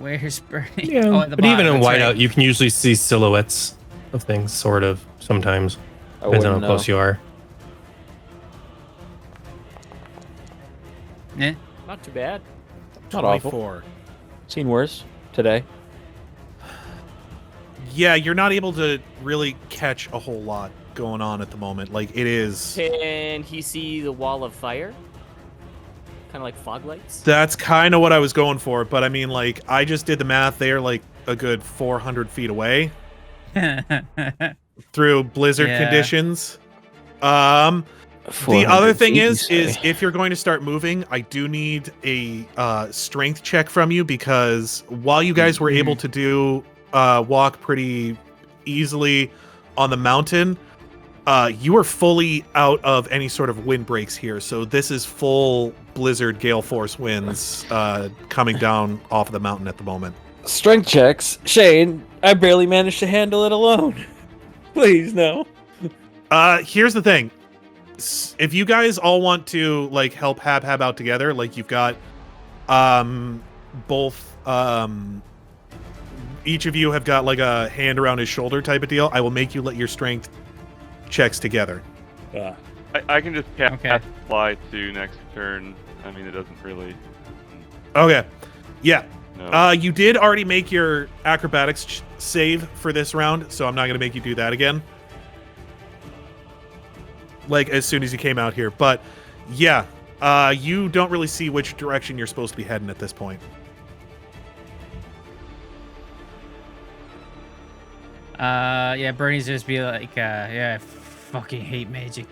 Speaker 7: Where's Bernie?
Speaker 2: Yeah,
Speaker 7: Oh, at the
Speaker 2: but even in
Speaker 7: bottom, that's
Speaker 2: whiteout,
Speaker 7: right.
Speaker 2: you can usually see silhouettes of things, sort of, sometimes.
Speaker 11: I
Speaker 2: Depends on how
Speaker 11: wouldn't know.
Speaker 2: close you are.
Speaker 7: Eh?
Speaker 9: Not too bad.
Speaker 11: Not awful.
Speaker 4: 24.
Speaker 11: Seen worse today.
Speaker 4: Yeah, you're not able to really catch a whole lot going on at the moment. Like, it is...
Speaker 9: Can he see the wall of fire? Kind of like fog lights?
Speaker 4: That's kind of what I was going for, but I mean, like, I just did the math. They're like a good 400 feet away through blizzard
Speaker 7: Yeah.
Speaker 4: conditions. The
Speaker 11: 400
Speaker 4: other thing
Speaker 11: feet, you
Speaker 4: is
Speaker 11: say?
Speaker 4: if you're going to start moving, I do need a strength check from you, because while you guys were able to do walk pretty easily on the mountain, you are fully out of any sort of wind breaks here. So this is full blizzard gale force winds coming down off of the mountain at the moment.
Speaker 11: Strength checks. Shane, I barely managed to handle it alone. Please, no.
Speaker 4: Here's the thing. If you guys all want to like help Habhab out together, like you've got both each of you have got like a hand around his shoulder type of deal, I will make you let your strength checks together.
Speaker 8: I can just cast
Speaker 7: Okay.
Speaker 8: fly to next turn. I mean, it doesn't really.
Speaker 4: Okay. Yeah.
Speaker 8: No.
Speaker 4: You did already make your acrobatics save for this round, so I'm not going to make you do that again. Like, as soon as you came out here. But, yeah. You don't really see which direction you're supposed to be heading at this point.
Speaker 7: Yeah, Bernie's just be like, yeah, I fucking hate magic.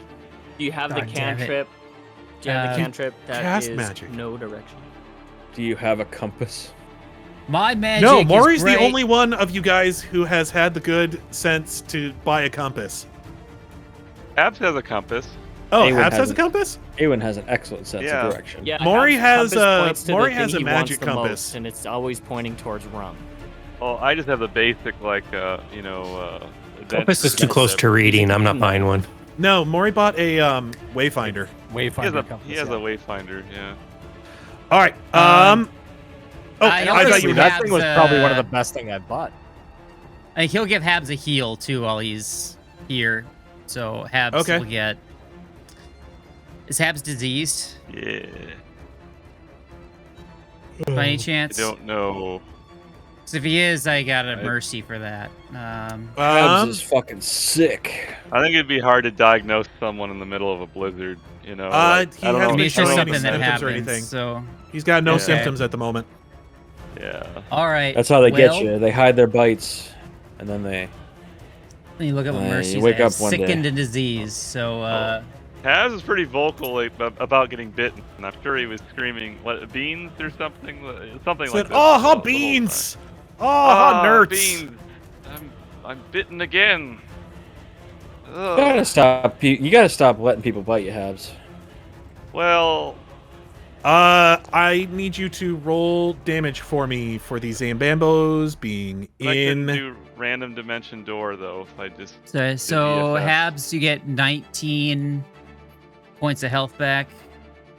Speaker 9: Do you have the
Speaker 7: God damn it.
Speaker 9: cantrip? Do you have the
Speaker 7: You
Speaker 9: cantrip that
Speaker 4: cast
Speaker 9: is
Speaker 4: magic.
Speaker 9: no direction?
Speaker 11: Do you have a compass?
Speaker 7: My magic
Speaker 4: No,
Speaker 7: is
Speaker 4: Maury's the
Speaker 7: great.
Speaker 4: only one of you guys who has had the good sense to buy a compass.
Speaker 8: Abs has a compass.
Speaker 4: Oh,
Speaker 11: Aewen
Speaker 4: Habs has a
Speaker 11: hasn't.
Speaker 4: compass?
Speaker 11: Aewen has an excellent sense
Speaker 8: Yeah.
Speaker 11: of direction.
Speaker 9: Yeah,
Speaker 4: Maury
Speaker 9: Hab's
Speaker 4: has
Speaker 9: compass points to the
Speaker 4: Maury
Speaker 9: thing
Speaker 4: has a
Speaker 9: he
Speaker 4: magic
Speaker 9: wants the
Speaker 4: compass.
Speaker 9: most, and it's always pointing towards rum.
Speaker 8: Well, I just have the basic, like,
Speaker 2: Compass is too close to reading. I'm not buying one.
Speaker 4: No, Maury bought a Wayfinder.
Speaker 8: He has a wayfinder, yeah.
Speaker 4: All right.
Speaker 7: I
Speaker 4: I thought you
Speaker 7: Habs,
Speaker 3: That thing was probably one of the best thing I've bought.
Speaker 7: Like, he'll give Habs a heal too while he's here, so Habs
Speaker 4: Okay.
Speaker 7: will get. Is Habs diseased
Speaker 8: Yeah.
Speaker 7: by any
Speaker 8: I
Speaker 7: chance?
Speaker 8: don't know.
Speaker 7: 'Cause if he is, I got a mercy for that.
Speaker 11: Habs is fucking sick.
Speaker 8: I think it'd be hard to diagnose someone in the middle of a blizzard, you know?
Speaker 4: He
Speaker 8: I don't
Speaker 4: hasn't
Speaker 8: know
Speaker 7: I mean,
Speaker 8: if
Speaker 7: it's just
Speaker 8: showing
Speaker 7: something that
Speaker 8: symptoms
Speaker 4: or
Speaker 7: happens.
Speaker 4: anything.
Speaker 7: So,
Speaker 4: He's got no
Speaker 8: Okay.
Speaker 4: symptoms at the moment.
Speaker 8: Yeah.
Speaker 7: all right.
Speaker 11: That's how they get
Speaker 7: well,
Speaker 11: you. They hide their bites, and then they.
Speaker 7: Then you look up what
Speaker 11: You
Speaker 7: mercy
Speaker 11: wake up one
Speaker 7: sickened
Speaker 11: day.
Speaker 7: and disease. So,
Speaker 8: Taz is pretty vocal about getting bitten, and I'm sure he was screaming, "What, beans or something? Something like
Speaker 4: Said,
Speaker 8: that.
Speaker 4: oh,
Speaker 8: the
Speaker 4: how
Speaker 8: whole
Speaker 4: beans!
Speaker 8: time.
Speaker 4: Oh, how
Speaker 8: Ah,
Speaker 4: nerds!
Speaker 8: beans! I'm bitten again.
Speaker 11: You gotta stop. You gotta stop letting people bite you, Habs.
Speaker 8: Well,
Speaker 4: I need you to roll damage for me for these Zambambos being
Speaker 8: I can
Speaker 4: in.
Speaker 8: do random dimension door though if I just.
Speaker 7: so
Speaker 8: EFS.
Speaker 7: Habs, you get 19 points of health back.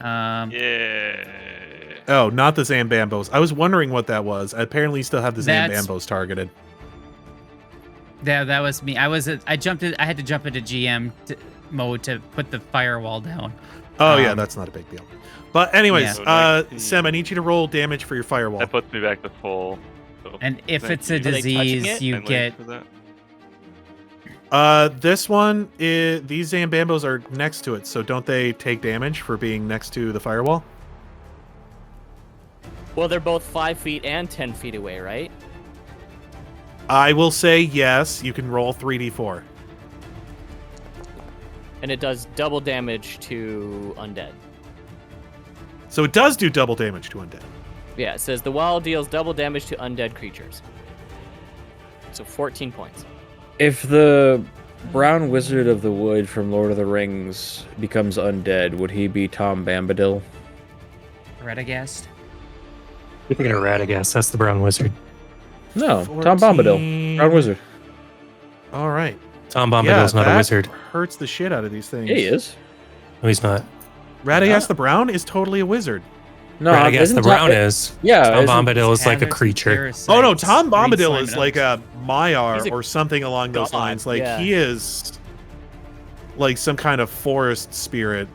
Speaker 8: Yeah.
Speaker 4: Oh, not the Zambambos. I was wondering what that was. Apparently, you still have the
Speaker 7: That's-
Speaker 4: Zambambos targeted.
Speaker 7: Yeah, that was me. I jumped in. I had to jump into GM mode to put the firewall down.
Speaker 4: Oh, yeah, that's not a big deal. But anyways,
Speaker 8: Yeah. So 19.
Speaker 4: Sam, I need you to roll damage for your firewall.
Speaker 8: That puts me back to full. So
Speaker 7: And if
Speaker 8: thank
Speaker 7: it's a
Speaker 8: you.
Speaker 9: they touching
Speaker 7: disease,
Speaker 9: it?
Speaker 7: you
Speaker 8: And
Speaker 7: get.
Speaker 8: wait for that.
Speaker 4: This one, these Zambambos are next to it, so don't they take damage for being next to the firewall?
Speaker 9: Well, they're both 5 feet and 10 feet away, right?
Speaker 4: I will say yes. You can roll 3d4.
Speaker 9: And it does double damage to undead.
Speaker 4: So it does do double damage to undead.
Speaker 9: Yeah, it says the wall deals double damage to undead creatures. So 14 points.
Speaker 11: If the brown wizard of the wood from Lord of the Rings becomes undead, would he be Tom Bombadil?
Speaker 7: Radagast.
Speaker 2: You're thinking of Radagast. That's the brown wizard.
Speaker 11: No, Tom Bombadil, brown wizard.
Speaker 4: All right.
Speaker 2: Tom Bombadil's not a
Speaker 4: that
Speaker 2: wizard.
Speaker 4: Hurts the shit out of these things.
Speaker 11: Yeah, he is.
Speaker 2: No, he's not.
Speaker 4: Radagast the Brown is totally a wizard.
Speaker 11: No,
Speaker 2: Radagast
Speaker 11: isn't
Speaker 2: the Brown is.
Speaker 11: Yeah,
Speaker 2: Tom
Speaker 11: isn't-
Speaker 2: Bombadil is like a
Speaker 7: Hazards and
Speaker 2: creature.
Speaker 7: parasites,
Speaker 4: Oh no, Tom
Speaker 7: green
Speaker 4: Bombadil
Speaker 7: slime
Speaker 4: is
Speaker 7: and
Speaker 4: like
Speaker 7: others.
Speaker 4: a Maiar
Speaker 3: He's a
Speaker 4: or something along those
Speaker 3: god,
Speaker 4: lines. Like
Speaker 3: yeah.
Speaker 4: he is like some kind of forest spirit,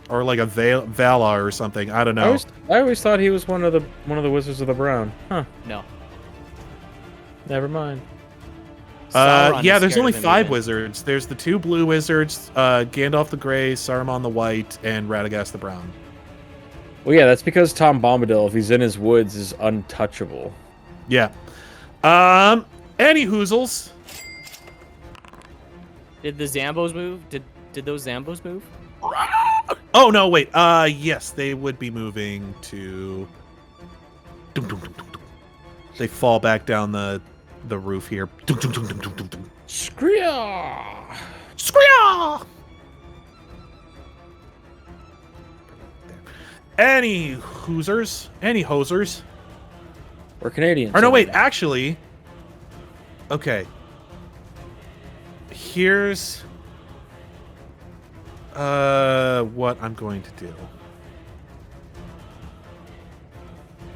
Speaker 4: or like a Valar or something. I don't know.
Speaker 11: I always thought he was one of the Wizards of the Brown. Huh?
Speaker 9: No.
Speaker 11: Never mind.
Speaker 9: Sauron
Speaker 4: Yeah,
Speaker 9: is
Speaker 4: there's
Speaker 9: scared
Speaker 4: only
Speaker 9: of him
Speaker 4: 5
Speaker 9: even.
Speaker 4: wizards. There's the 2 blue wizards, Gandalf the Grey, Saruman the White, and Radagast the Brown.
Speaker 11: Well, yeah, that's because Tom Bombadil, if he's in his woods, is untouchable.
Speaker 4: Yeah. Any hoozles.
Speaker 9: Did the Zambos move? Did those Zambos move?
Speaker 4: Oh no, wait. Yes, they would be moving to. They fall back down the roof here.
Speaker 11: Screeah!
Speaker 4: Screeah! Any hoosers? Any hosers?
Speaker 11: We're Canadians.
Speaker 4: Or no, wait. Actually, okay. Here's what I'm going to do.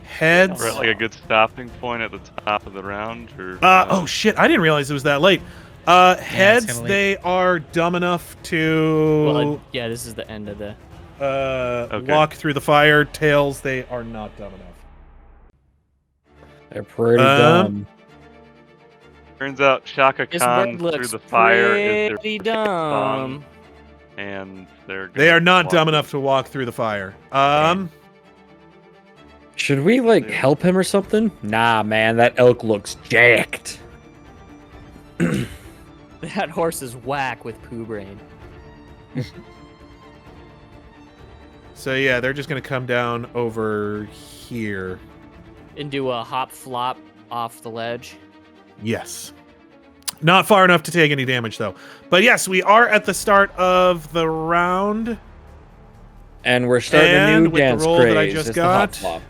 Speaker 4: Heads.
Speaker 8: We're at like a good stopping point at the top of the round, or
Speaker 4: Oh shit! I didn't realize it was that late. Heads.
Speaker 7: kinda late.
Speaker 4: They are dumb enough to
Speaker 9: Well, yeah, this is the end of the.
Speaker 8: Okay.
Speaker 4: walk through the fire. Tails. They are not dumb enough.
Speaker 11: They're pretty
Speaker 4: Um,
Speaker 11: dumb.
Speaker 8: Turns out Shaka
Speaker 9: This
Speaker 8: Khan
Speaker 9: bird
Speaker 8: through
Speaker 9: looks
Speaker 8: the fire is their
Speaker 9: pretty
Speaker 8: perfect spawn,
Speaker 9: dumb.
Speaker 8: and they're
Speaker 4: They
Speaker 8: gonna
Speaker 4: are not
Speaker 8: walk
Speaker 4: dumb
Speaker 8: through-
Speaker 4: enough to walk through the fire.
Speaker 11: Should we like help him or something? Nah, man, that elk looks jacked.
Speaker 9: That horse is whack with poo brain.
Speaker 4: So yeah, they're just gonna come down over here.
Speaker 9: And do a hop flop off the ledge.
Speaker 4: Yes. Not far enough to take any damage though. But yes, we are at the start of the round.
Speaker 11: And we're starting a
Speaker 4: And
Speaker 11: new
Speaker 4: with the
Speaker 11: dance
Speaker 4: roll
Speaker 11: craze.
Speaker 4: that I just
Speaker 11: It's the hop
Speaker 4: got-
Speaker 11: flop.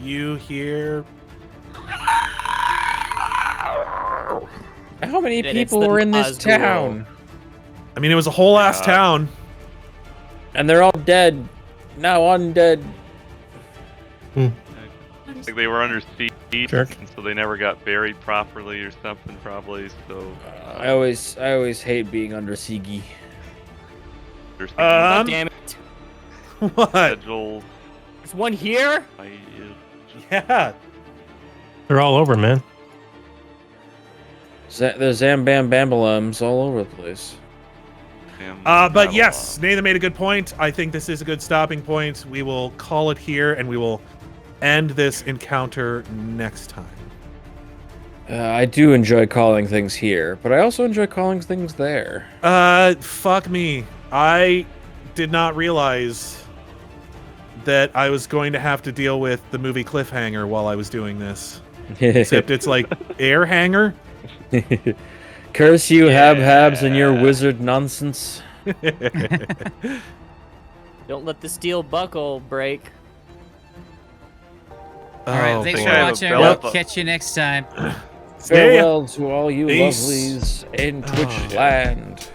Speaker 4: You hear
Speaker 11: How many
Speaker 9: And it's
Speaker 11: people
Speaker 9: the
Speaker 11: are in this
Speaker 9: Nazgul.
Speaker 11: town?
Speaker 4: I mean it was a whole ass
Speaker 8: God.
Speaker 4: town.
Speaker 11: And they're all dead. Now undead.
Speaker 8: Like they were under siege,
Speaker 2: Jerk.
Speaker 8: and so they never got buried properly or something, probably. So
Speaker 11: I always hate being under siege.
Speaker 8: there's
Speaker 9: God damn it.
Speaker 4: What?
Speaker 8: schedule.
Speaker 9: There's one here?
Speaker 4: Yeah.
Speaker 2: They're all over, man.
Speaker 11: There's Zambam Bambalums all over the place.
Speaker 4: But yes, Nathan made a good point. I think this is a good stopping point. We will call it here, and we will end this encounter next time.
Speaker 11: I do enjoy calling things here, but I also enjoy calling things there.
Speaker 4: Fuck me. I did not realize that I was going to have to deal with the movie Cliffhanger while I was doing this. Except it's like air hanger.
Speaker 11: Curse you, Habhabs, and your wizard nonsense.
Speaker 9: Don't let the steel buckle break.
Speaker 7: All right,
Speaker 4: Oh,
Speaker 7: thanks
Speaker 4: boy.
Speaker 7: for
Speaker 8: Yeah,
Speaker 7: watching.
Speaker 8: the
Speaker 7: We'll
Speaker 8: belt-
Speaker 7: catch you next time.
Speaker 11: Farewell to all you
Speaker 4: Peace.
Speaker 11: lovelies in Twitch
Speaker 4: Oh.
Speaker 11: land.